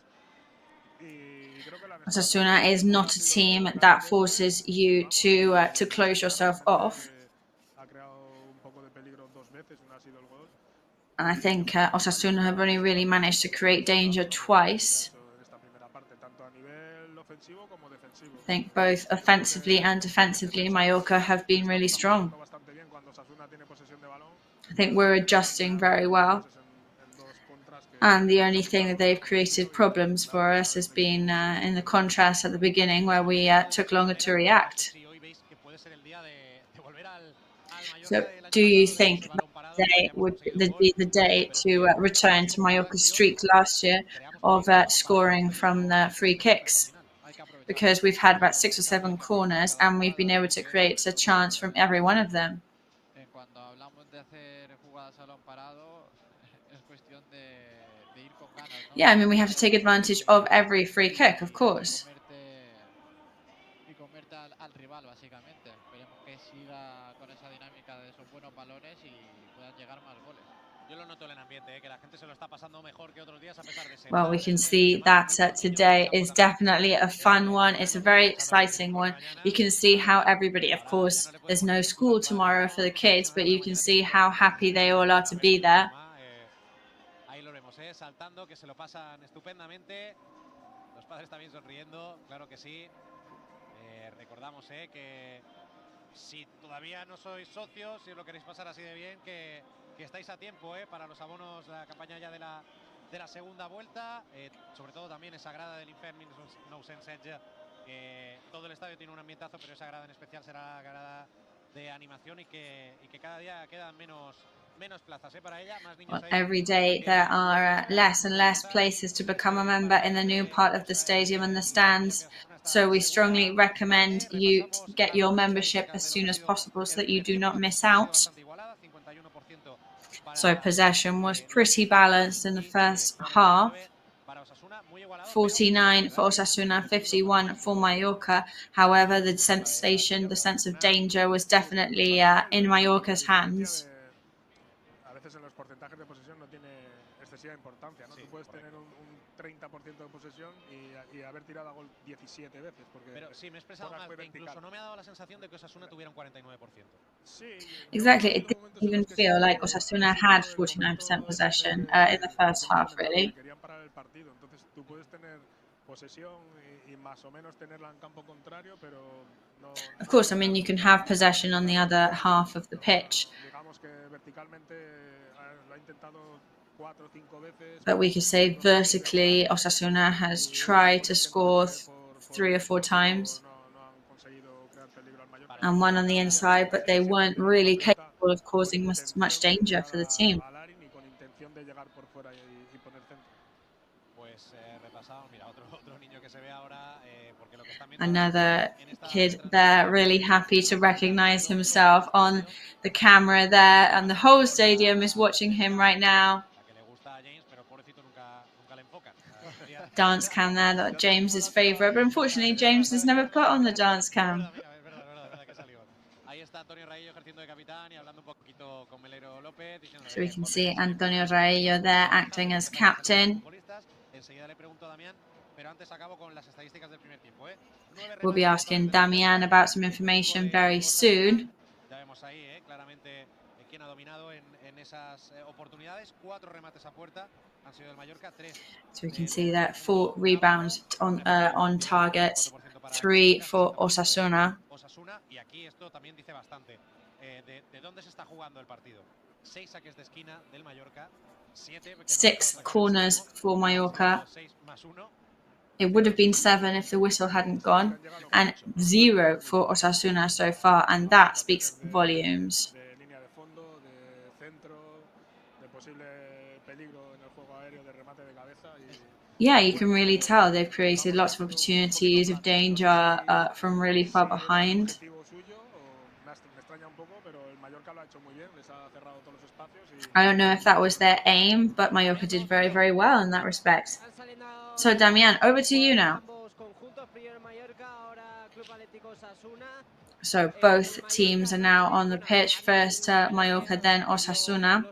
Osasuna is not a team that forces you to close yourself off. And I think Osasuna have only really managed to create danger twice. I think both offensively and defensively, Mallorca have been really strong. I think we're adjusting very well. And the only thing that they've created problems for us has been in the contrast at the beginning where we took longer to react. So do you think today would be the day to return to Mallorca's streak last year of scoring from the free kicks? Because we've had about 6 or 7 corners and we've been able to create a chance from every one of them. Yeah, I mean, we have to take advantage of every free kick, of course. Well, we can see that today is definitely a fun one. It's a very exciting one. You can see how everybody, of course, there's no school tomorrow for the kids, but you can see how happy they all are to be there. Ahí lo vemos, saltando, que se lo pasan estupendamente. Los padres también sonriendo, claro que sí. Recordamos que si todavía no sois socios, si os lo queréis pasar así de bien, que estáis a tiempo para los abonos, la campaña ya de la segunda vuelta. Sobre todo también esa grada del Inferno No Sense. Todo el estadio tiene un ambientazo, pero esa grada en especial será la grada de animación y que cada día quedan menos plazas para ella. Más niños ahí. Every day there are less and less places to become a member in the new part of the stadium and the stands. So we strongly recommend you get your membership as soon as possible so that you do not miss out. So possession was pretty balanced in the first half. 49 for Osasuna, 51 for Mallorca. However, the sensation, the sense of danger was definitely in Mallorca's hands. Importancia, ¿no? Sí, tú puedes tener un 30% de posesión y haber tirado a gol 17 veces. Pero sí, me he expresado mal, que incluso no me ha dado la sensación de que Osasuna tuviera un 49%. Exactly, it didn't even feel like Osasuna had 49% possession in the first half, really. Querían parar el partido, entonces tú puedes tener posesión y más o menos tenerla en campo contrario, pero no. Of course, I mean you can have possession on the other half of the pitch. Digamos que verticalmente lo ha intentado 4 o 5 veces. But we could say vertically, Osasuna has tried to score 3 or 4 times. And one on the inside, but they weren't really capable of causing much danger for the team. Another kid there really happy to recognize himself on the camera there, and the whole stadium is watching him right now. Dance cam there, that James's favourite, but unfortunately James has never put on the dance cam. So we can see Antonio Raello there acting as captain. We'll be asking Damian about some information very soon. So we can see that 4 rebounds on target, 3 for Osasuna. 6 corners for Mallorca. It would have been 7 if the whistle hadn't gone, and 0 for Osasuna so far, and that speaks volumes. Yeah, you can really tell they've created lots of opportunities of danger from really far behind. I don't know if that was their aim, but Mallorca did very, very well in that respect. So, Damian, over to you now. So both teams are now on the pitch. First Mallorca, then Osasuna.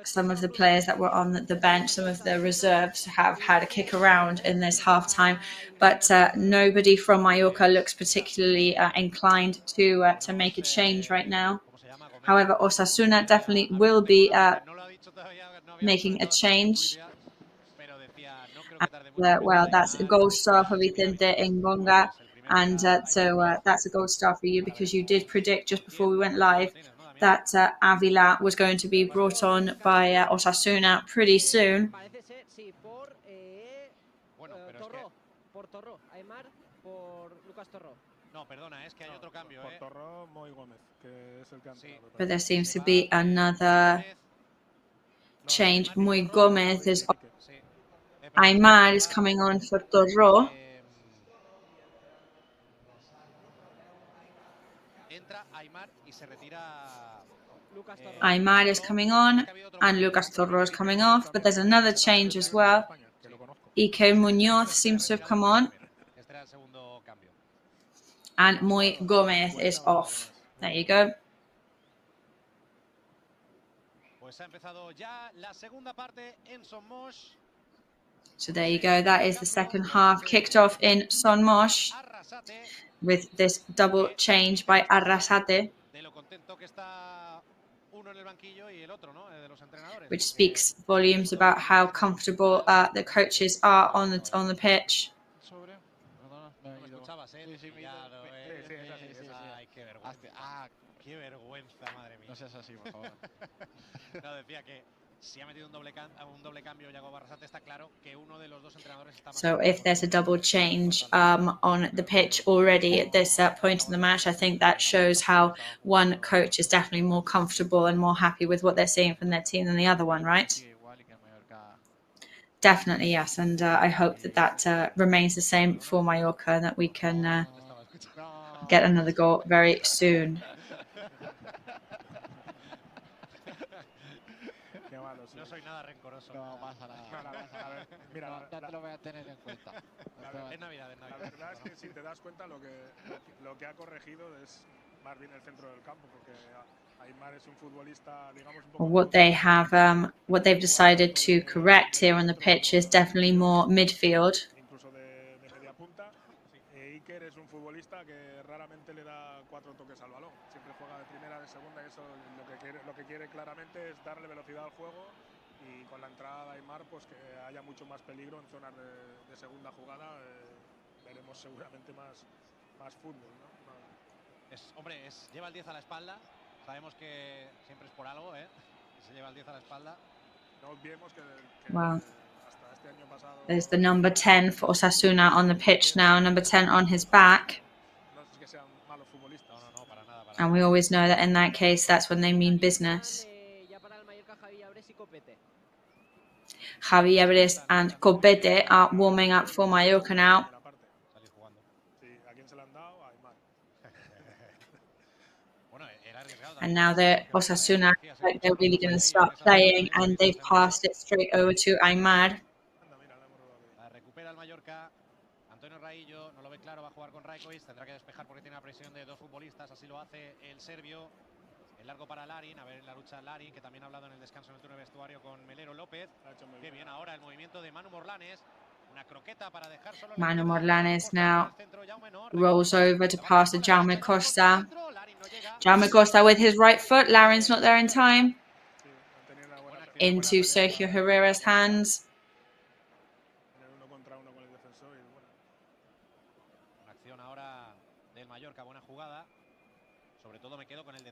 Some of the players that were on the bench, some of the reserves have had a kick around in this half-time, but nobody from Mallorca looks particularly inclined to make a change right now. However, Osasuna definitely will be making a change. Well, that's a gold star for Vicente Ngonga, and so that's a gold star for you because you did predict just before we went live that Avila was going to be brought on by Osasuna pretty soon. But there seems to be another change. Muy Gomez is on. Aymar is coming on for Torro. Aymar is coming on and Lucas Torro is coming off, but there's another change as well. Ike Muñoz seems to have come on and Muy Gomez is off. There you go. So there you go. That is the second half kicked off in Son Moix with this double change by Arrasate, which speaks volumes about how comfortable the coaches are on the pitch. So if there's a double change on the pitch already at this point in the match, I think that shows how one coach is definitely more comfortable and more happy with what they're seeing from their team than the other one, right? Definitely, yes. And I hope that remains the same for Mallorca and that we can get another goal very soon. No pasa nada. Mira, no te lo voy a tener en cuenta. Es Navidad. La verdad es que si te das cuenta lo que ha corregido es más bien el centro del campo, porque Aymar es un futbolista, digamos, un poco. What they've decided to correct here on the pitch is definitely more midfield. Incluso de media punta. Iker es un futbolista que raramente le da 4 toques al balón. Siempre juega de primera, de segunda, y eso lo que quiere claramente es darle velocidad al juego. Y con la entrada de Aymar, pues que haya mucho más peligro en zonas de segunda jugada, veremos seguramente más fútbol, ¿no? Lleva el 10 a la espalda, sabemos que siempre es por algo, se lleva el 10 a la espalda. No olvidemos que Wow. hasta este año pasado. There's the number 10 for Osasuna on the pitch now, number 10 on his back. No es que sean malos futbolistas. No, para nada. And we always know that in that case, that's when they mean business. Javi Ebres and Copete are warming up for Mallorca now. And now they're Osasuna, they're really going to start playing, and they've passed it straight over to Aymar. Recupera el Mallorca. Antonio Raillo no lo ve claro, va a jugar con Rajkovic, tendrá que despejar porque tiene la presión de dos futbolistas, así lo hace el serbio. El largo para Larin, a ver en la lucha Larin, que también ha hablado en el descanso en el turno de vestuario con Melero López. Qué bien ahora el movimiento de Manu Morlanes. Una croqueta para dejar solo. Manu Morlanes now rolls over to pass to Jaume Costa. Jaume Costa with his right foot. Larin's not there in time. Into Sergio Herrera's hands.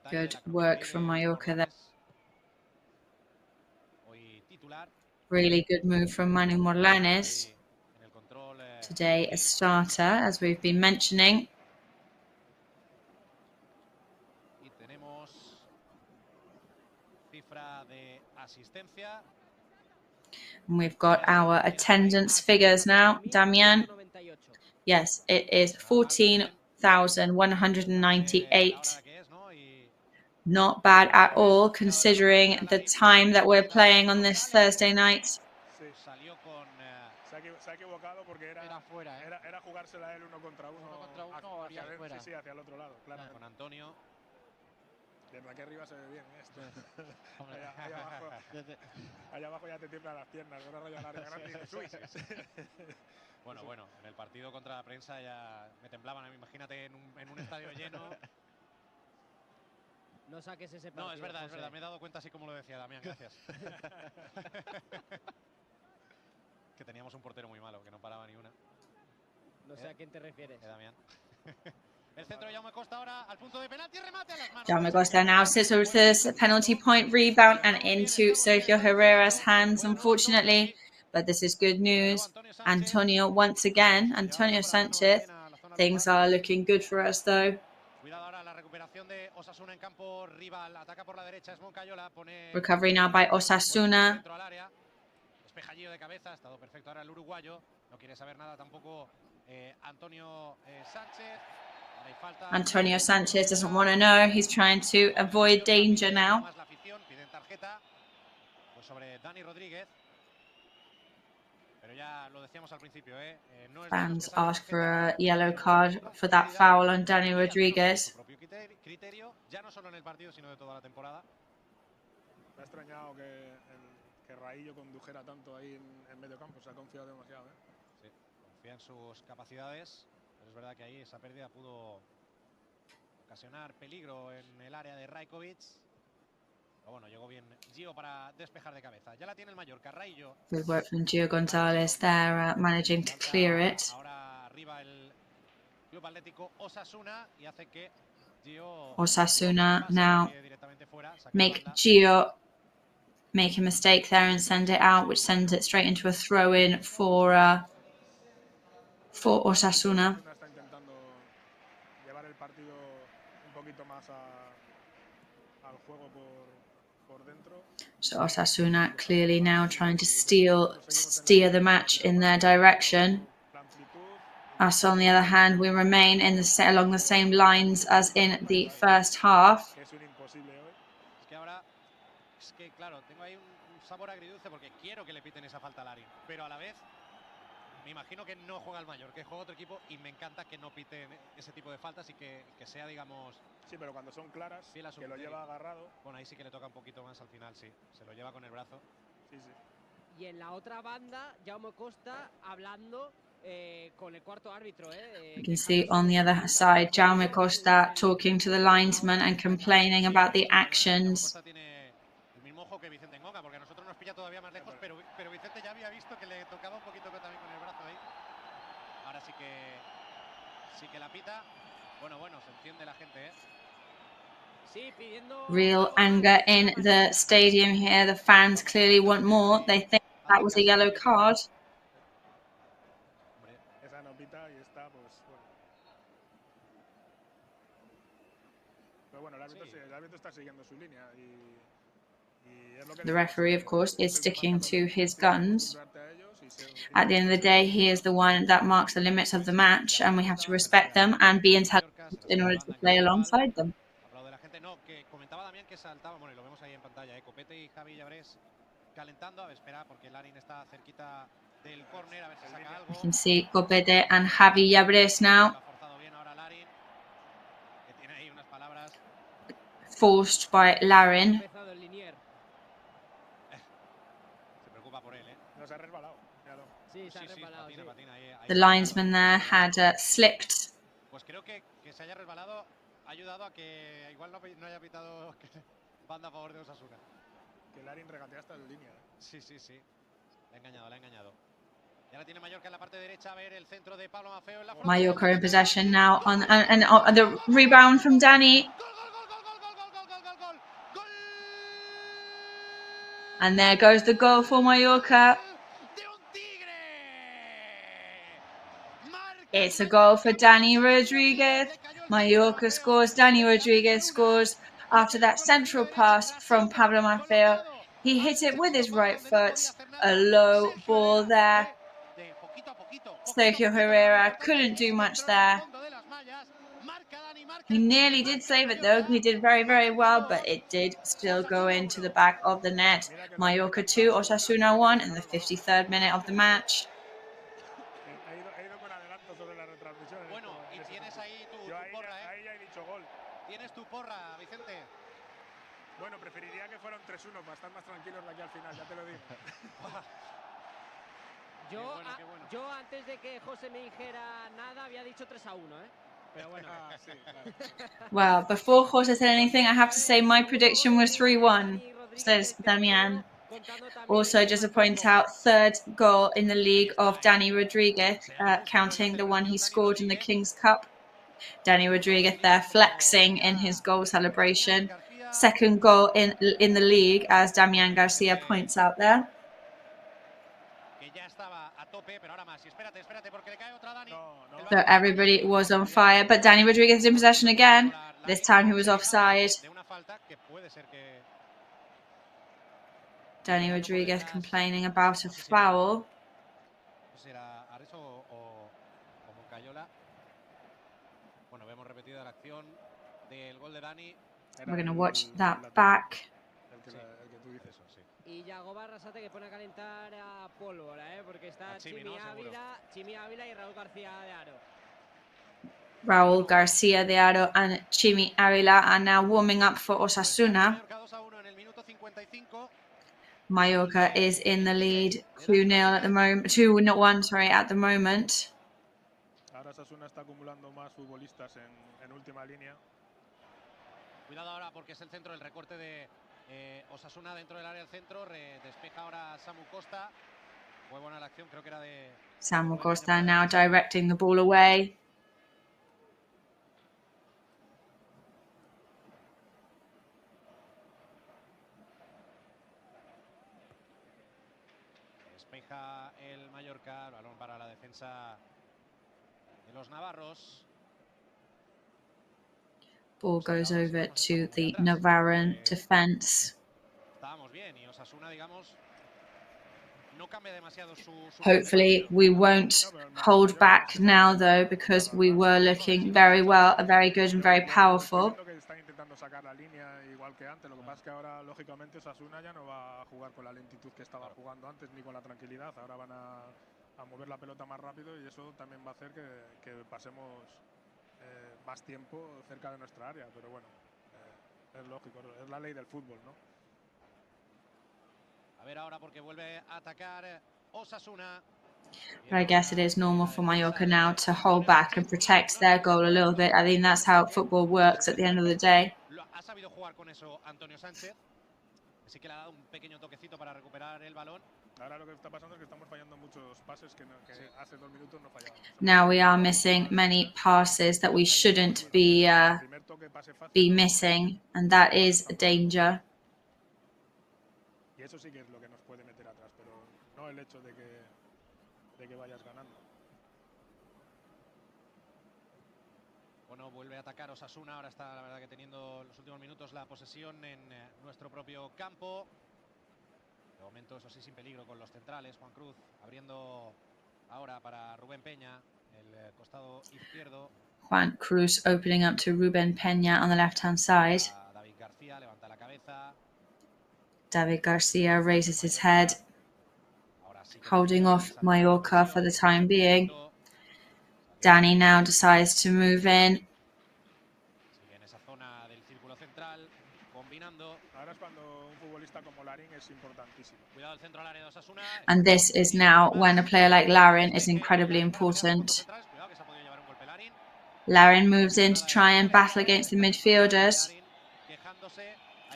Good work from Mallorca there. Really good move from Manu Morlanes. Today a starter, as we've been mentioning. And we've got our attendance figures now, Damian. Yes, it is 14,198. Not bad at all, considering the time that we're playing on this Thursday night. Se ha ha equivocado porque era fuera, ¿eh? Era jugársela a él uno contra uno hacia fuera. sí, hacia el otro lado, claro. Con Antonio. Desde aquí arriba se ve bien esto. Hombre. Allá abajo ya te tiemblan las piernas, una raya al área grande y dices, uy. Bueno, en el partido contra la prensa ya me temblaban, imagínate en un estadio lleno. No saques ese partido. No, es verdad, José. me he dado cuenta así como lo decía Damián, gracias. Que teníamos un portero muy malo, que no paraba ni una. No sé a quién te refieres. Damián. El centro de Jaume Costa ahora al punto de penalti, remate a las manos. Jaume Costa now sits with this penalty point rebound and into Sergio Herrera's hands, unfortunately. But this is good news. Antonio once again, Antonio Sanchez. Things are looking good for us though. Cuidado ahora la recuperación de Osasuna en campo rival. Ataca por la derecha, es Moncayola. Recovery now by Osasuna. Despejallillo de cabeza, ha estado perfecto ahora el uruguayo. No quiere saber nada tampoco Antonio Sánchez. Antonio Sanchez doesn't want to know. He's trying to avoid danger now. Piden tarjeta sobre Dani Rodríguez. Pero ya lo decíamos al principio, no es Fans ask for a yellow card for that foul on Dani Rodríguez. Criterio, ya no solo en el partido, sino de toda la temporada. Me ha extrañado que Raillo condujera tanto ahí en medio campo, se ha confiado demasiado. Sí, confía en sus capacidades, pero es verdad que ahí esa pérdida pudo ocasionar peligro en el área de Rajkovic. Pero bueno, llegó bien Gio para despejar de cabeza. Ya la tiene el Mallorca, Raillo. Good work from Gio Gonzalez there, managing to clear it. Ahora arriba el Club Atlético Osasuna y hace que Gio Osasuna now make Gio make a mistake there and send it out, which sends it straight into a throw-in for Osasuna. Está intentando llevar el partido un poquito más al juego por dentro. So Osasuna clearly now trying to steer the match in their direction. Us, on the other hand, we remain in along the same lines as in the first half. Es que claro, tengo ahí un sabor agridulce porque quiero que le piten esa falta a Larin, pero a la vez me imagino que no juega el Mallorca, que juega otro equipo y me encanta que no piten ese tipo de faltas y que sea, digamos... Sí, pero cuando son claras, que lo lleva agarrado... Bueno, ahí sí que le toca un poquito más al final, sí. Se lo lleva con el brazo. Sí, sí. Y en la otra banda, Jaume Costa hablando con el cuarto árbitro. You can see on the other side, Jaume Costa talking to the linesman and complaining about the actions. Que Vicente Ngonga, porque a nosotros nos pilla todavía más lejos, pero Vicente ya había visto que le tocaba un poquito también con el brazo ahí. Ahora sí que la pita. Bueno, se enciende la gente, Sí, pidiendo... Real anger in the stadium here. The fans clearly want more. They think that was a yellow card. Esa no pita y está, pues bueno. Pero bueno, el árbitro está siguiendo su línea y the referee, of course, is sticking to his guns. At the end of the day, he is the one that marks the limits of the match, and we have to respect them and be intelligent in order to play alongside them. No, que comentaba Damián que saltaba, bueno, y lo vemos ahí en pantalla, Copete y Javi Llabrés calentando, a ver, espera, porque Larin está cerquita del córner, a ver si saca algo. You can see Copete and Javi Llabrés now. Forced by Larin. The linesman there had slipped. Pues creo que se haya resbalado ha ayudado a que igual no haya pitado banda a favor de Osasuna. Que Larin regatea hasta en línea. Sí. Le ha engañado. Y ahora tiene Mallorca en la parte derecha, a ver el centro de Pablo Maffeo en la frontal. Mallorca in possession now on the rebound from Dani. And there goes the goal for Mallorca. It's a goal for Dani Rodríguez. Mallorca scores. Dani Rodríguez scores after that central pass from Pablo Maffeo. He hit it with his right foot. A low ball there. Sergio Herrera couldn't do much there. He nearly did save it though. He did very, very well, but it did still go into the back of the net. Mallorca 2, Osasuna 1 in the 53rd minute of the match. Y tienes ahí tu porra, ¿eh? Ahí ya he dicho gol. Tienes tu porra, Vicente. Bueno, preferiría que fueran 3-1 para estar más tranquilos de aquí al final, ya te lo digo. Yo antes de que José me dijera nada había dicho 3-1, ¿eh? Pero bueno. Sí, claro. Well, before Jorge said anything, I have to say my prediction was 3-1, says Damian. Also, just to point out, third goal in the league of Dani Rodriguez, counting the one he scored in the King's Cup. Dani Rodriguez there flexing in his goal celebration. Second goal in the league, as Damian Garcia points out there. So everybody was on fire, but Dani Rodriguez is in possession again. This time he was offside. Dani Rodriguez complaining about a foul. We're going to watch that back. Y Yago Barrasate que pone a calentar a pólvora, porque está Chimi Ávila y Raúl García de Aro. Raúl García de Aro and Chimi Ávila are now warming up for Osasuna. Mallorca is in the lead 2-0 at the moment, 2-1, sorry, at the moment. Ahora Osasuna está acumulando más futbolistas en última línea. Cuidado ahora porque es el centro, el recorte de Osasuna dentro del área del centro, despeja ahora Samu Costa. Muy buena la acción, creo que era de Samu Costa now directing the ball away. Despeja el Mallorca, el balón para la defensa de los navarros. Ball goes over to the Navarran defense. Hopefully we won't hold back now though, because we were looking very well, very good and very powerful. Sacar la línea igual que antes, lo que pasa es que ahora lógicamente Osasuna ya no va a jugar con la lentitud que estaba jugando antes ni con la tranquilidad, ahora van a mover la pelota más rápido y eso también va a hacer que pasemos más tiempo cerca de nuestra área, pero bueno, es lógico, es la ley del fútbol, ¿no? A ver ahora porque vuelve a atacar Osasuna. But I guess it is normal for Mallorca now to hold back and protect their goal a little bit. I think that's how football works at the end of the day. Ha sabido jugar con eso Antonio Sánchez. Así que le ha dado un pequeño toquecito para recuperar el balón. Ahora lo que está pasando es que estamos fallando muchos pases que hace 2 minutos no fallábamos. Now we are missing many passes that we shouldn't be missing, and that is a danger. Y eso sí que es lo que nos puede meter atrás, pero no el hecho de que vayas ganando. Bueno, vuelve a atacar Osasuna, ahora está la verdad que teniendo en los últimos minutos la posesión en nuestro propio campo. De momento, eso sí, sin peligro con los centrales. Juan Cruz abriendo ahora para Rubén Peña, el costado izquierdo. Juan Cruz opening up to Rubén Peña on the left-hand side. David García levanta la cabeza. David Garcia raises his head, holding off Mallorca for the time being. Dani now decides to move in. Sigue en esa zona del círculo central, combinando. Ahora es cuando un futbolista como Larín es importantísimo. Cuidado el centro al área de Osasuna. And this is now when a player like Larin is incredibly important. Larin moves in to try and battle against the midfielders.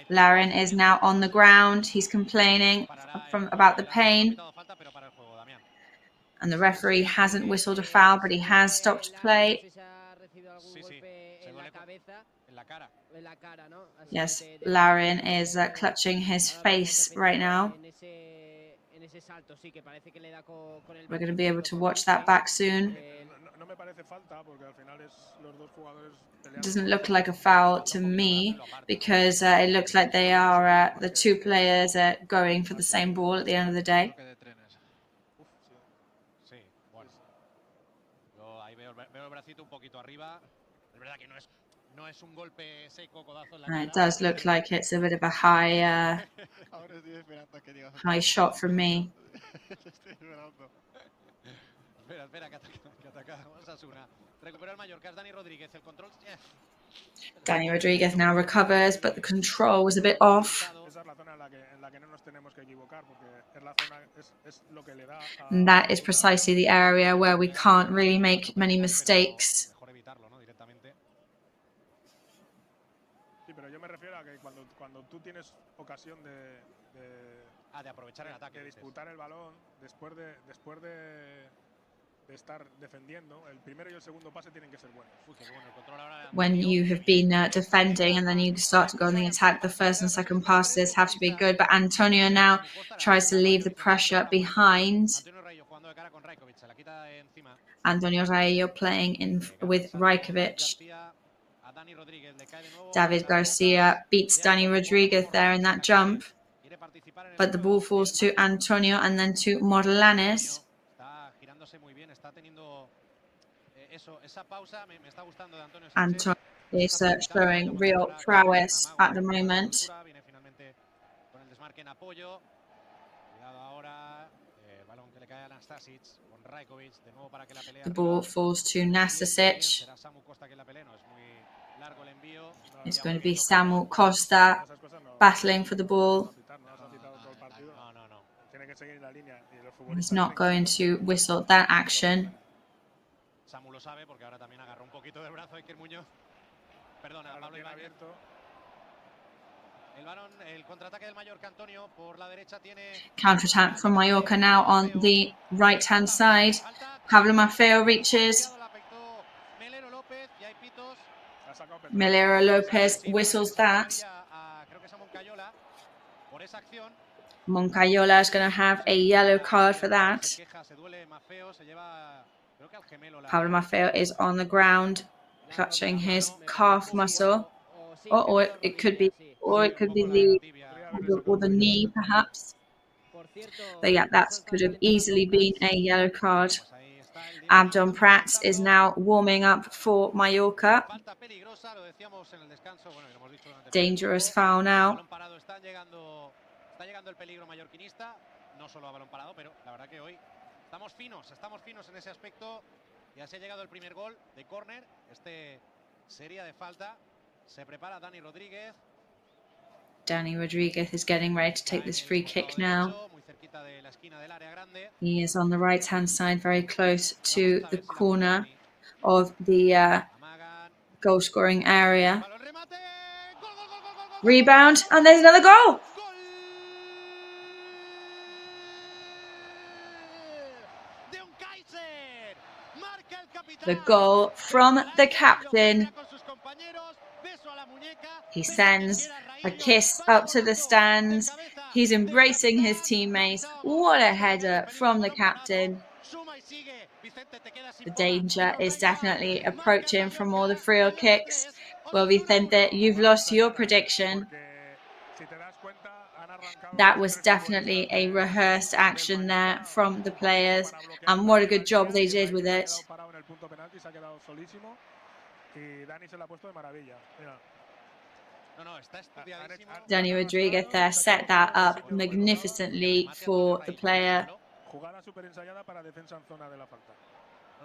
Larin is now on the ground. He's complaining about the pain. And the referee hasn't whistled a foul, but he has stopped play. Yes, Larin is clutching his face right now. We're going to be able to watch that back soon. It doesn't look like a foul to me, because it looks like they are the two players going for the same ball at the end of the day. It does look like it's a bit of a high shot from me. Espera, que ataca Osasuna. Recupera el Mallorca, es Dani Rodríguez, el control. Danny Rodriguez now recovers, but the control was a bit off. Esa es la zona en la que no nos tenemos que equivocar, porque es la zona, es lo que le da a And that is precisely the area where we can't really make many mistakes. Mejor evitarlo, ¿no? Directamente. Sí, pero yo me refiero a que cuando tú tienes ocasión de aprovechar el ataque, de disputar el balón, después de estar defendiendo, el primero y el segundo pase tienen que ser buenos. When you have been defending and then you start to go on the attack, the first and second passes have to be good. But Antonio now tries to leave the pressure behind. Antonio Rayo playing in with Rajkovic. David Garcia beats Dani Rodriguez there in that jump. But the ball falls to Antonio and then to Morlanes. Antonio is showing real prowess at the moment. The ball falls to Nastasic. It's going to be Samu Costa battling for the ball. He's not going to whistle that action. Samu lo sabe porque ahora también agarró un poquito del brazo Iker Muñoz. Perdona, Pablo Ibáñez. El contraataque del Mallorca, Antonio, por la derecha tiene... Counter-attack from Mallorca now on the right-hand side. Pablo Maffeo reaches. Melero Lopez whistles that. Moncayola is going to have a yellow card for that. Pablo Maffeo is on the ground, clutching his calf muscle, or it could be the knee, perhaps. But yeah, that could have easily been a yellow card. Abdon Prats is now warming up for Mallorca. Dangerous foul now. Está llegando el peligro mallorquinista, no solo a balón parado, pero la verdad que hoy estamos finos en ese aspecto. Ya se ha llegado el primer gol de córner, sería de falta. Se prepara Dani Rodríguez. Dani Rodriguez is getting ready to take this free kick now. He is on the right-hand side, very close to the corner of the goal-scoring area. Rebound, and there's another goal! The goal from the captain. He sends a kiss up to the stands. He's embracing his teammates. What a header from the captain. The danger is definitely approaching from all the free kicks. Well, Vicente, you've lost your prediction. That was definitely a rehearsed action there from the players, and what a good job they did with it. Dani Rodriguez there set that up magnificently for the player.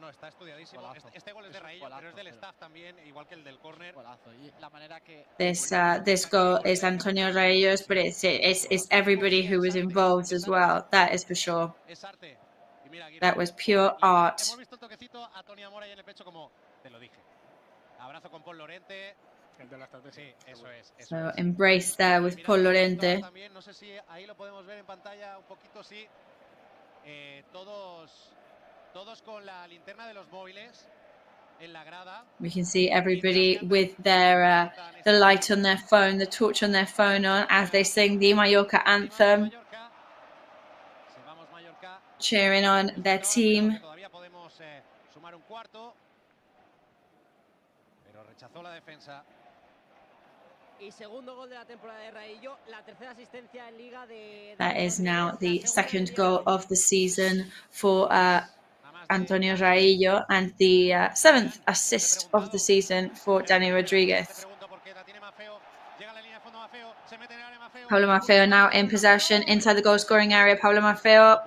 No, está estudiadísimo. Este gol es de Raillo, pero es del staff también, igual que el del córner. This goal is Antonio Raillo's, but it's everybody who was involved as well. That is for sure. That was pure art. So embrace there with Paul Lorente. No sé si ahí lo podemos ver en pantalla un poquito, sí. Todos con la linterna de los móviles en la grada. We can see everybody with their the light on their phone, the torch on their phone on as they sing the Mallorca anthem, cheering on their team. Todavía podemos sumar un cuarto, pero rechazó la defensa. Y segundo gol de la temporada de Raillo, la tercera asistencia en Liga de... That is now the second goal of the season for Antonio Raillo and the seventh assist of the season for Dani Rodriguez. Pablo Maffeo now in possession inside the goal scoring area. Pablo Maffeo.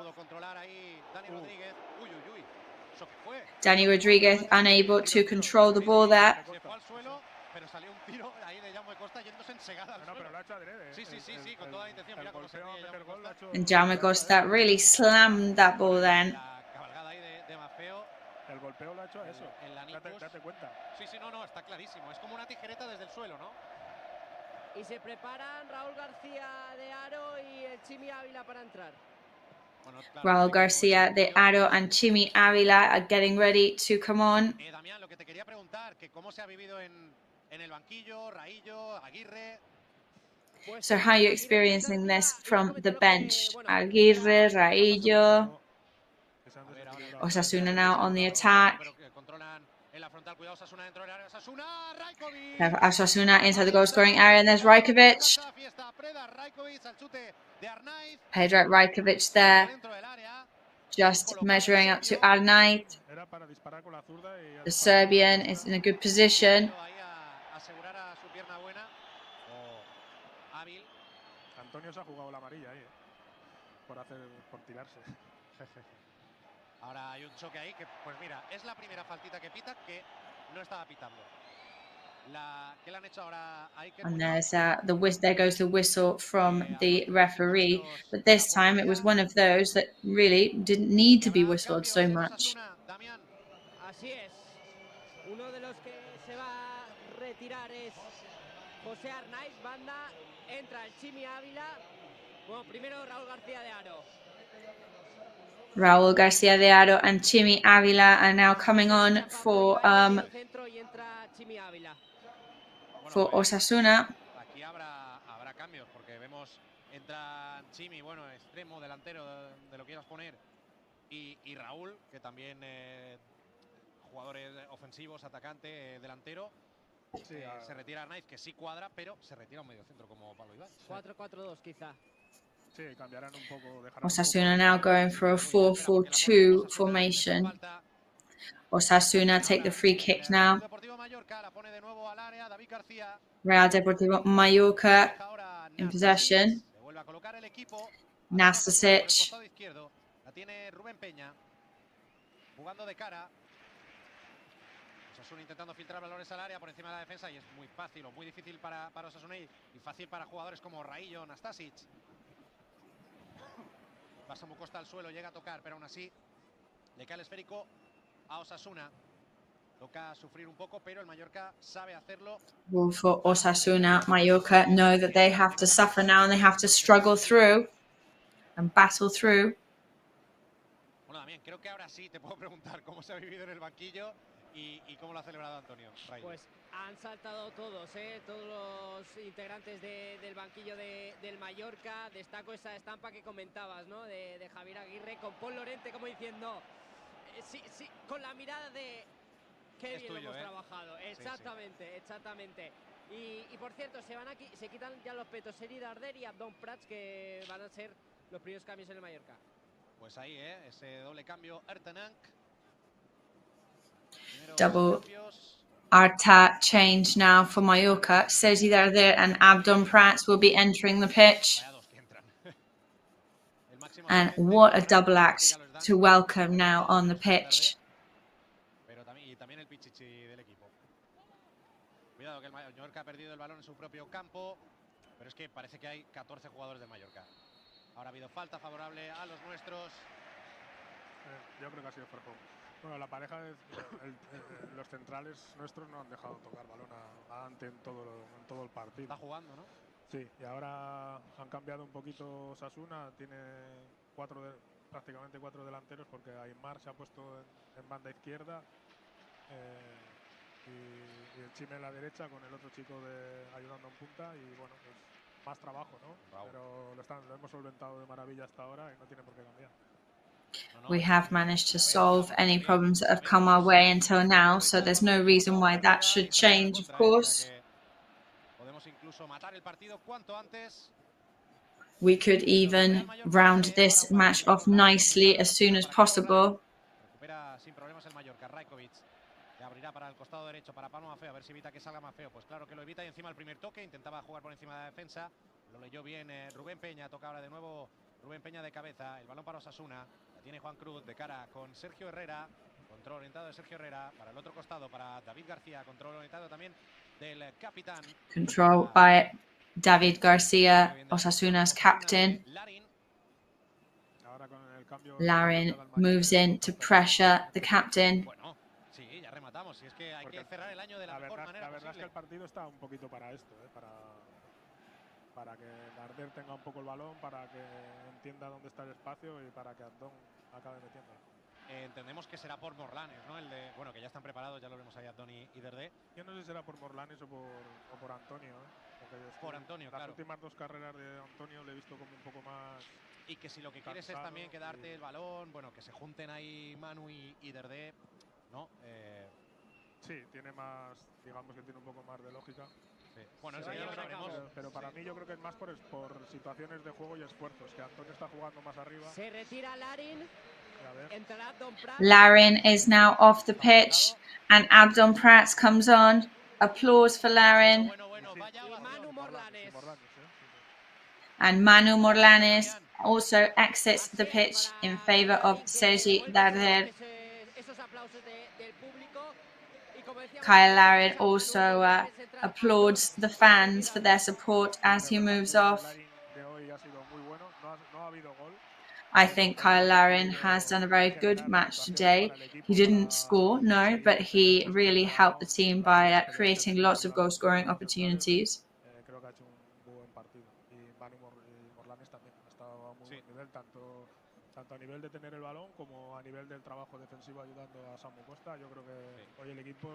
Dani Rodriguez unable to control the ball there. Se fue al suelo, pero salió un tiro ahí de Jaume Costa yéndose ensegada al suelo. Pero lo ha hecho adrede. Sí, con toda la intención. Mira cómo se ríe Jaume Costa. And Jaume Costa really slammed that ball then. La cabalgada ahí de Mafeo. El golpeo lo ha hecho a eso. Date cuenta. Sí, no, está clarísimo. Es como una tijereta desde el suelo, ¿no? Y se preparan Raúl García de Aro y el Chimi Ávila para entrar. Raúl García de Aro and Chimi Ávila are getting ready to come on. Damián, lo que te quería preguntar, que cómo se ha vivido en el banquillo, Raillo, Aguirre. So how are you experiencing this from the bench? Aguirre, Raillo, Osasuna now on the attack. Osasuna inside the goal scoring area, and there's Rajkovic. Pedro Rajkovic there, just measuring up to Arnaiz. The Serbian is in a good position. Antonio se ha jugado la amarilla ahí, por tirarse. Ahora hay un choque ahí que, pues mira, es la primera faltita que pita que no estaba pitando. ¿Qué le han hecho ahora? And there's there goes the whistle from the referee. But this time it was one of those that really didn't need to be whistled so much. Así es. Uno de los que se va a retirar es José Arnaiz, banda. Entra el Chimi Ávila. Bueno, primero Raúl García de Aro. Raúl García de Aro and Chimi Ávila are now coming on for Osasuna. Aquí habrá cambios porque vemos entra Chimi, bueno, extremo, delantero, de lo que quieras poner, y Raúl, que también jugadores ofensivos, atacante, delantero. Sí, se retira Arnaiz, que sí cuadra, pero se retira un mediocentro como Pablo Ibai. 4-4-2 quizá. Sí, cambiarán un poco. Osasuna now going for a 4-4-2 formation. Osasuna take the free kick now. Real Deportivo Mallorca in possession. Nastasic. La tiene Rubén Peña jugando de cara. Osasuna intentando filtrar balones al área por encima de la defensa, y es muy fácil o muy difícil para Osasuna y fácil para jugadores como Raillo, Nastasic. Pasa Costa al suelo, llega a tocar, pero aún así le cae el esférico a Osasuna. Toca sufrir un poco, pero el Mallorca sabe hacerlo. Well, for Osasuna, Mallorca know that they have to suffer now and they have to struggle through and battle through. Bueno, también creo que ahora sí te puedo preguntar cómo se ha vivido en el banquillo y cómo lo ha celebrado Antonio. Pues han saltado todos, todos los integrantes del banquillo del Mallorca. Destaco esa estampa que comentabas, ¿no? De Javier Aguirre con Paul Lorente, como diciendo, sí, con la mirada de qué bien lo hemos trabajado. Exactamente, exactamente. Y por cierto, se quitan ya los petos Seri Darder y Abdon Prats, que van a ser los primeros cambios en el Mallorca. Pues ahí, ese doble cambio, Ertenank. Double Arta change now for Mallorca. Sezi Darder and Abdon Prats will be entering the pitch. And what a double act to welcome now on the pitch. También el pichichi del equipo. Cuidado que el Mallorca ha perdido el balón en su propio campo, pero es que parece que hay 14 jugadores del Mallorca. Ahora ha habido falta favorable a los nuestros. Yo creo que ha sido por poco. Bueno, la pareja, los centrales nuestros no han dejado tocar balón a Ante en todo el partido. Está jugando, ¿no? Sí, y ahora han cambiado un poquito Osasuna, tiene prácticamente cuatro delanteros, porque Aymar se ha puesto en banda izquierda y el Chime en la derecha con el otro chico ayudando en punta, y bueno, pues más trabajo, ¿no? Bravo. Pero lo hemos solventado de maravilla hasta ahora y no tiene por qué cambiar. We have managed to solve any problems that have come our way until now, so there's no reason why that should change, of course. We could even round this match off nicely as soon as possible. Recupera sin problemas el Mallorca. Rajkovic le abrirá para el costado derecho para Pablo Mafeo, a ver si evita que salga Mafeo. Pues claro que lo evita, y encima el primer toque intentaba jugar por encima de la defensa. Lo leyó bien Rubén Peña, toca ahora de nuevo Rubén Peña de cabeza. El balón para Osasuna. La tiene Juan Cruz de cara con Sergio Herrera, con Control orientado de Sergio Herrera. Para el otro costado, para David García. Control orientado también del capitán. Control by David Garcia, Osasuna's captain. Larin moves in to pressure the captain. Bueno, sí, ya rematamos. Si es que hay que cerrar el año de la mejor manera La verdad es posible. que el partido está un poquito para esto, para que Darder tenga un poco el balón, para que entienda dónde está el espacio y para que Andón acabe metiéndolo. Entendemos que será por Morlanes, ¿no? El de, bueno, que ya están preparados, ya lo vemos ahí Andón y Derdé. Yo no sé si será por Morlanes o por Antonio, Porque por Antonio, las claro. últimas dos carreras de Antonio le he visto como un poco más. Y que si lo que quieres es también quedarte el balón, bueno, que se junten ahí Manu y Derdé, ¿no? Sí, tiene más, digamos que tiene un poco más de lógica. Sí. Bueno, eso ya lo sabremos. Pero para mí yo creo que es más por situaciones de juego y esfuerzos, que Antonio está jugando más arriba. Se retira Larin. Larin is now off the pitch and Abdon Prats comes on. Applause for Larin. And Manu Morlanes also exits the pitch in favor of Sergi Darder. Kyle Larin also applauds the fans for their support as he moves off. I think Kyle Larin has done a very good match today. He didn't score, no, but he really helped the team by creating lots of goal-scoring opportunities. Creo que ha hecho un buen partido. Y Manu Morlanes también ha estado a muy buen nivel, tanto a nivel de tener el balón como a nivel del trabajo defensivo ayudando a Samu Costa. Yo creo que hoy el equipo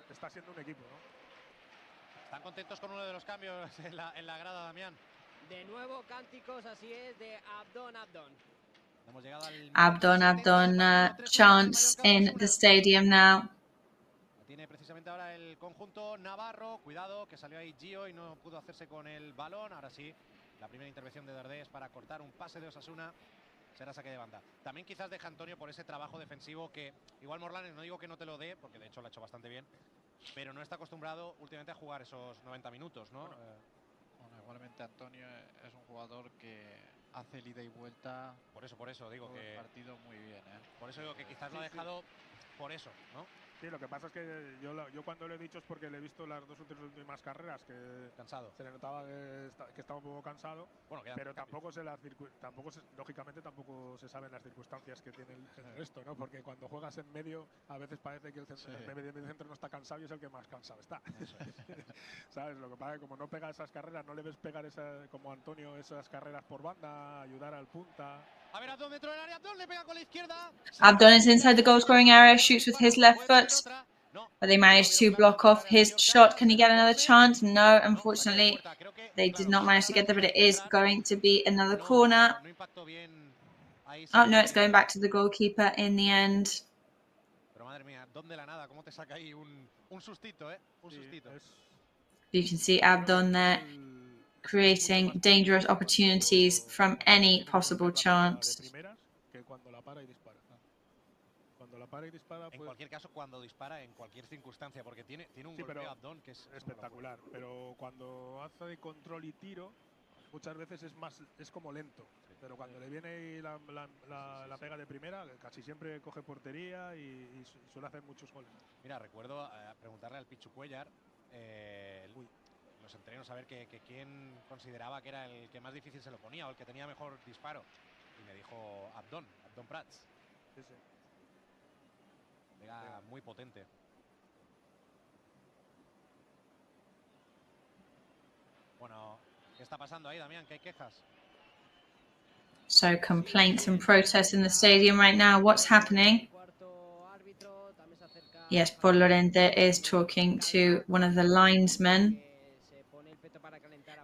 está siendo un equipo, ¿no? ¿Están contentos con uno de los cambios en la grada, Damián? De nuevo cánticos, así es, de Abdon. Hemos llegado al Abdon chants in the stadium now. Tiene precisamente ahora el conjunto navarro. Cuidado, que salió ahí Gio y no pudo hacerse con el balón. Ahora sí, la primera intervención de Dardé es para cortar un pase de Osasuna. Será saque de banda. También quizás deja Antonio por ese trabajo defensivo que igual Morlanes, no digo que no te lo dé, porque de hecho lo ha hecho bastante bien, pero no está acostumbrado últimamente a jugar esos 90 minutos, ¿no? Bueno, igualmente Antonio es un jugador que hace el ida y vuelta. Por eso digo todo que el partido muy bien, Por eso digo que quizás lo ha dejado por eso, ¿no? Sí, lo que pasa es que yo cuando lo he dicho es porque le he visto las dos o tres últimas carreras que cansado. Se le notaba que estaba un poco cansado, pero lógicamente tampoco se saben las circunstancias que tiene el resto, ¿no? Porque cuando juegas en medio a veces parece que el medio centro no está cansado y es el que más cansado está. Eso es. ¿Sabes? Lo que pasa es que como no pega esas carreras, no le ves pegar como Antonio esas carreras por banda, ayudar al punta. A ver, Abdon dentro del área, Abdon le pega con la izquierda. Abdon is inside the goal-scoring area, shoots with his left foot, but they managed to block off his shot. Can he get another chance? No, unfortunately, they did not manage to get there, but it is going to be another corner. Oh, no, it's going back to the goalkeeper in the end. Pero madre mía, Abdon de la nada, cómo te saca ahí un sustito, Un sustito. You can see Abdon there creating dangerous opportunities from any possible chance. En cualquier caso, cuando dispara, en cualquier circunstancia, porque tiene un golpeo Abdon que es espectacular. Pero cuando hace de control y tiro, muchas veces es como lento. Pero cuando le viene la pega de primera, casi siempre coge portería y suele hacer muchos goles. Mira, recuerdo preguntarle al Pichu Cuellar los entrenos a ver que quién consideraba que era el que más difícil se lo ponía o el que tenía mejor disparo. Y me dijo Abdon Prats. Sí. Pega muy potente. Bueno, ¿qué está pasando ahí, Damián? ¿Qué hay quejas? So complaints and protests in the stadium right now. What's happening? Yes, Paul Lorente is talking to one of the linesmen.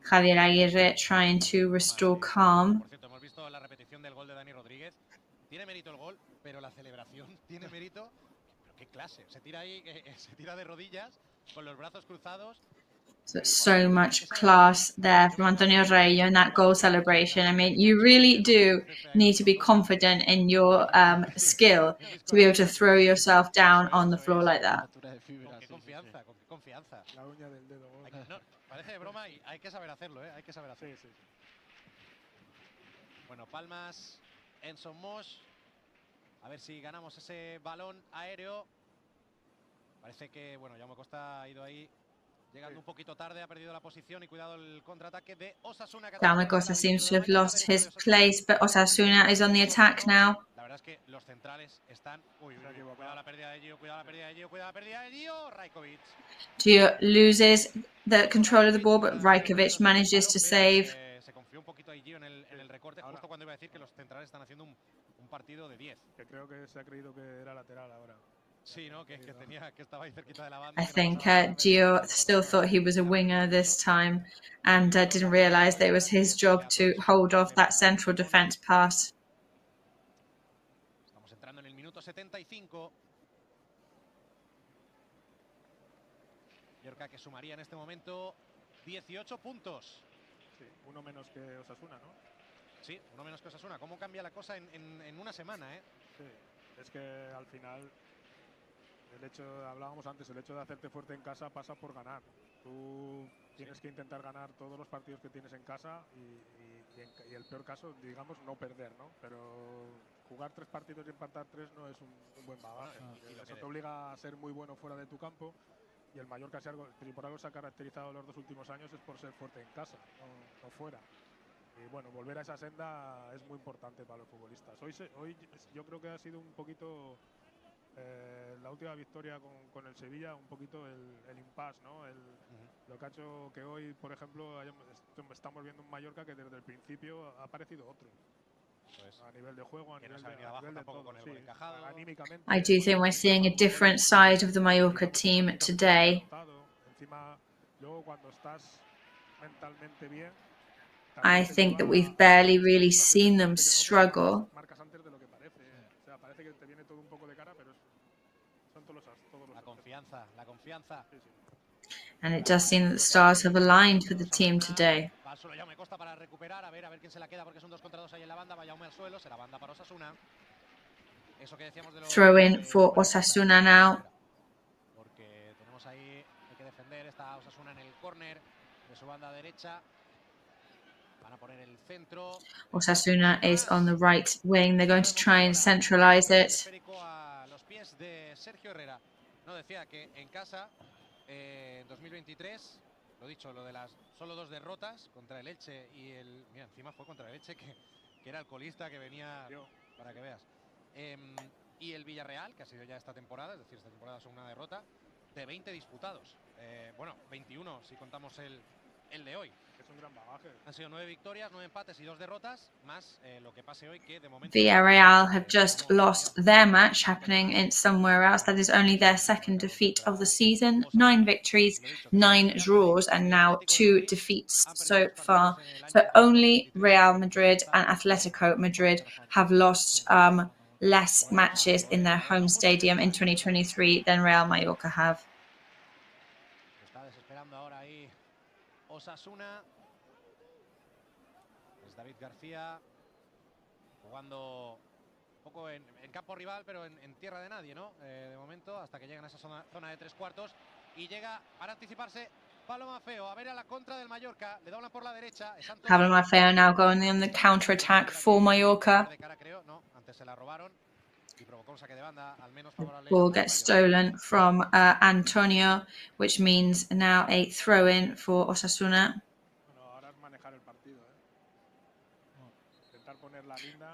Javier Aguirre trying to restore calm. Por cierto, hemos visto la repetición del gol de Dani Rodríguez. Tiene mérito el gol, pero la celebración tiene mérito. Pero qué clase. Se tira ahí, se tira de rodillas con los brazos cruzados. So much class there from Antonio Reillo in that goal celebration. I mean, you really do need to be confident in your skill to be able to throw yourself down on the floor like that. Con qué confianza. La uña del dedo. No, parece de broma y hay que saber hacerlo, Hay que saber hacerlo. Sí. Bueno, palmas, Enson Mosh. A ver si ganamos ese balón aéreo. Parece que, bueno, Jaume Costa ha ido ahí llegando un poquito tarde, ha perdido la posición y cuidado el contraataque de Osasuna. Jaume Costa seems to have lost his place, but Osasuna is on the attack now. La verdad es que los centrales están... Uy, cuidado la pérdida de Gio, cuidado la pérdida de Gio, cuidado la pérdida de Gio. Rajkovic. Gio loses the control of the ball, but Rajkovic manages to save. Se confió un poquito ahí Gio en el recorte, justo cuando iba a decir que los centrales están haciendo un partido de 10. Que creo que se ha creído que era lateral ahora. Sí, ¿no? Que estaba ahí cerquita de la banda. I think Gio still thought he was a winger this time and didn't realise that it was his job to hold off that central defence pass. Estamos entrando en el minuto 75. Mallorca que sumaría en este momento 18 puntos. Sí, uno menos que Osasuna, ¿no? Sí, uno menos que Osasuna. ¿Cómo cambia la cosa en una semana, eh? Sí, es que al final... hablábamos antes, el hecho de hacerte fuerte en casa pasa por ganar. Tú tienes que intentar ganar todos los partidos que tienes en casa y el peor caso, digamos, no perder, ¿no? Pero jugar 3 partidos y empatar 3 no es un buen bagaje. Eso te obliga a ser muy bueno fuera de tu campo y el Mallorca, si por algo se ha caracterizado los 2 últimos años, es por ser fuerte en casa, no fuera. Y bueno, volver a esa senda es muy importante para los futbolistas. Hoy yo creo que ha sido un poquito... la última victoria con el Sevilla, un poquito el impasse, ¿no? Lo que ha hecho que hoy, por ejemplo, estamos viendo un Mallorca que desde el principio ha parecido otro. A nivel de juego, a nivel de todo. Sí, anímicamente. I do think we're seeing a different side of the Mallorca team today. Encima, luego cuando estás mentalmente bien, I think that we've barely really seen them struggle. marcas antes de lo que parece. O sea, parece que te viene todo un poco de cara, pero son todos los la confianza. Sí, sí. And it does seem that the stars have aligned with the team today. Va solo Jaume Costa para recuperar, a ver quién se la queda, porque son 2 contra 2 ahí en la banda. Va Jaume al suelo, será banda para Osasuna. Eso que decíamos de los... Throw in for Osasuna now. Porque tenemos ahí, hay que defender, está Osasuna en el córner de su banda derecha. Van a poner el centro. Osasuna is on the right wing. They're going to try and centralise it. A los pies de Sergio Herrera. No, decía que en casa, en 2023, lo dicho, lo de las solo 2 derrotas contra el Elche y el... Mira, encima fue contra el Elche, que era el colista que venía, para que veas. Y el Villarreal, que ha sido ya esta temporada, es decir, esta temporada son una derrota, de 20 disputados. Bueno, 21 si contamos el de hoy. Es un gran bagaje. Han sido 9 victorias, 9 empates y 2 derrotas, más lo que pase hoy, que de momento... Villarreal have just lost their match happening in somewhere else. That is only their 2nd defeat of the season. 9 victories, 9 draws, and now 2 defeats so far. So only Real Madrid and Atletico Madrid have lost less matches in their home stadium in 2023 than Real Mallorca have. Está desesperando ahora ahí Osasuna. Es David García jugando un poco en campo rival, pero en tierra de nadie, ¿no? De momento, hasta que llegan a esa zona de 3 cuartos. Y llega para anticiparse Pablo Maffeo. A ver a la contra del Mallorca. Le doblan por la derecha. Pablo Maffeo now going on the counter-attack for Mallorca. No, antes se la robaron y provocó un saque de banda, al menos The favorable. ball gets stolen from Antonio, which means now a throw-in for Osasuna.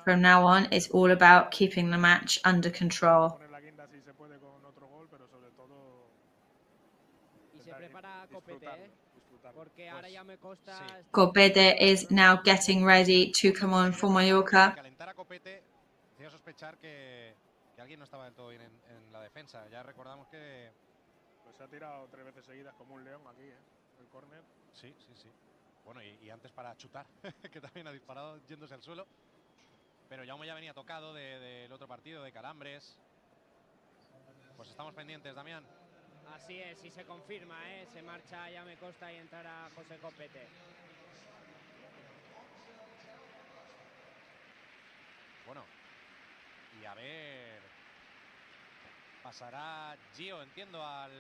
From now on, it's all about keeping the match under control. Copete is now getting ready to come on for Mallorca. Hacía sospechar que alguien no estaba del todo bien en la defensa. Ya recordamos que... Pues se ha tirado 3 veces seguidas como un león aquí, el córner. Sí. Bueno, y antes para chutar, que también ha disparado yéndose al suelo. Pero Jaume ya venía tocado del otro partido, de calambres. Pues estamos pendientes, Damián. Así es, y se confirma, se marcha Jaume Costa y entrará José Copete. Bueno, y a ver, pasará Gio, entiendo, al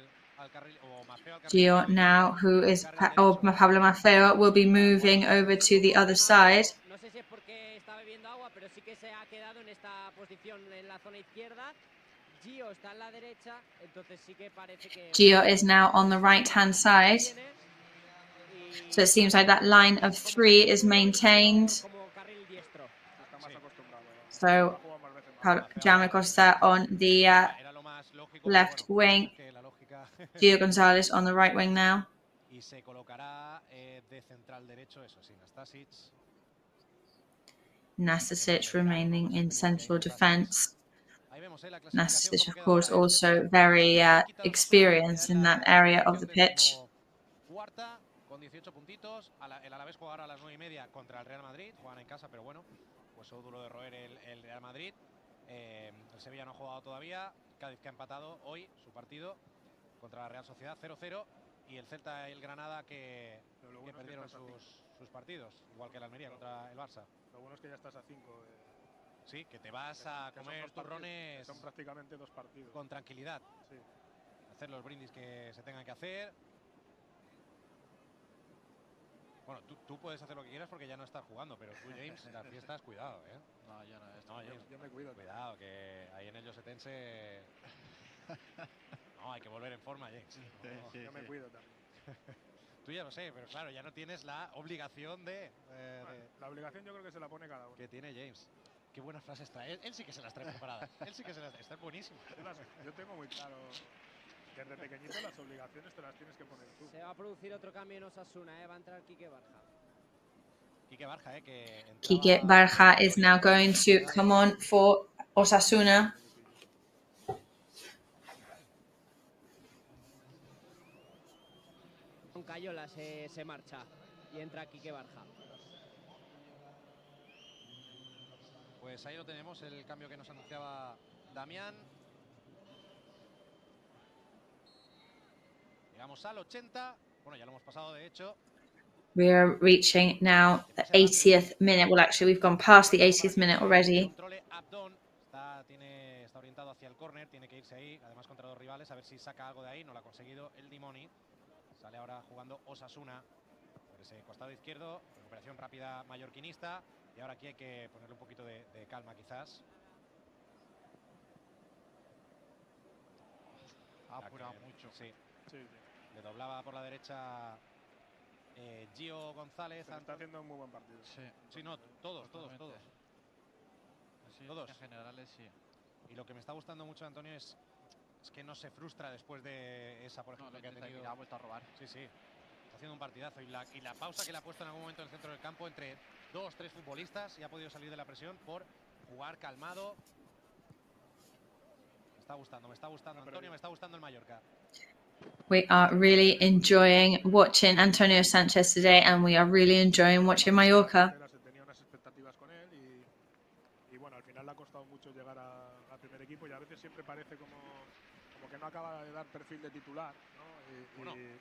Gio now, who is, or Pablo Maffeo, will be moving over to the other side. No sé si es porque está bebiendo agua, pero sí que se ha quedado en esta posición en la zona izquierda. Gio está en la derecha, entonces sí que parece que Gio is now on the right-hand side. So it seems like that line of 3 is maintained. So Jaume Costa on the left wing. Gio Gonzalez on the right wing now. Y se colocará de central derecho, eso sí, Nastasic. Nastasic remaining in central defence. Nastasic, of course, also very experienced in that area of the pitch. Cuarta, con 18 puntitos. El Alavés jugará a las 9:30 contra el Real Madrid. Juegan en casa, pero bueno, pues es duro de roer el Real Madrid. El Sevilla no ha jugado todavía. Cádiz que ha empatado hoy su partido contra la Real Sociedad 0-0. Y el Celta y el Granada que perdieron sus partidos, igual que el Almería contra el Barça. Lo bueno es que ya estás a 5. Sí, que te vas a comer turrones. Son prácticamente 2 partidos. Con tranquilidad. Sí. Hacer los brindis que se tengan que hacer. Bueno, tú puedes hacer lo que quieras porque ya no estás jugando, pero tú, James, las fiestas, cuidado, ¿eh? No, yo no. No, James, yo me cuido. Cuidado, que ahí en el Josetense... No, hay que volver en forma, James. No, yo me cuido también. Tú ya lo sé, pero claro, ya no tienes la obligación de... La obligación yo creo que se la pone cada uno. Que tiene James. Qué buenas frases trae. Él sí que se las trae preparadas. Él sí que se las trae. Está buenísimo. Yo tengo muy claro... Desde pequeñito las obligaciones te las tienes que poner tú. Se va a producir otro cambio en Osasuna, va a entrar Quique Barja. Quique Barja, Quique Barja is now going to come on for Osasuna. Con Cayola se marcha y entra Quique Barja. Pues ahí lo tenemos, el cambio que nos anunciaba Damián. Llegamos al 80. Bueno, ya lo hemos pasado, de hecho. We are reaching now the 80th minute. Well, actually, we've gone past the 80th minute already. Está orientado hacia el córner, tiene que irse ahí, además contra 2 rivales, a ver si saca algo de ahí. No lo ha conseguido el Dimoni. Sale ahora jugando Osasuna por ese costado izquierdo. Recuperación rápida mallorquinista. Y ahora aquí hay que ponerle un poquito de calma, quizás. Ha apurado mucho. Sí. Le doblaba por la derecha Gio González. Está haciendo un muy buen partido. Sí, no, todos. Sí, todos. En generales, sí. Y lo que me está gustando mucho, Antonio, es que no se frustra después de esa, por ejemplo, que ha tenido. Ha vuelto a robar. Sí. Está haciendo un partidazo. Y la pausa que le ha puesto en algún momento en el centro del campo entre 2-3 futbolistas y ha podido salir de la presión por jugar calmado. Me está gustando, Antonio, me está gustando el Mallorca. We are really enjoying watching Antonio Sanchez today, and we are really enjoying watching Mallorca. Se tenía unas expectativas con él y bueno, al final le ha costado mucho llegar al primer equipo y a veces siempre parece como que no acaba de dar perfil de titular, ¿no?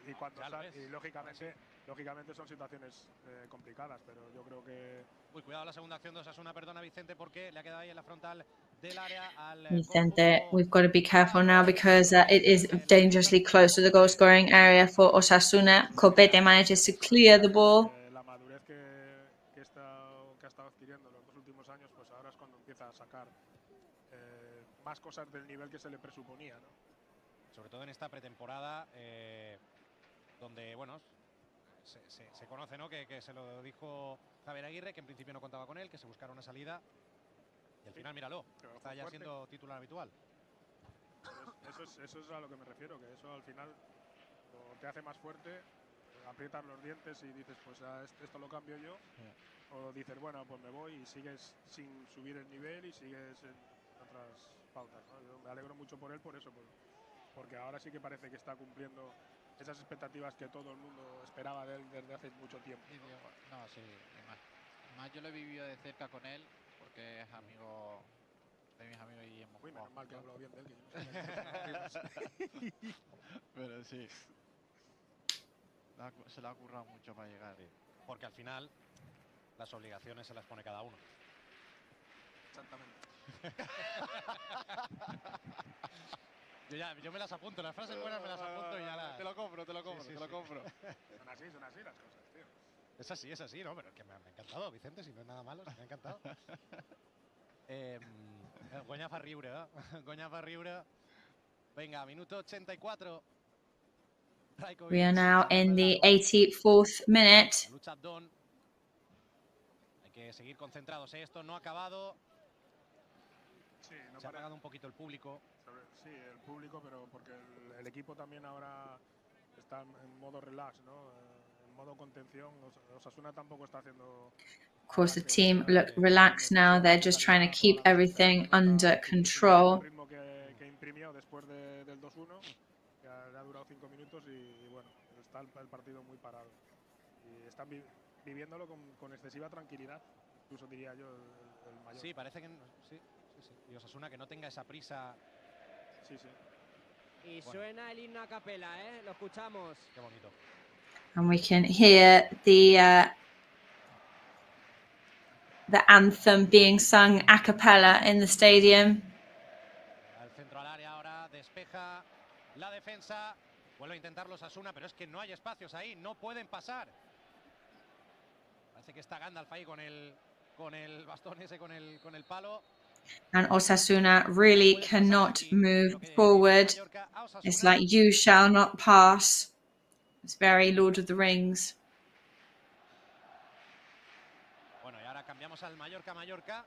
Y cuando sale, y lógicamente son situaciones complicadas, pero yo creo que... Uy, cuidado la segunda acción de Osasuna, perdona Vicente, porque le ha quedado ahí en la frontal del área al... Vicente, we've got to be careful now because it is dangerously close to the goal-scoring area for Osasuna. CUBETE manages to clear the ball. La madurez que ha estado adquiriendo en los 2 últimos años, pues ahora es cuando empieza a sacar más cosas del nivel que se le presuponía, ¿no? Sobre todo en esta pretemporada, donde, bueno, se conoce, ¿no? Que se lo dijo Javier Aguirre, que en principio no contaba con él, que se buscara una salida. Y al final, míralo, está ya siendo titular habitual. Eso es a lo que me refiero, que eso al final te hace más fuerte, aprietas los dientes y dices, pues esto lo cambio yo. O dices, bueno, pues me voy y sigues sin subir el nivel y sigues en otras pautas, ¿no? Yo me alegro mucho por él, por eso, porque ahora sí que parece que está cumpliendo esas expectativas que todo el mundo esperaba de él desde hace mucho tiempo. No, sí, más yo lo he vivido de cerca con él, porque es amigo de mis amigos y hemos jugado. Mal que he hablado bien de él. Pero sí. Se le ha currado mucho para llegar. Porque al final las obligaciones se las pone cada uno. Exactamente. Yo me las apunto, las frases buenas me las apunto y ya las... Te lo compro, Sí, sí, te lo sí. compro. Son así las cosas, tío. Es así, ¿no? Pero es que me ha encantado, Vicente, si no es nada malo, me ha encantado. Goña fa riure, ¿eh? Goña fa riure. Venga, minuto 84. We are now in the 84th minute. Lucha Abdón. Hay que seguir concentrados, ¿eh? Esto no ha acabado. Sí, no Se ha apagado un poquito el público. Sí, el público, pero porque el equipo también ahora está en modo relax, ¿no? En modo contención. Osasuna tampoco está haciendo... Of course, the team look relaxed now. They're just trying to keep everything under control. El ritmo que imprimió después del 2-1, que ha durado 5 minutos y bueno, está el partido muy parado. Y están viviéndolo con excesiva tranquilidad, incluso diría yo el mayor. Sí, parece que... Sí. Y Osasuna que no tenga esa prisa. Sí. Y suena el himno a capela, ¿eh? Lo escuchamos. Qué bonito. And we can hear the anthem being sung a cappella in the stadium. Al centro al área ahora, despeja la defensa. Vuelve a intentarlo Osasuna, pero es que no hay espacios ahí, no pueden pasar. Parece que está Gandalf ahí con el bastón ese, con el palo. And Osasuna really cannot move forward. It's like you shall not pass. It's very Lord of the Rings. Bueno, y ahora cambiamos al Mallorca.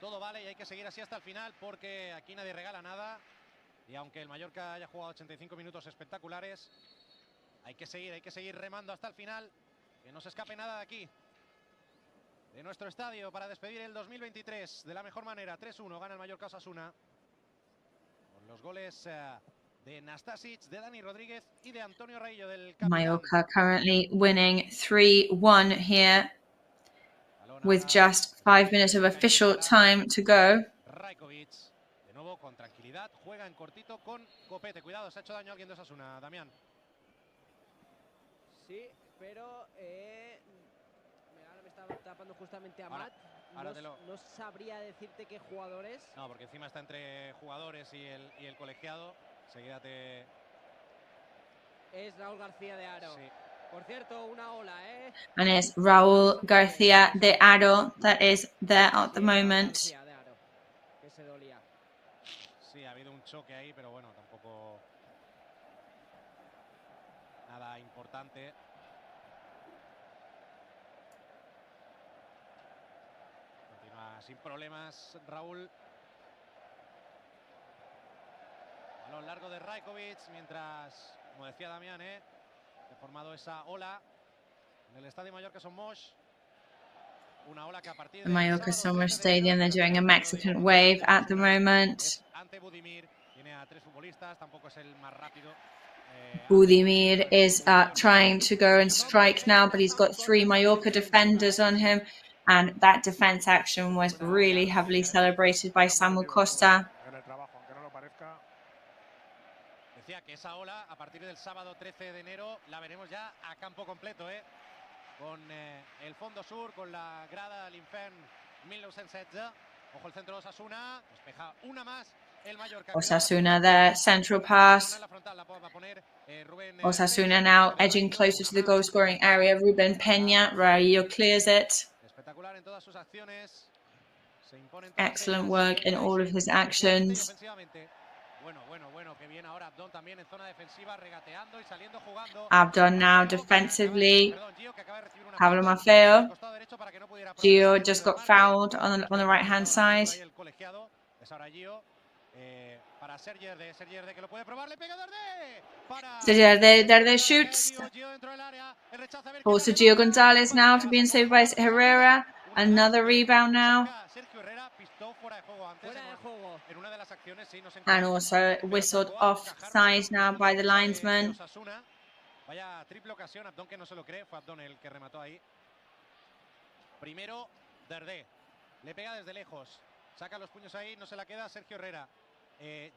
Todo vale y hay que seguir así hasta el final porque aquí nadie regala nada. Y aunque el Mallorca haya jugado 85 minutos espectaculares, hay que seguir remando hasta el final. Que no se escape nada de aquí. De nuestro estadio para despedir el 2023 de la mejor manera. 3-1 gana el Mallorca Osasuna. Con los goles de Nastasic, de Dani Rodríguez y de Antonio Reillo del capitán. Mallorca currently winning 3-1 here with just 5 minutes of official time to go. Rajkovic, de nuevo con tranquilidad, juega en cortito con Copete. Cuidado, se ha hecho daño a alguien de Osasuna, Damián. Sí, pero ahora me está tapando justamente a Matt. No sabría decirte qué jugadores. No, porque encima está entre jugadores y el colegiado. Enseguida te... Es Raúl García de Aro. Sí. Por cierto, una ola, ¿eh? And it's Raúl García de Aro that is there at the moment. Que se dolía. Sí, ha habido un choque ahí, pero bueno, tampoco nada importante. Continúa sin problemas Raúl. Balón largo de Rajkovic, mientras, como decía Damián, ha formado esa ola en el Estadio Mallorca Somos. Una ola que a partir The Mallorca Summer Stadium, they're doing a Mexican wave at the moment. ante Budimir, tiene a 3 futbolistas, tampoco es el más rápido. Budimir is trying to go and strike now, but he's got 3 Mallorca defenders on him. And that defense action was really heavily celebrated by Samuel Costa. Decía que esa ola, a partir del sábado 13 de enero, la veremos ya a campo completo, con el fondo sur, con la grada de l'Infern 1916. Ojo el centro de Osasuna, despeja una más el Mallorca. Osasuna there, central pass. Osasuna now edging closer to the goal scoring area. Ruben Peña, Rayo clears it. Espectacular en todas sus acciones. Excellent work in all of his actions. Bueno, que bien ahora Abdón también en zona defensiva, regateando y saliendo jugando. Abdón now defensively. Pablo Maffeo. Gio just got fouled on the right hand side. Derde shoots. Also Gio Gonzalez now to being saved by Herrera. Another rebound now. And also whistled offside now by the linesman. Vaya triple ocasión, Abdón que no se lo cree, fue Abdón el que remató ahí. Primero, Derde. Le pega desde lejos. Saca los puños ahí, no se la queda Sergio Herrera.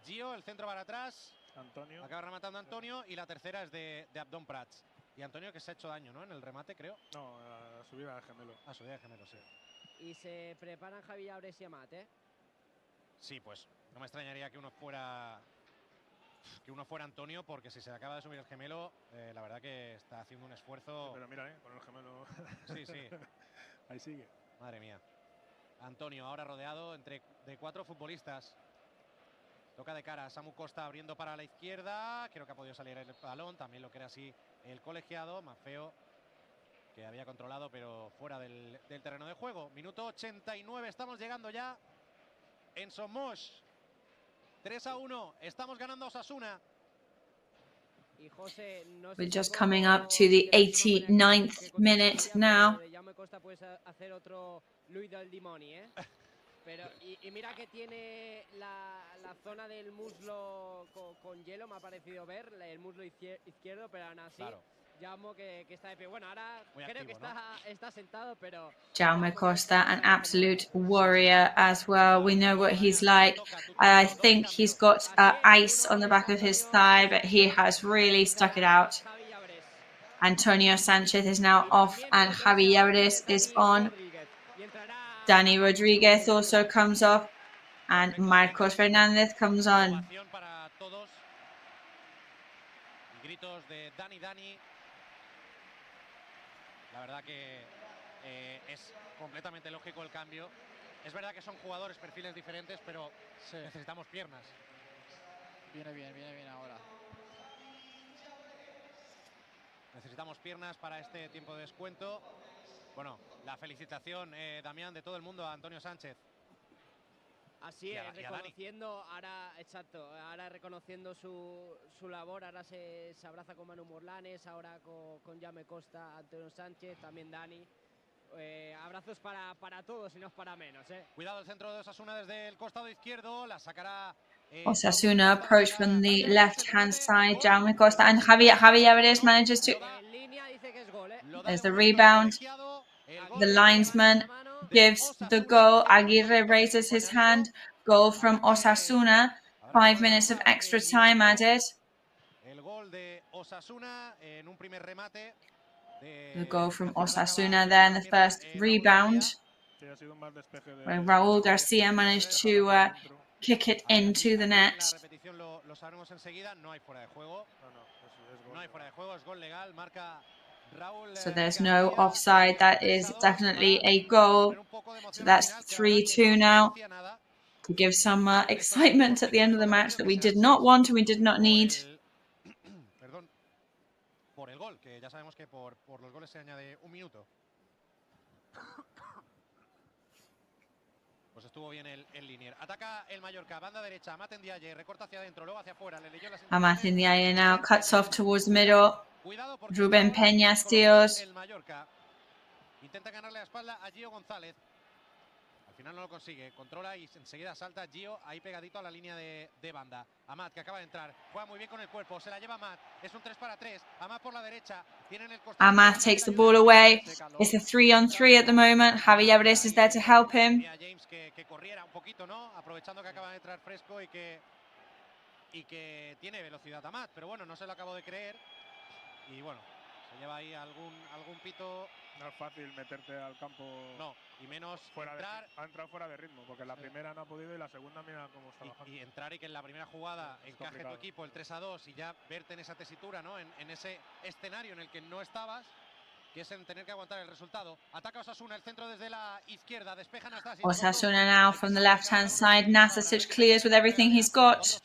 Gio, el centro para atrás. Antonio. Acaba rematando Antonio y la tercera es de Abdón Prats. Y Antonio que se ha hecho daño, ¿no? En el remate, creo. No, a subida de gemelo. A subida de gemelo, sí. Y se preparan Javi Aures y Amat, Sí, pues no me extrañaría que uno fuera que uno fuera Antonio, porque si se acaba de subir el gemelo, la verdad que está haciendo un esfuerzo. Pero mira, con el gemelo. Sí, sí. Ahí sigue. Madre mía. Antonio ahora rodeado de 4 futbolistas. Toca de cara, Samu Costa abriendo para la izquierda. Creo que ha podido salir el balón, también lo quiere así el colegiado. Más feo, que había controlado, pero fuera del terreno de juego. Minuto 89, estamos llegando ya en Somos. 3-1, estamos ganando a Osasuna. We're just coming up to the 89th minute now. Pero, y mira que tiene la zona del muslo con hielo, me ha parecido ver, el muslo izquierdo, pero aún así, claro. Jaume que está de pie. Bueno, ahora muy creo activo, que está sentado, pero... Jaume Costa, an absolute warrior as well. We know what he's like. I think he's got ice on the back of his thigh, but he has really stuck it out. Antonio Sanchez is now off and Javi Llaveres is on. Dani Rodriguez also comes off and Marcos Fernandez comes on. Para todos. Gritos de Dani. La verdad que es completamente lógico el cambio. Es verdad que son jugadores, perfiles diferentes, pero sí, necesitamos piernas. Viene bien ahora. Necesitamos piernas para este tiempo de descuento. Bueno, la felicitación, Damián, de todo el mundo a Antonio Sánchez. Así es, reconociendo, ahora reconociendo su labor, ahora se abraza con Manu Morlanes, ahora con Jaume Costa, Antonio Sánchez, también Dani. Abrazos para todos y no para menos. Cuidado el centro de Osasuna desde el costado izquierdo, la sacará... Osasuna approach from the left-hand side. Jaume Costa and Javi Llaveres manages to... There's the rebound. The linesman gives the goal. Aguirre raises his hand. Goal from Osasuna. 5 minutes of extra time added. El gol de Osasuna en un primer remate. The goal from Osasuna there in the first rebound, where Raúl García managed to kick it into the net. Lo sabremos enseguida. No hay fuera de juego. No hay fuera de juego. Es gol legal. Marca Raúl. So there's no offside. That is definitely a goal. So that's 3-2 now, to give some excitement at the end of the match that we did not want and we did not need. Perdón, por el gol, que ya sabemos que por los goles se añade un minuto. Pues estuvo bien el linier. Ataca el Mallorca, banda derecha, Amat Ndiaye, recorta hacia adentro, luego hacia afuera. Le leyó las Amat Ndiaye now cuts off towards the middle. Rubén Peña steals. El Mallorca intenta ganarle la espalda a Gio González. Al final no lo consigue, controla y enseguida salta Gio ahí pegadito a la línea de banda. Amat, que acaba de entrar, juega muy bien con el cuerpo, se la lleva Amat, es un 3-3. Amat por la derecha, tienen el costado. Amat takes the ball away. It's a 3-on-3 at the moment. Javi Llaveres is there to help him. James que corriera un poquito, ¿no? Aprovechando que acaba de entrar fresco y que tiene velocidad Amat, pero bueno, no se lo acabo de creer. Y bueno, se lleva ahí algún pito. No es fácil meterte al campo. No, y menos ha entrado fuera de ritmo, porque la primera no ha podido y la segunda mira cómo está bajando. Y entrar y que en la primera jugada encaje tu equipo el 3-2 y ya verte en esa tesitura, ¿no? En ese escenario en el que no estabas, que es en tener que aguantar el resultado. Ataca Osasuna, el centro desde la izquierda, despeja Nastasic. Osasuna now from the left-hand side. Nastasic clears with everything he's got.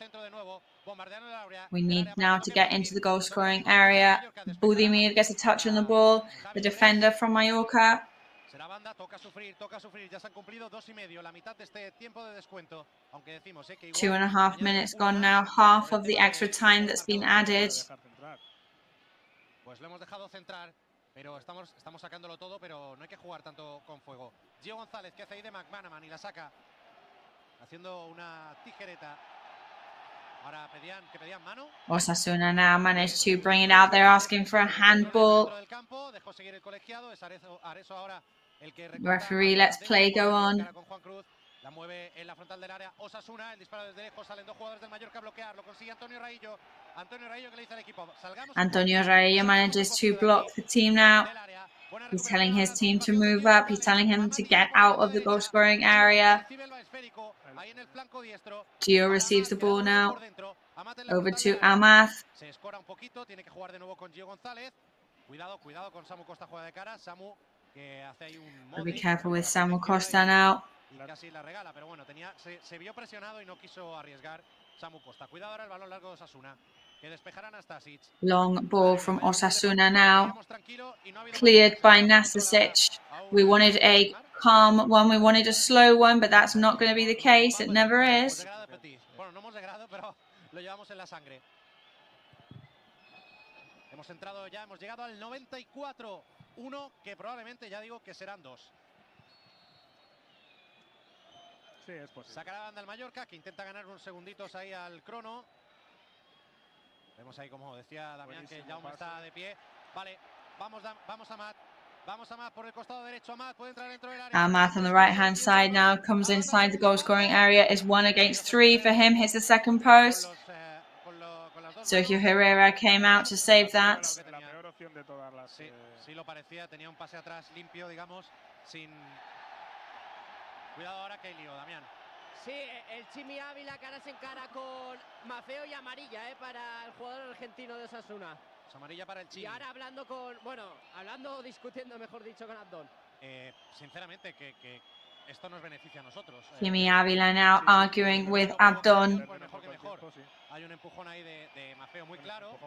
We need now to get into the goal-scoring area. Budimir gets a touch on the ball. The defender from Mallorca. Será banda, toca sufrir. Ya se han cumplido 2,5, la mitad de este tiempo de descuento. Aunque decimos que igual 2.5 minutes gone now. Half of the extra time that's been added. Pues lo hemos dejado centrar. Pero estamos sacándolo todo, pero no hay que jugar tanto con fuego. Gio González, que hace ahí de McManaman y la saca. Haciendo una tijereta. Ahora pedían mano. Osasuna now managed to bring it out. They're asking for a handball. Dejó seguir el colegiado. Es Areso ahora el que Referee, let's play go on. La mueve en la frontal del área Osasuna, el disparo desde lejos, salen dos jugadores del Mallorca a bloquear, lo consigue Antonio Raillo. Antonio Raillo que le dice al equipo, salgamos. Antonio Raillo manages to block the team now. He's telling his team to move up. He's telling him to get out of the goal-scoring area. Gio receives the ball now. Over to Amath. Se escora un poquito, tiene que jugar de nuevo con Gio González. Cuidado con Samu Costa, juega de cara. Samu que hace ahí un Be careful with Samu Costa now. y casi la regala, pero bueno, se vio presionado y no quiso arriesgar Samu Costa. Cuidado ahora el balón largo de Osasuna, que despejarán hasta Sic. Long ball from Osasuna now. Cleared by Nastasic. We wanted a calm one, we wanted a slow one, but that's not going to be the case. It never is. Bueno, no hemos degradado, pero lo llevamos en la sangre. Hemos entrado ya, hemos llegado al 94. Uno que probablemente, ya digo, que serán dos. Sí, es posible. Sacará la banda el Mallorca, que intenta ganar unos segunditos ahí al crono. Vemos ahí, como decía Damián, que Jaume está de pie. Vale, vamos a Matt. Vamos a Matt por el costado derecho. Matt puede entrar dentro del área. Amath on the right-hand side now comes inside the goal-scoring area. Is 1 against 3 for him. Hits the second post. Sergio Herrera came out to save that. Sí lo parecía, tenía un pase atrás limpio, digamos, sin... Cuidado ahora que hay lío, Damián. Sí, el Chimi Ávila caras en cara con Mafeo y amarilla para el jugador argentino de Osasuna. Pues amarilla para el Chimi. Y ahora discutiendo, mejor dicho, con Abdón. Sinceramente, que esto nos beneficia a nosotros. Chimi Ávila now arguing with Abdon. Hay un empujón ahí de Mafeo muy claro,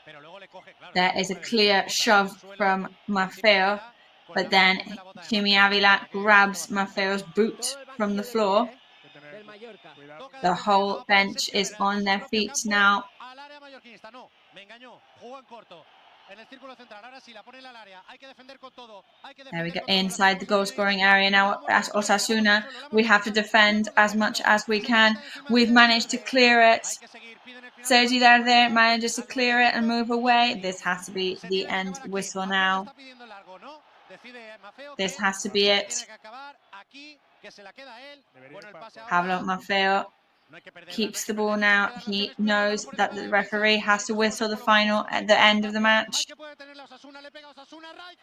pero luego le coge, claro. There is a clear shove from Mafeo, but then Chimi Ávila grabs Mafeo's boot from the floor. The whole bench is on their feet now. Al área mallorquinista, no, me engañó, jugó en corto. En el círculo central, ahora sí la pone en el área. Hay que defender con todo. There we go, inside the goal-scoring area now. As Osasuna, we have to defend as much as we can. We've managed to clear it. Sergi Darder manages to clear it and move away. This has to be the end whistle now. This has to be it. Pablo Mafeo keeps the ball now. He knows that the referee has to whistle the final at the end of the match.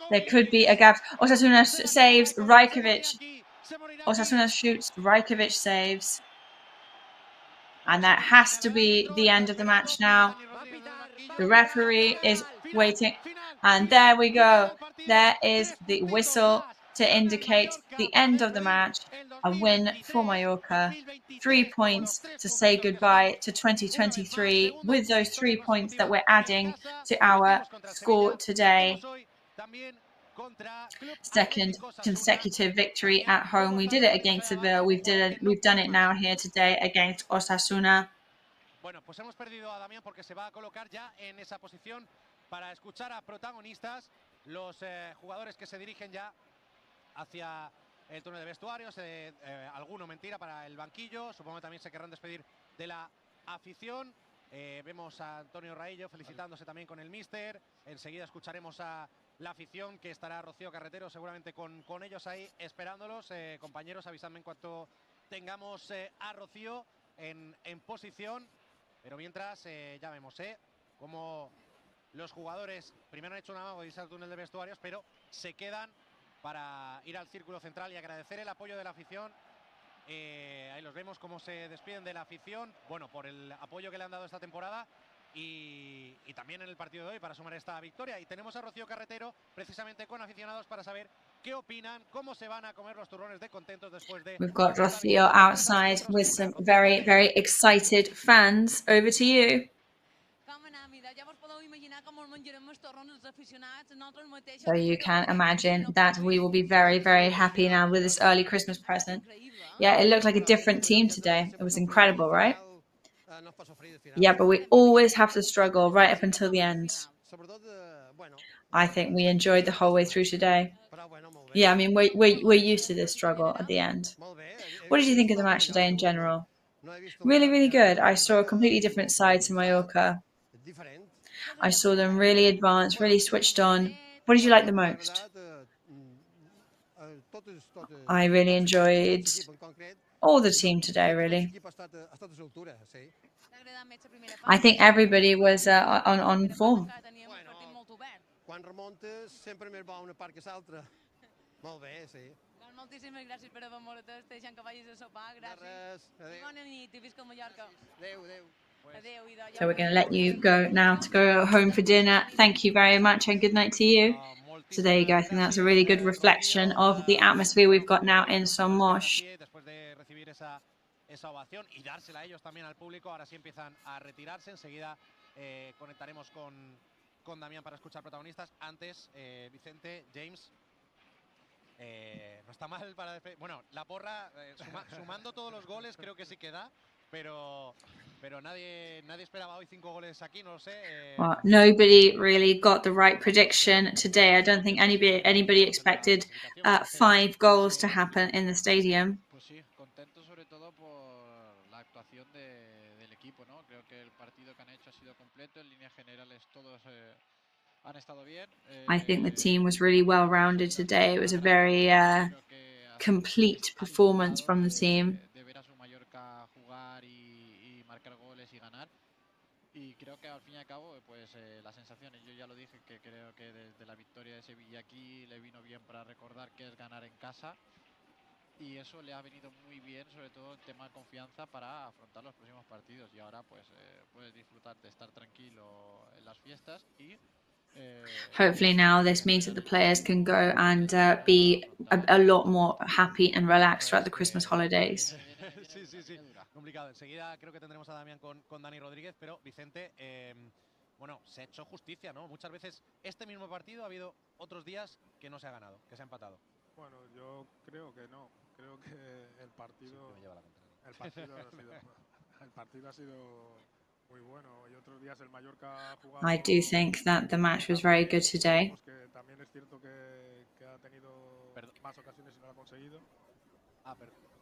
There could be a gap. Osasuna saves. Rajkovic. Osasuna shoots. Rajkovic saves. And that has to be the end of the match now. The referee is waiting. And there we go. There is the whistle to indicate the end of the match. A win for Mallorca. 3 points to say goodbye to 2023 with those 3 points that we're adding to our score today. Second consecutive victory at home. We did it against Seville. We've done it now here today against Osasuna. Bueno, pues hemos perdido a Damián porque se va a colocar ya en esa posición para escuchar a protagonistas, los jugadores que se dirigen ya hacia el túnel de vestuarios, alguno mentira para el banquillo, supongo que también se querrán despedir de la afición. Vemos a Antonio Raillo felicitándose también con el míster. Enseguida escucharemos a la afición, que estará Rocío Carretero seguramente con ellos ahí esperándolos. Compañeros, avisadme en cuanto tengamos a Rocío en posición. Pero mientras ya vemos cómo los jugadores primero han hecho un amago de irse al túnel de vestuarios, pero se quedan para ir al círculo central y agradecer el apoyo de la afición. Ahí los vemos cómo se despiden de la afición, bueno, por el apoyo que le han dado esta temporada y también en el partido de hoy para sumar esta victoria. Y tenemos a Rocío Carretero precisamente con aficionados para saber qué opinan, cómo se van a comer los turrones de contentos después de... We've got Rocío outside with some very, very excited fans. Over to you. So you can imagine that we will be very, very happy now with this early Christmas present. Yeah, it looked like a different team today. It was incredible, right? Yeah, but we always have to struggle right up until the end. I think we enjoyed the whole way through today. Yeah, I mean, we're used to this struggle at the end. What did you think of the match today in general? Really, really good. I saw a completely different side to Mallorca. I saw them really advanced, really switched on. What did you like the most? I really enjoyed all the team today, really. I think everybody was on form. Moltíssimes gràcies per haver-me deixat que vagis a sopar. Gràcies. Bona nit i visca Mallorca. Adéu, adéu. So we're going to let you go now to go home for dinner. Thank you very much and good night to you. So there you go. I think that's a really good reflection of the atmosphere we've got now in Somos. Después de recibir esa ovación y dársela a ellos también al público, ahora sí empiezan a retirarse. Enseguida conectaremos con Damián para escuchar protagonistas. Antes, Vicente, James, no está mal para despedir. Bueno, la porra, sumando todos los goles, creo que sí que da, pero nadie esperaba hoy 5 goles aquí, no lo sé. Well, nobody really got the right prediction today. I don't think anybody expected 5 goals to happen in the stadium. Pues sí, contento sobre todo por la actuación del equipo, ¿no? Creo que el partido que han hecho ha sido completo, en líneas generales todos han estado bien. I think the team was really well rounded today. It was a very complete performance from the team. De ver a su Mallorca jugar y marcar goles y ganar. Y creo que al fin y al cabo, pues las sensaciones, yo ya lo dije, que creo que desde la victoria de Sevilla aquí le vino bien para recordar que es ganar en casa. Y eso le ha venido muy bien, sobre todo en tema de confianza para afrontar los próximos partidos. Y ahora pues puedes disfrutar de estar tranquilo en las fiestas y hopefully now this means that the players can go and be a lot more happy and relaxed throughout the Christmas holidays. Sí, complicado. Enseguida creo que tendremos a Damián con Dani Rodríguez, pero Vicente, bueno, se ha hecho justicia, ¿no? Muchas veces este mismo partido ha habido otros días que no se ha ganado, que se ha empatado. Bueno, yo creo que no. Creo que el partido, el partido ha sido muy bueno. Y otros días el Mallorca ha jugado. I do think that the match was very good today. Que también es cierto que ha tenido más ocasiones y no lo ha conseguido.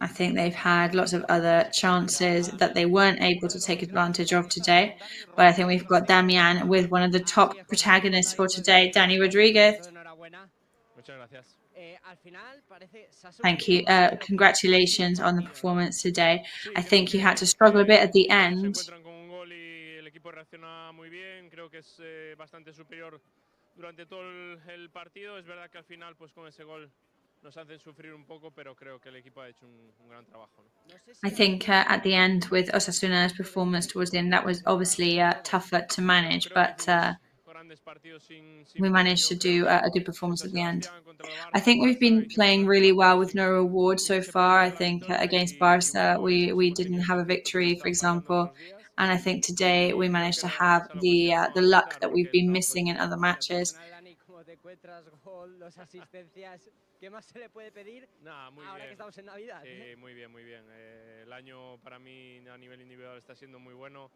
I think they've had lots of other chances that they weren't able to take advantage of today. But I think we've got Damián with one of the top protagonists for today, Dani Rodríguez. Thank you. Congratulations on the performance today. I think you had to struggle a bit at the end. I think at the end with Osasuna's performance towards the end, that was obviously tougher to manage, but we managed to do a good performance at the end. I think we've been playing really well with no reward so far. I think against Barca, we didn't have a victory, for example. And I think today we managed to have the luck that we've been missing in other matches. ¿Qué más se le puede pedir ahora que estamos en Navidad? Muy bien. El año para mí a nivel individual está siendo muy bueno,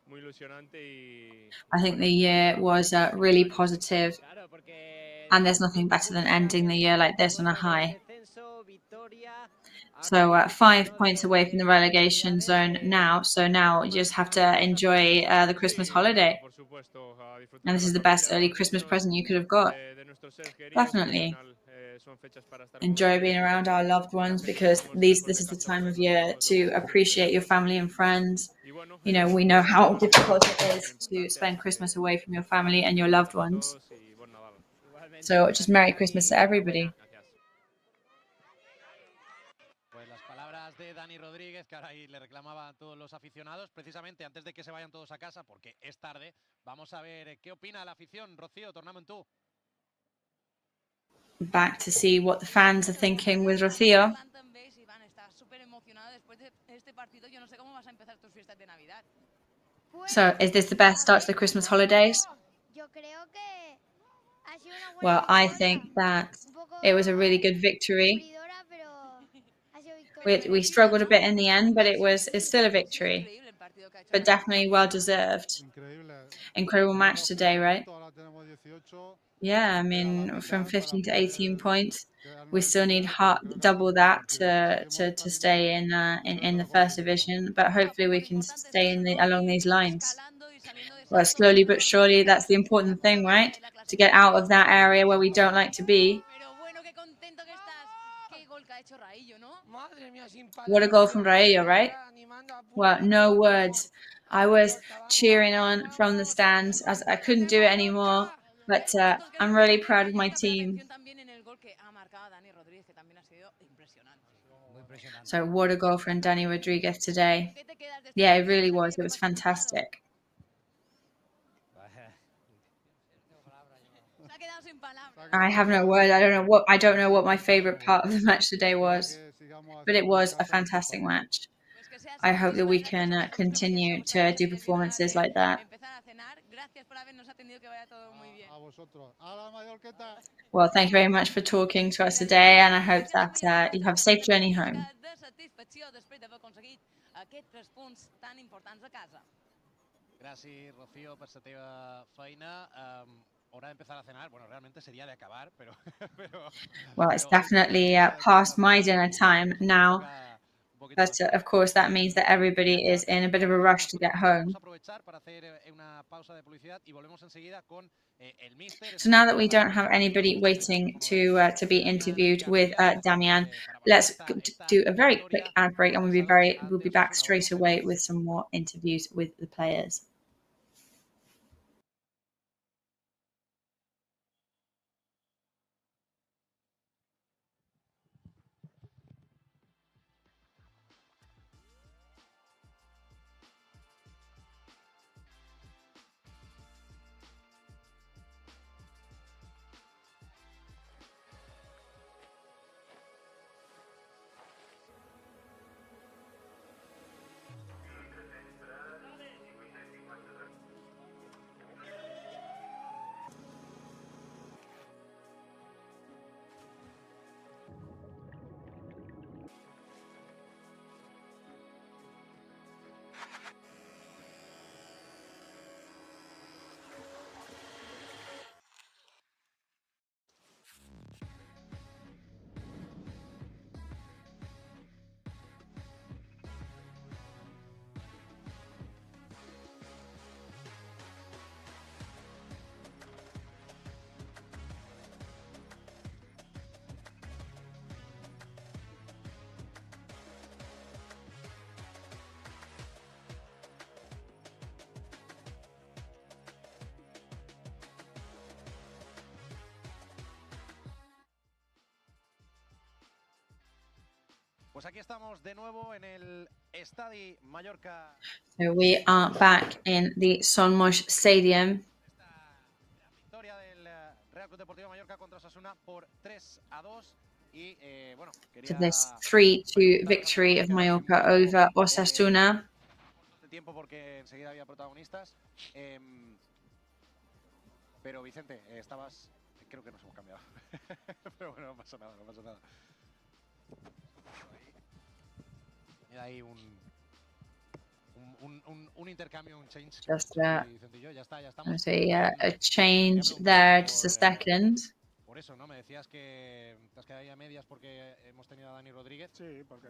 muy ilusionante y I think the year was really positive, and there's nothing better than ending the year like this on a high. So 5 points away from the relegation zone now. So now you just have to enjoy the Christmas holiday. And this is the best early Christmas present you could have got. Definitely. Enjoy being around our loved ones because this is the time of year to appreciate your family and friends. You know, we know how difficult it is to spend Christmas away from your family and your loved ones. So just Merry Christmas to everybody. Pues las palabras de Dani Rodríguez, que ahora ahí le reclamaba a todos los aficionados, precisamente antes de que se vayan todos a casa, porque es tarde, vamos a ver qué opina la afición. Rocío, tornamos en tú. Back to see what the fans are thinking with Rocío. So, is this the best start to the Christmas holidays? Well, I think that it was a really good victory. We struggled a bit in the end, but it's still a victory. But definitely well deserved. Incredible match today, right? Yeah, I mean, from 15 to 18 points, we still need double that to stay in the first division. But hopefully, we can stay along these lines. Well, slowly but surely, that's the important thing, right? To get out of that area where we don't like to be. What a goal from Raillo, right? Well, no words. I was cheering on from the stands as I couldn't do it anymore. But I'm really proud of my team. So what a goal from Dani Rodriguez today. Yeah, it really was. It was fantastic. I have no word. I don't know what my favorite part of the match today was, but it was a fantastic match. I hope that we can continue to do performances like that. Well, thank you very much for talking to us today, and I hope that you have a safe journey home. Gràcies, Rocío, per la teva feina. Hora d'empezar a cenar. Bueno, realmente sería de acabar, pero... Well, it's definitely past my dinner time now. But of course, that means that everybody is in a bit of a rush to get home. So now that we don't have anybody waiting to be interviewed with Damian, let's do a very quick ad break, and we'll be back straight away with some more interviews with the players. Pues aquí estamos de nuevo en el SUSCRÍBETE Mallorca. So we are back in the Somos Stadium. Victoria del Real Club Deportivo Mallorca contra Osasuna por 3-2 y bueno, To this 3-2 victory of Mallorca over Osasuna. Tiempo porque enseguida había protagonistas. Pero Vicente, estabas, creo que nos hemos cambiado. Pero bueno, no pasa nada, no pasa nada. Mira ahí un intercambio, un change. Just a change there, just a second. Por eso, ¿no? Me decías que te has quedado ahí a medias porque hemos tenido a Dani Rodríguez. Sí, porque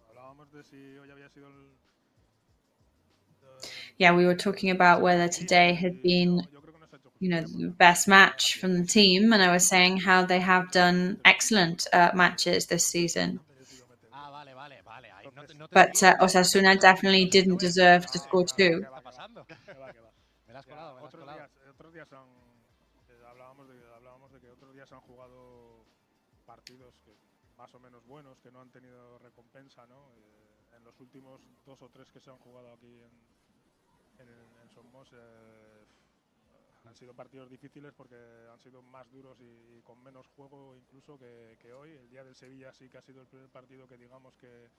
hablábamos de si hoy había sido el... Yeah, we were talking about whether today had been, the best match from the team, and I was saying how they have done excellent matches this season. But Osasuna definitely didn't deserve to score two. Otros días hablábamos de que otros días han jugado partidos que más o menos buenos, que no han tenido recompensa, ¿no? En los últimos 2 o 3 que se han jugado aquí en Somos han sido partidos difíciles porque han sido más duros y con menos juego incluso que hoy. El día del Sevilla sí que ha sido el primer partido que digamos que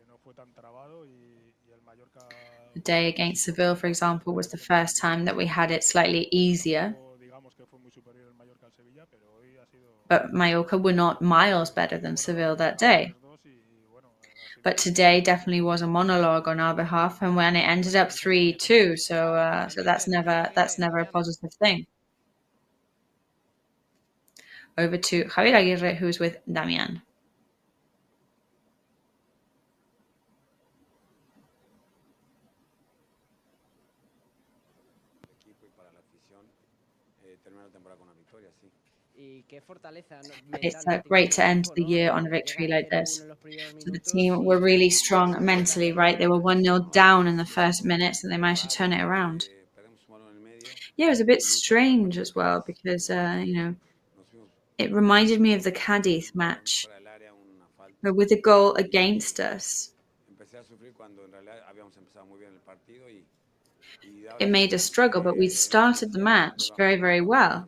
no fue tan trabado y el Mallorca... The day against Seville, for example, was the first time that we had it slightly easier. Digamos que fue muy superior el Mallorca al Sevilla, pero hoy ha sido... But Mallorca were not miles better than Seville that day. But today definitely was a monologue on our behalf, and when it ended up 3-2, so that's never a positive thing. Over to Javier Aguirre, who's with Damian. It's great to end the year on a victory like this. So the team were really strong mentally, right? They were 1-0 down in the first minutes and they managed to turn it around. Yeah, it was a bit strange as well because, it reminded me of the Cadiz match with a goal against us. It made us struggle, but we started the match very, very well.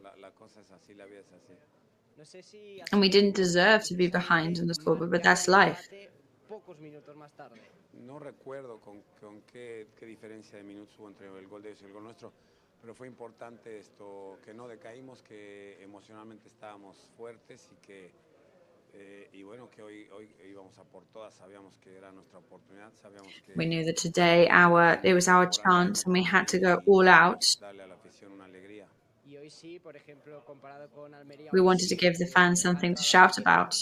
And we didn't deserve to be behind in the scoreboard, but that's life. No recuerdo con qué diferencia de minutos hubo entre el gol de ellos y el gol nuestro, pero fue importante esto, que no decaímos, que emocionalmente estábamos fuertes y que y bueno, que hoy íbamos a por todas, sabíamos que era nuestra oportunidad, sabíamos que we knew that today it was our chance and we had to go all out. darle a la afición una alegría. We wanted to give the fans something to shout about.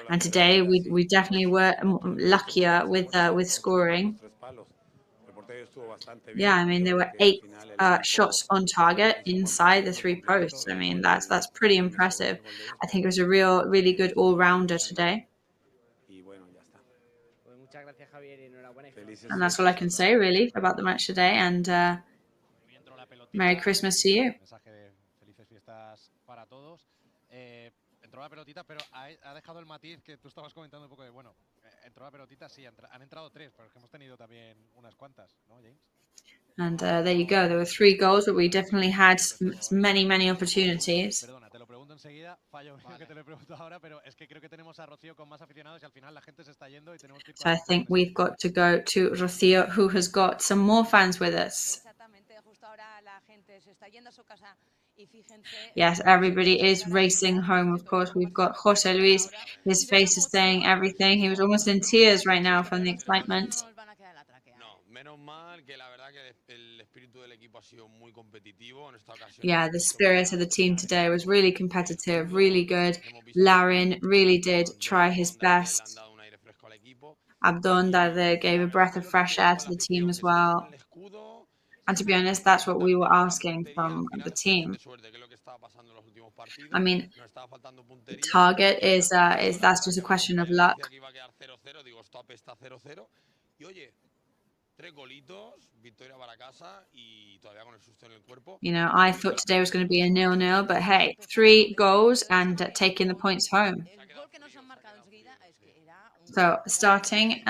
And today we definitely were luckier with scoring. Yeah, I mean there were 8 shots on target inside the 3 posts. I mean that's pretty impressive. I think it was a really good all-rounder today. And that's all I can say really about the match today. And Merry Christmas to you. Entró la pelotita, pero ha dejado el matiz que tú estabas comentando un poco de, bueno, entró la pelotita, sí, han entrado 3, pero es que hemos tenido también unas cuantas, ¿no, James? And there you go. There were 3 goals, but we definitely had many opportunities. Perdona, te lo pregunto enseguida, fallo que te lo pregunto ahora, pero es que creo que tenemos a Rocío con más aficionados y al final la gente se está yendo y tenemos que ir. So I think we've got to go to Rocío, who has got some more fans with us. Yes, everybody is racing home, of course. We've got José Luis. His face is saying everything. He was almost in tears right now from the excitement. Yeah, the spirit of the team today was really competitive, really good. Larin really did try his best. Abdon gave a breath of fresh air to the team as well. And to be honest, that's what we were asking from the team. I mean, the target is that's just a question of luck. You know, I thought today was going to be a 0-0, but hey, 3 goals and taking the points home. So starting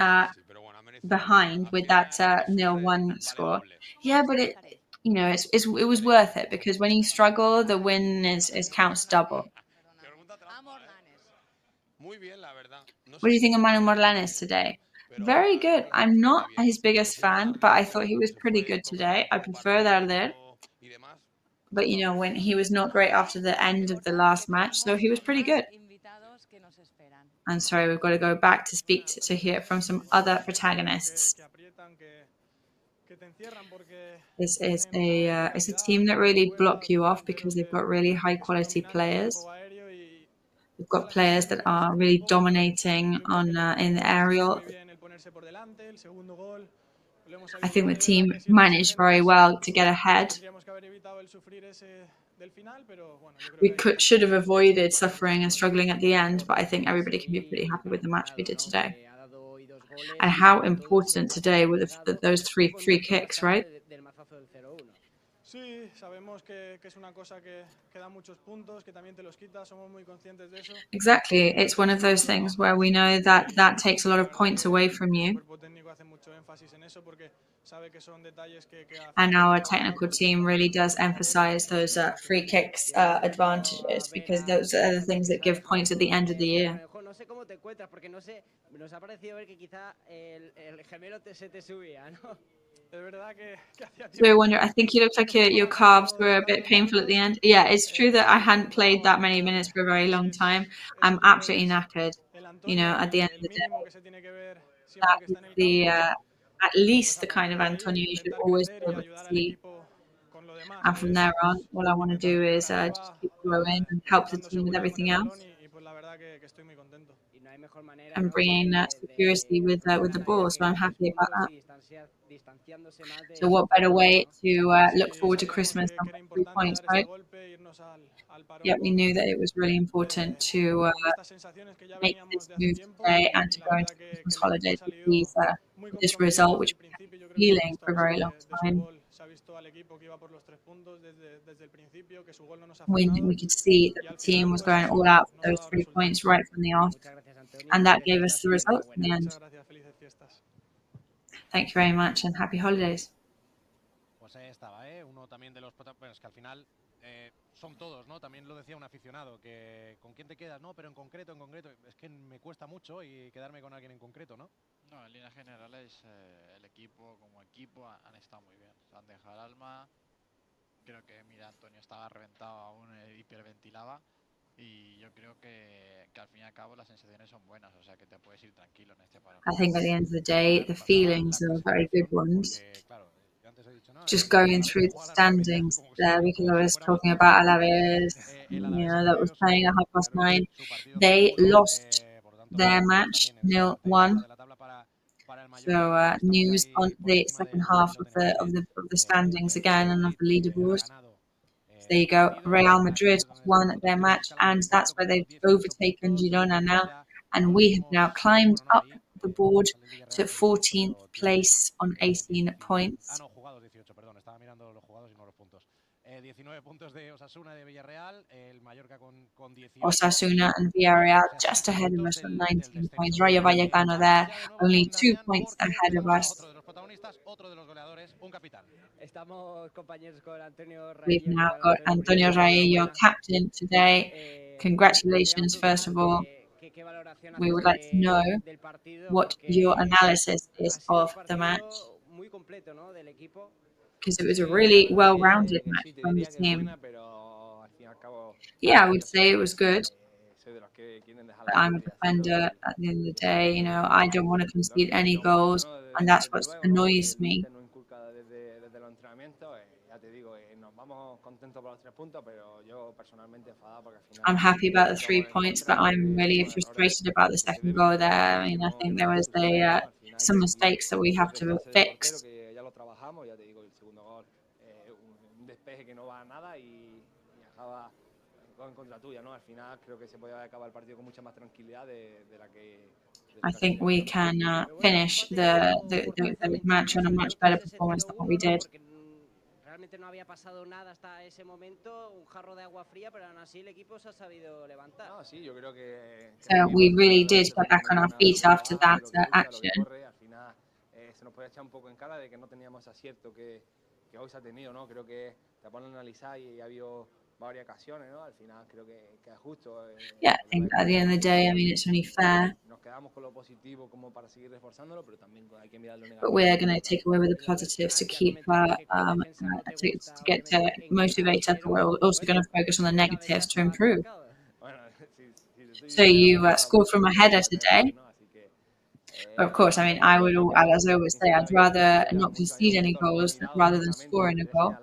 behind with that 0-1 score. Yeah, but it was worth it because when you struggle, the win is counts double. What do you think of Manu Morlanes today? Very good. I'm not his biggest fan, but I thought he was pretty good today. I prefer Darder. But you know, when he was not great after the end of the last match, so he was pretty good. And sorry, we've got to go back to hear from some other protagonists. This is it's a team that really block you off because they've got really high quality players. We've got players that are really dominating in the aerial. I think the team managed very well to get ahead. We should have avoided suffering and struggling at the end, but I think everybody can be pretty happy with the match we did today. And how important today were those 3 free kicks, right? Exactly. It's one of those things where we know that takes a lot of points away from you. And our technical team really does emphasize those free kicks advantages because those are the things that give points at the end of the year. So I wonder, I think you looked like your calves were a bit painful at the end. Yeah, it's true that I hadn't played that many minutes for a very long time. I'm absolutely knackered. You know, at the end of the day, that is the at least the kind of Antonio you should always be able to see. And from there on, all I want to do is just keep growing and help the team with everything else. And bringing security with the ball, so I'm happy about that. So what better way to look forward to Christmas than 3 points, right? Yet we knew that it was really important to make this move today and to go into Christmas holidays with this result, which we have been feeling for a very long time. se ha visto al equipo que iba por los 3 puntos desde el principio, que su gol no nos ha We frenado. could see that the team was going all out for those 3 points right from the off, and that gave us the result in the end. Muchas gracias, felices fiestas. Thank you very much and happy holidays. Pues ahí estaba, uno también de los protagonistas, que al final son todos, ¿no? También lo decía un aficionado, que con quién te quedas, no, pero en concreto, es que me cuesta mucho y quedarme con alguien en concreto, ¿no? No, en líneas generales el equipo como equipo han estado muy bien, se han dejado el alma. Creo que, mira, Antonio estaba reventado aún, hiperventilaba, y yo creo que al fin y al cabo las sensaciones son buenas, o sea que te puedes ir tranquilo en este parón. I think at the end of the day, the feelings are very good ones. Just going through the standings there, because I was talking about Alaves, that was playing at 9:30. They lost their match 0-1. So news on the second half of the standings again and of the leaderboard. So there you go. Real Madrid won their match, and that's where they've overtaken Girona now, and we have now climbed up the board to 14th place on 18 points. 19 puntos de Osasuna de Villarreal, el Mallorca con 18. Osasuna and Villarreal just ahead of us on 19 points. Rayo Vallecano there, only 2 points ahead of us. We've now got Antonio Raillo, captain today. Congratulations, first of all. We would like to know what your analysis is of the match, because it was a really well-rounded match from the team. Yeah, I would say it was good. But I'm a defender at the end of the day. You know, I don't want to concede any goals, and that's what annoys me. I'm happy about the 3 points, but I'm really frustrated about the second goal there. I mean, I think there was some mistakes that we have to fix. I think we can finish the match on a much better performance than what we did. Realmente no había pasado nada hasta ese momento, un jarro de agua fría, pero aún así el equipo se ha sabido levantar. So we really did get back on our feet after that action. Al final se nos puede echar un poco en cara de que no teníamos acierto que hoy se ha tenido, ¿no? Creo que te ponen a analizar y ha habido varias ocasiones, ¿no? Al final creo que es justo. Yeah, I think at the end of the day, I mean, it's only fair. Nos quedamos con lo positivo como para seguir reforzándolo, pero también hay que mirar lo negativo. But we're going to take away with the positives to keep to get to motivate us. We're also going to focus on the negatives to improve. So you scored from a header today. But of course, I mean, I would, as I always say, I'd rather not concede any goals rather than scoring a goal.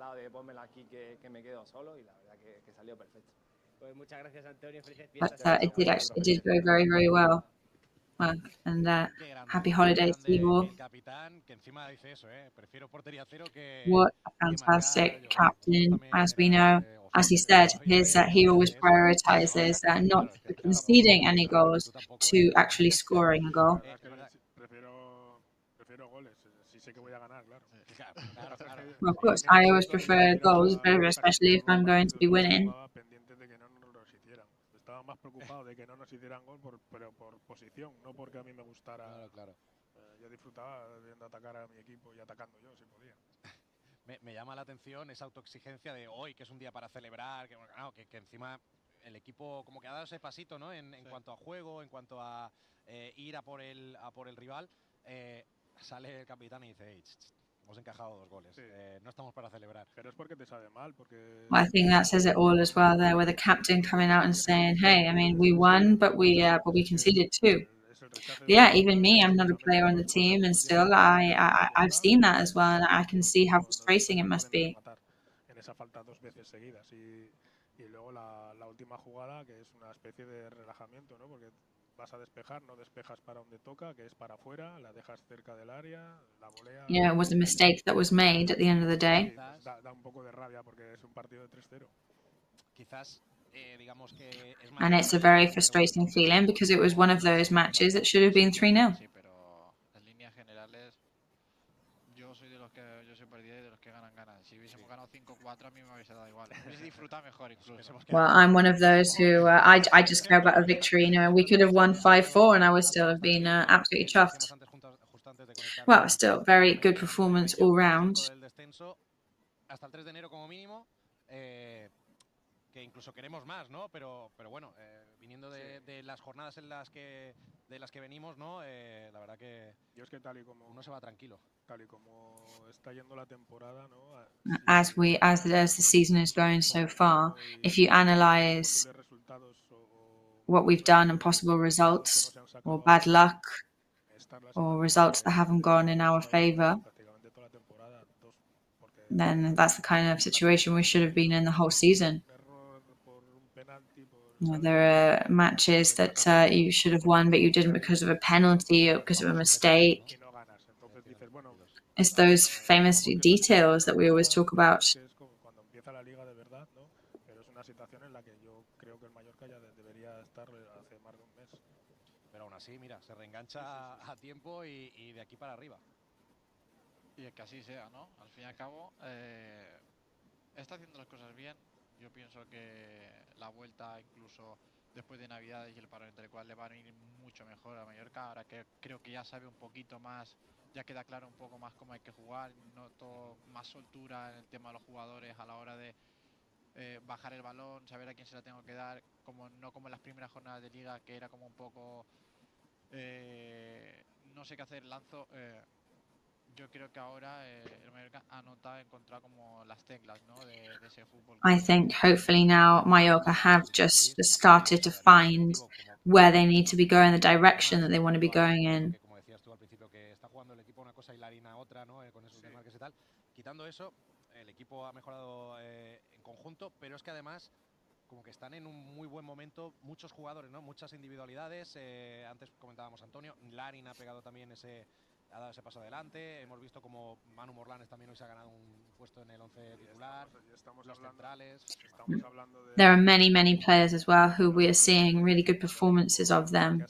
But it did go very, very well. Well, and happy holidays to you all. What a fantastic captain, as we know. As he said, he always prioritizes not conceding any goals to actually scoring a goal. Well, of course, I always prefer goals, but especially if I'm going to be winning. Más preocupado de que no nos hicieran gol, pero por posición, no porque a mí me gustara. Claro. Yo disfrutaba viendo atacar a mi equipo y atacando yo, si podía. Me llama la atención esa autoexigencia de hoy, que es un día para celebrar, que encima el equipo como que ha dado ese pasito, ¿no? En cuanto a juego, en cuanto a ir a por el rival, sale el capitán y dice, hey, hemos encajado 2 goles, no estamos para celebrar. Pero es porque te sabe mal, porque... Well, I think that says it all as well there, with the captain coming out and saying, hey, I mean, we won, but we conceded 2. Yeah, even me, I'm not a player on the team, and still I've seen that as well, and I can see how frustrating it must be. En esa falta 2 veces seguidas y luego la última jugada, que es una especie de relajamiento, ¿no? Porque vas a despejar, no despejas para donde toca, que es para afuera, la dejas cerca del área, la volea. Yeah, it was a mistake that was made at the end of the day. Da un poco de rabia porque es un partido de 3-0. Quizás digamos que es And it's a very frustrating feeling because it was one of those matches that should have been 3-0. Sí, pero en líneas generales yo soy de los que yo soy partidario de los que ganan, ganan. Si hubiésemos ganado 5-4 a mí me hubiese dado igual. Hubiese disfrutado mejor incluso. Well, I'm one of those who I just care about a victory. You know, we could have won 5-4 and I would still have been absolutely chuffed. Well, still very good performance all round. Hasta el 3 de enero como mínimo, que incluso queremos más, ¿no? Pero bueno, viniendo de las jornadas de las que venimos, ¿no? La verdad que yo es que tal y como uno se va tranquilo. Tal y como está yendo la temporada, ¿no? As the season is going so far, if you analyze what we've done and possible results, or bad luck, or results that haven't gone in our favor, then that's the kind of situation we should have been in the whole season. You know, there are matches that you should have won, but you didn't because of a penalty or because of a mistake. It's those famous details that we always talk about. Pero aún así, mira, se reengancha a tiempo y de aquí para arriba. Y que así sea, ¿no? Al fin y al cabo, está haciendo las cosas bien. Yo pienso que la vuelta, incluso después de Navidades y el parón entre el cual le va a ir mucho mejor a Mallorca. Ahora que creo que ya sabe un poquito más, ya queda claro un poco más cómo hay que jugar. Noto más soltura en el tema de los jugadores a la hora de bajar el balón, saber a quién se la tengo que dar, no como en las primeras jornadas de liga, que era como un poco no sé qué hacer, lanzo. Yo creo que ahora el Mallorca ha notado encontrar como las teclas, ¿no? de ese fútbol. I think hopefully now Mallorca have just started to find where they need to be going, the direction that they want to be going in. Como decías tú al principio, que está jugando el equipo una cosa y la harina otra, ¿no? Con esos desmarques y tal. Quitando eso, el equipo ha mejorado en conjunto, pero es que además como que están en un muy buen momento muchos jugadores, ¿no? Muchas individualidades. Antes comentábamos Antonio, Larin ha pegado también ha dado ese paso adelante. Hemos visto como Manu Morlanes también hoy se ha ganado un puesto en el 11 titular. Los centrales. There are many, many players as well who we are seeing really good performances of them.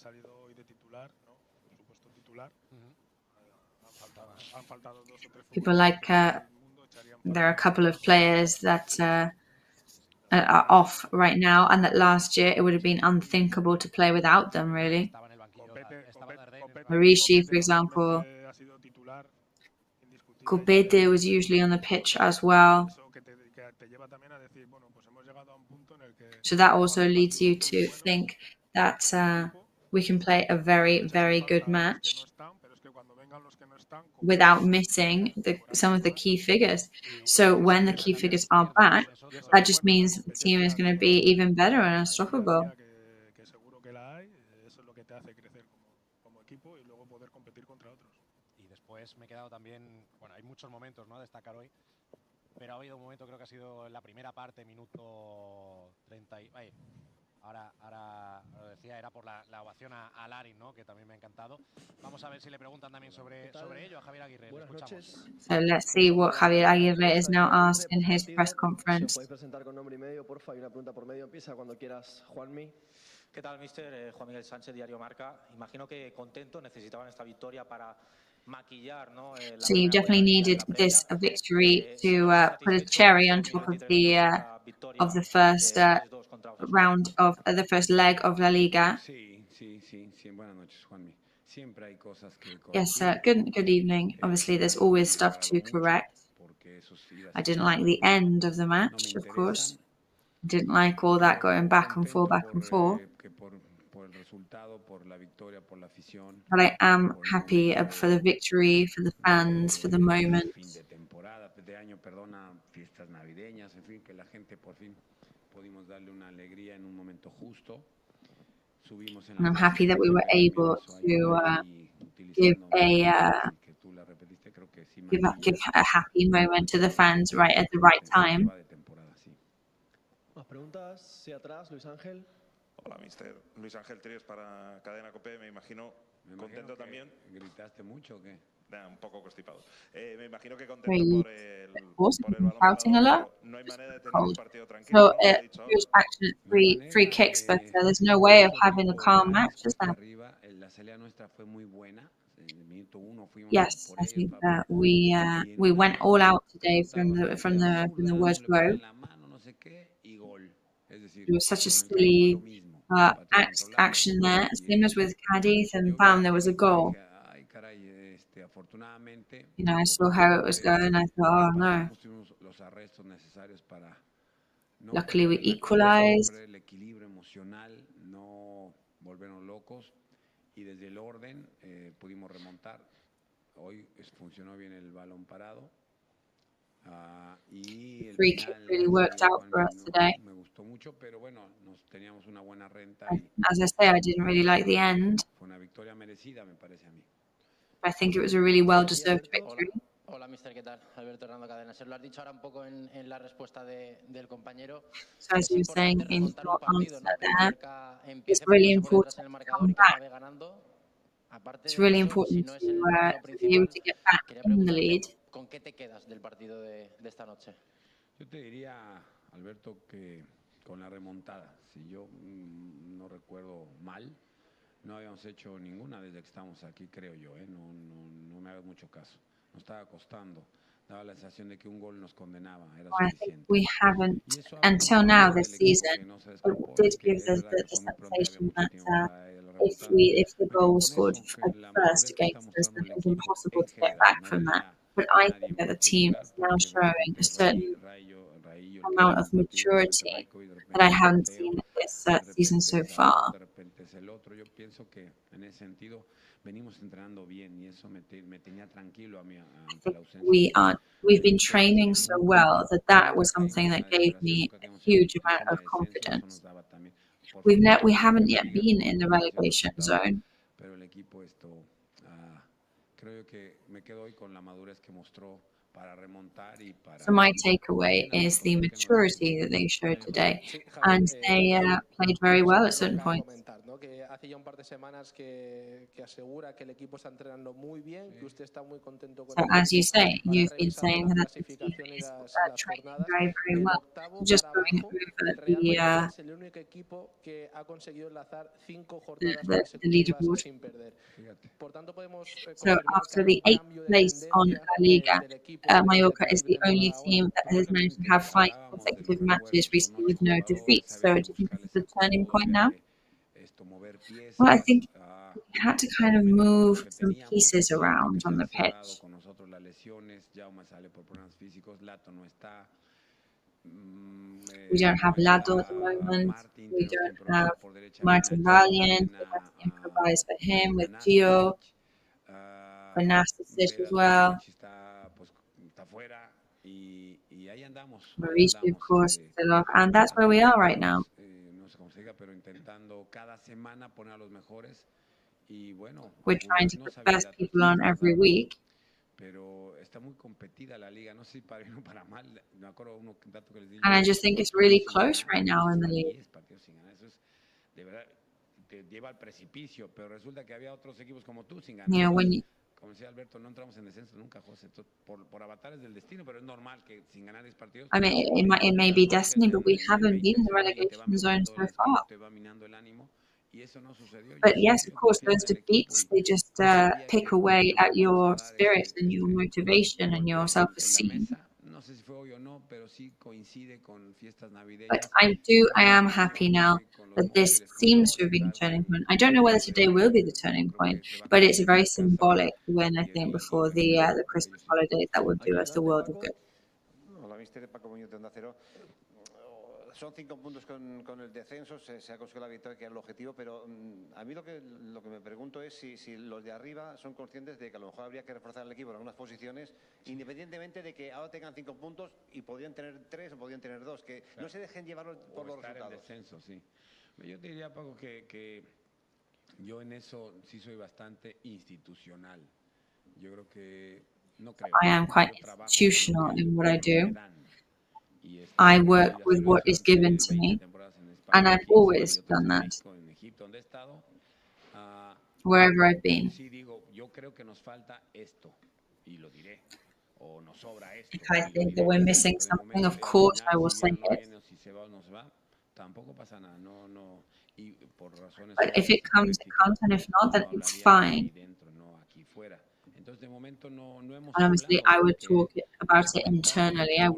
People like there are a couple of players that are off right now, and that last year it would have been unthinkable to play without them, really. Marishi, for example. Copete was usually on the pitch as well. So that also leads you to think that we can play a very, very good match without missing some of the key figures. So when the key figures are back, that just means the team is going to be even better and unstoppable. Después me he quedado también, bueno, hay muchos momentos, ¿no?, a destacar hoy, pero ha habido un momento, creo que ha sido en la primera parte, minuto 30 y... Ahora lo decía, era por la ovación a Larin, ¿no?, que también me ha encantado. Vamos a ver si le preguntan también sobre ello a Javier Aguirre. Buenas noches. So let's see what Javier Aguirre is now asked in his press conference. ¿Puedes presentar con nombre y medio, porfa? Hay una pregunta por medio. Empieza cuando quieras, Juanmi. ¿Qué tal, mister? Juan Miguel Sánchez, Diario Marca. Imagino que contento, necesitaban esta victoria para maquillar, ¿no? So you definitely needed this victory to put a cherry on top of the first round of the first leg of La Liga. Yes, good evening. Obviously, there's always stuff to correct. I didn't like the end of the match, of course. Didn't like all that going back and forth. But I am happy for the victory, for the fans, for the moment. And I'm happy that we were able to give a happy moment to the fans right at the right time. ¿Más preguntas? Sí, atrás, Luis Ángel. Hola, mister. Luis Ángel Tríos para Cadena COPE. Me imagino contento también. ¿Gritaste mucho o qué? Un poco constipado. Me imagino que Very contento por el balón shouting a parado, lot. pero no hay manera de tener Cold. un partido tranquilo. So huge action, free kicks, but there's no way of having a calm match, is there? La salida nuestra fue muy buena. Yes, I think that we went all out today from the word go. It was such a silly action there, same as with Cadiz, and bam, there was a goal. You know, I saw how it was going. I thought, oh no. Luckily, we equalized. Y desde el orden pudimos remontar. Hoy funcionó bien el balón parado. Y el Free kick really worked out for us today. Me gustó mucho, pero bueno, nos teníamos una buena renta. As I say, I didn't really like the end. Fue una victoria merecida, me parece a mí. I think it was a really well-deserved victory. Hola, mister, ¿qué tal? Alberto Hernando Cadena. Se lo has dicho ahora un poco en la respuesta del compañero. So as you were saying in your answer there, it's really important to come back. It's really important to be able to get back in the lead. ¿Con qué te quedas del partido de esta noche? Yo te diría, Alberto, que con la remontada, si yo no recuerdo mal, no habíamos hecho ninguna desde que estamos aquí, creo yo, no me hagas mucho caso. Nos estaba costando, daba la sensación de que un gol nos condenaba, era I think we haven't, until now this season, it did give us the sensation that if the goal was scored first against us, then it was impossible to get back from that. But I think that the team is now showing a certain amount of maturity that I haven't seen this season so far. Yo pienso que en ese sentido venimos entrenando bien y eso me tenía tranquilo a mí ante la ausencia. We've been training so well that was something that gave me a huge amount of confidence. We haven't yet been in the relegation zone. Pero el equipo creo que me quedo hoy con la madurez que mostró. So my takeaway is the maturity that they showed today, and they played very well at certain points. Hace ya un par de semanas que asegura que el equipo está entrenando muy bien, que usted está muy contento con So as you say, you've been saying that the team is training very, very well. Just going over es el único equipo que ha conseguido enlazar 5 jornadas consecutivas sin perder. Por tanto, podemos So after the 8th place on La Liga, Mallorca is the only team that has managed to have 5 consecutive matches recently with no defeats. So do you think this is the turning point now? Well, I think we had to kind of move some pieces around on the pitch. We don't have Lado at the moment. We don't have Martin Valiant. We have to improvise for him with Gio. Benastic as well. Mauricio, of course, still off. And that's where we are right now. We're trying to put the best people on every week. And I just think it's really close right now in the league. You know, when you, I mean, it may be destiny, but we haven't been in the relegation zone so far. But yes, of course, those defeats, they just pick away at your spirit and your motivation and your self-esteem. But I am happy now that this seems to have been a turning point. I don't know whether today will be the turning point, but it's a very symbolic win, I think, before the Christmas holidays that will do us the world of good. Son 5 puntos con el descenso, se ha conseguido la victoria, que era el objetivo, pero a mí lo que me pregunto es si los de arriba son conscientes de que a lo mejor habría que reforzar el equipo en algunas posiciones, independientemente de que ahora tengan 5 puntos y podrían tener 3 o podrían tener 2, que no se dejen llevar por los resultados. En descenso, sí. Yo te diría, Paco, que yo en eso sí soy bastante institucional. Yo creo que no creo. I am quite institutional in what I do. I work with what is given to me, and I've always done that, wherever I've been. If I think that we're missing something, of course I will say it. But if it comes, it comes, and if not, then it's fine. Honestly, I would talk about it internally. I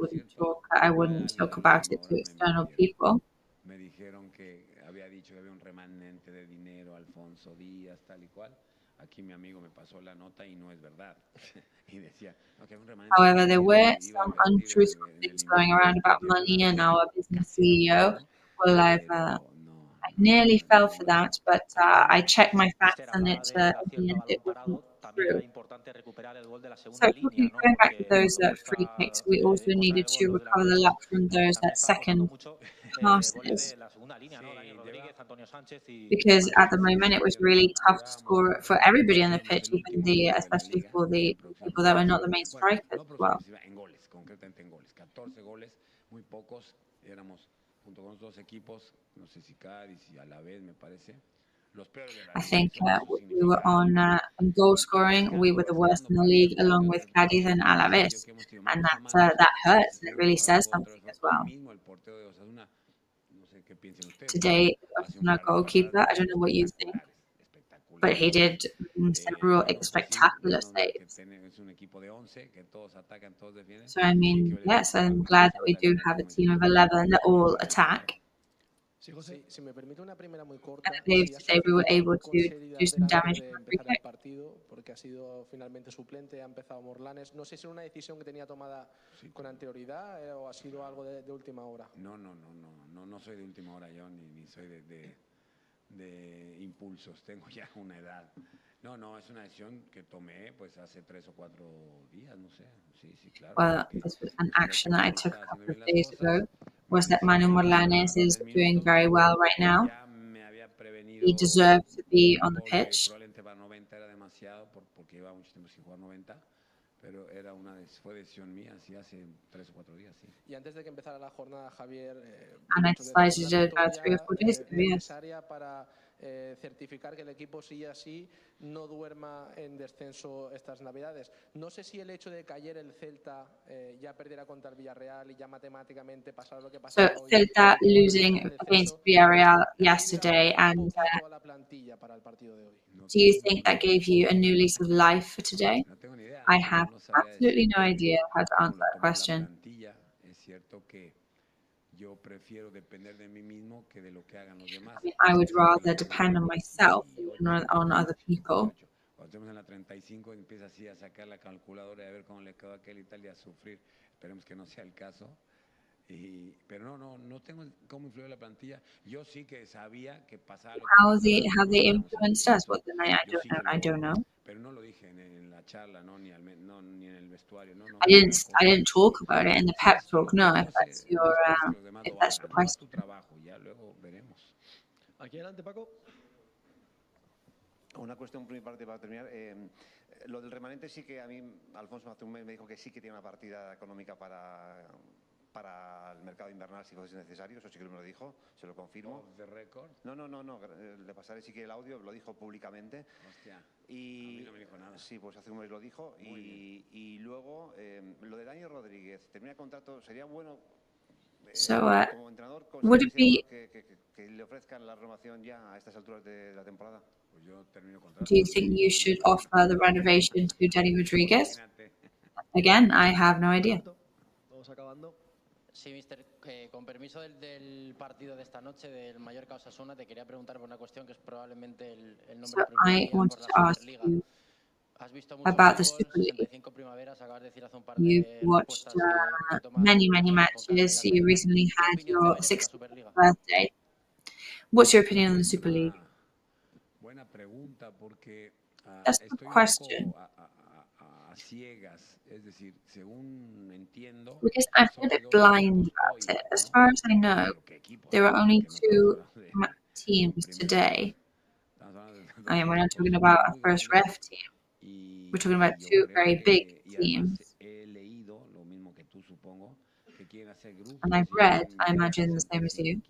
wouldn't talk about it to external people. Me dijeron que había dicho que había un remanente de dinero, Alfonso Díaz, tal y cual. Aquí mi amigo me pasó la nota y no es verdad. Y decía, okay, un remanente. However, there were some untruthful things going around about money, and our business CEO, well, I nearly fell for that, but I checked my facts, and in the end, it wasn't true. So going back to those free kicks, we also needed to recover the luck from those second passes, because at the moment it was really tough to score for everybody on the pitch, even especially for the people that were not the main strikers as well. En goles, concretamente en goles. 14 goles, muy pocos. Éramos junto con los dos equipos, no sé si Cádiz y Alavés, me parece. I think we were on goal scoring. We were the worst in the league, along with Cádiz and Alavés, and that hurts. It really says something as well. Today, Osasuna goalkeeper, I don't know what you think, but he did several spectacular saves. So I mean, yes, I'm glad that we do have a team of 11 that all attack. Sí, José, si me permite una primera muy corta. And I believe today we were able to do some damage from free kick. Partido, porque ha sido finalmente suplente, ha empezado Morlanes. No sé si era una decisión que tenía tomada con anterioridad o ha sido algo de última hora. No soy de última hora yo, ni soy de impulsos. Tengo ya una edad. No, es una decisión que tomé pues hace 3 o 4 días, no sé. Sí, claro. Well, this was an action that I took a couple of days ago. Was that Manu Morlanes is doing very well right now. He deserves to be on the pitch. Probablemente para 90 era demasiado porque lleva mucho tiempo sin jugar 90, pero fue decisión mía, así hace 3 o 4 días, sí. Y antes de que empezara la jornada, Javier, And I decided to do it about 3 or 4 days ago, yes. Para certificar que el equipo sigue así, no duerma en descenso estas navidades. No sé si el hecho de que ayer el Celta ya perdiera contra el Villarreal y ya matemáticamente pasara lo que pasara hoy. So Celta losing against Villarreal yesterday, and do you think that gave you a new lease of life for today? I have absolutely no idea how to answer that question. I would rather depend on myself than on other people. Cuando estemos en la 35 empieza así a sacar la calculadora y a ver cómo le quedó a aquel y tal y a sufrir. Esperemos que no sea el caso. Pero no tengo cómo influir la plantilla. Yo sí que sabía que pasaba lo que how they influenced us? Well, then I don't know. Pero no lo dije en la charla, ni en el vestuario. I didn't talk about it in the pep talk. No, if that's your question. Ya luego veremos. Aquí adelante, Paco. Una cuestión por mi parte para terminar. Lo del remanente sí que a mí, Alfonso hace un mes me dijo que sí que tiene una partida económica para el mercado invernal si fuese necesario, eso sí que me lo dijo, se lo confirmo. ¿Off the record? No, le pasaré sí que el audio, lo dijo públicamente. Hostia, y, a mí no me dijo nada. Sí, pues hace un mes lo dijo. Y luego, lo de Dani Rodríguez, termina el contrato, sería bueno como entrenador, would it be... que le ofrezcan la renovación ya a estas alturas de la temporada. Pues yo termino contrato. Do you think you should offer the renovation to Dani Rodríguez? Again, I have no idea. Vamos acabando. Sí, mister, con permiso del partido de esta noche del Mallorca Osasuna, te quería preguntar por una cuestión que es probablemente el nombre I wanted to ask you about the Super League. You've watched many matches. You recently had your 60th birthday. What's your opinion on the Super League? Buena pregunta, porque that's the question. Ciegas, es decir, según entiendo, because I'm a bit blind about it. As far as I know, there are only 2 teams today. I mean, we're not talking about a first ref team. We're talking about 2 very big teams. And I've read, I imagine the same as you,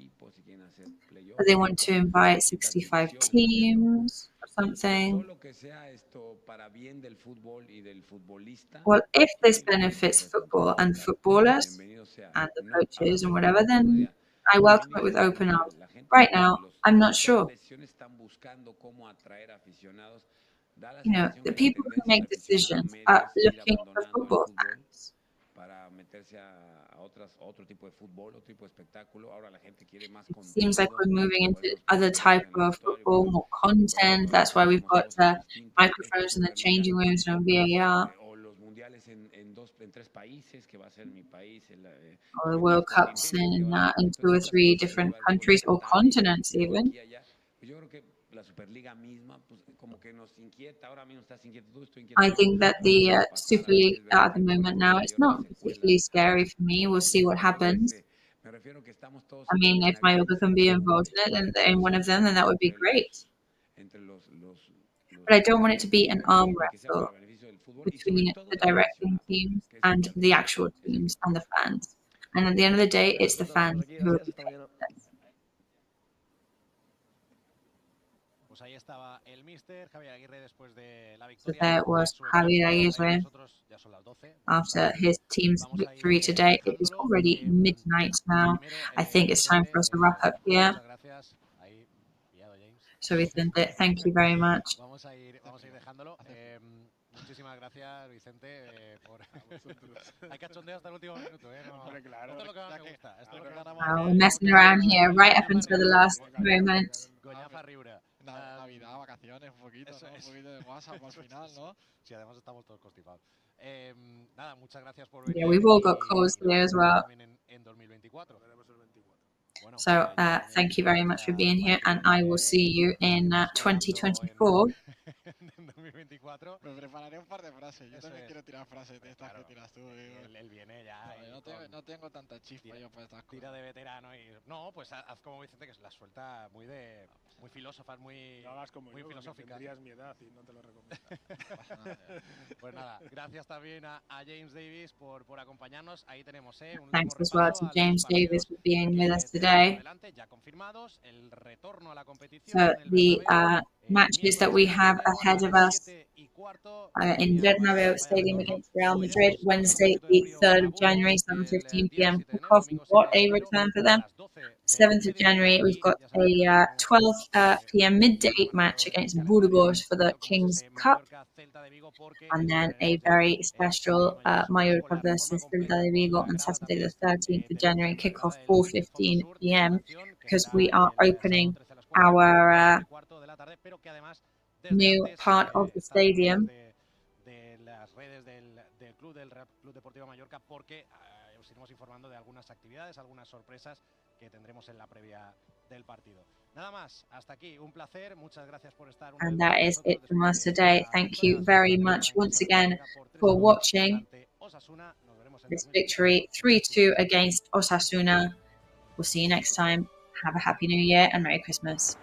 that they want to invite 65 teams or something. Well, if this benefits football and footballers and the coaches and whatever, then I welcome it with open arms. Right now, I'm not sure. You know, the people who make decisions are looking for football fans. It seems like we're moving into other type of football, more content. That's why we've got microphones in the changing rooms and VAR. Or the World Cups in 2 or 3 different countries or continents even. I think that the Super League at the moment now, it's not particularly scary for me. We'll see what happens. I mean, if Mallorca can be involved in it and in one of them, then that would be great. But I don't want it to be an arm wrestle between the directing teams and the actual teams and the fans. And at the end of the day, it's the fans who will be paying for this. Pues ahí estaba el míster Javier Aguirre después de la So victoria. there was Javier Aguirre after his team's victory today. It is already midnight now. I think it's time for us to wrap up here. So Vicente, thank you very much. Vamos a ir dejándolo. Muchísimas gracias, Vicente, por... Hay cachondeo hasta el último minuto, ¿eh? No, claro. Esto es lo que más me gusta. Esto es lo que ganamos. We're messing around here right up until the last moment. Goñaza Riura. Navidad, vacaciones, un poquito, ¿no? Un poquito de WhatsApp al final, ¿no? Sí, además estamos todos constipados. Nada, muchas gracias por venir. Yeah, we've all got calls today as well. En 2024. So thank you very much for being here, and I will see you in 2024. Me prepararé un par de frases. Yo también quiero tirar frases de estas que tiras tú. Él viene ya. No tengo tanta chispa yo para estas cosas. Tira de veterano y... No, pues haz como Vicente, que la suelta muy filósofas, muy filosóficas. Tendrías mi edad y no te lo recomiendo. Pues nada, gracias también a James Davis por acompañarnos. Ahí tenemos, Thanks as well to James Davis for being with us today. So the matches that we have ahead of us in Bernabeu Stadium against Real Madrid, Wednesday, the 3rd of January, 7:15 p.m. kickoff. What a return for them. 7th of January, we've got a 12 p.m. midday match against Burgos for the King's Cup. And then a very special Mallorca versus Celta de Vigo on Saturday, the 13th of January, kickoff 4:15 p.m. because we are opening our new part of the stadium. Os iremos informando de algunas actividades, algunas sorpresas que tendremos en la previa del partido. Nada más, hasta aquí, un placer, muchas gracias por estar. And that is it from us today. Thank you very much once again for watching this victory 3-2 against Osasuna. We'll see you next time. Have a happy new year and Merry Christmas.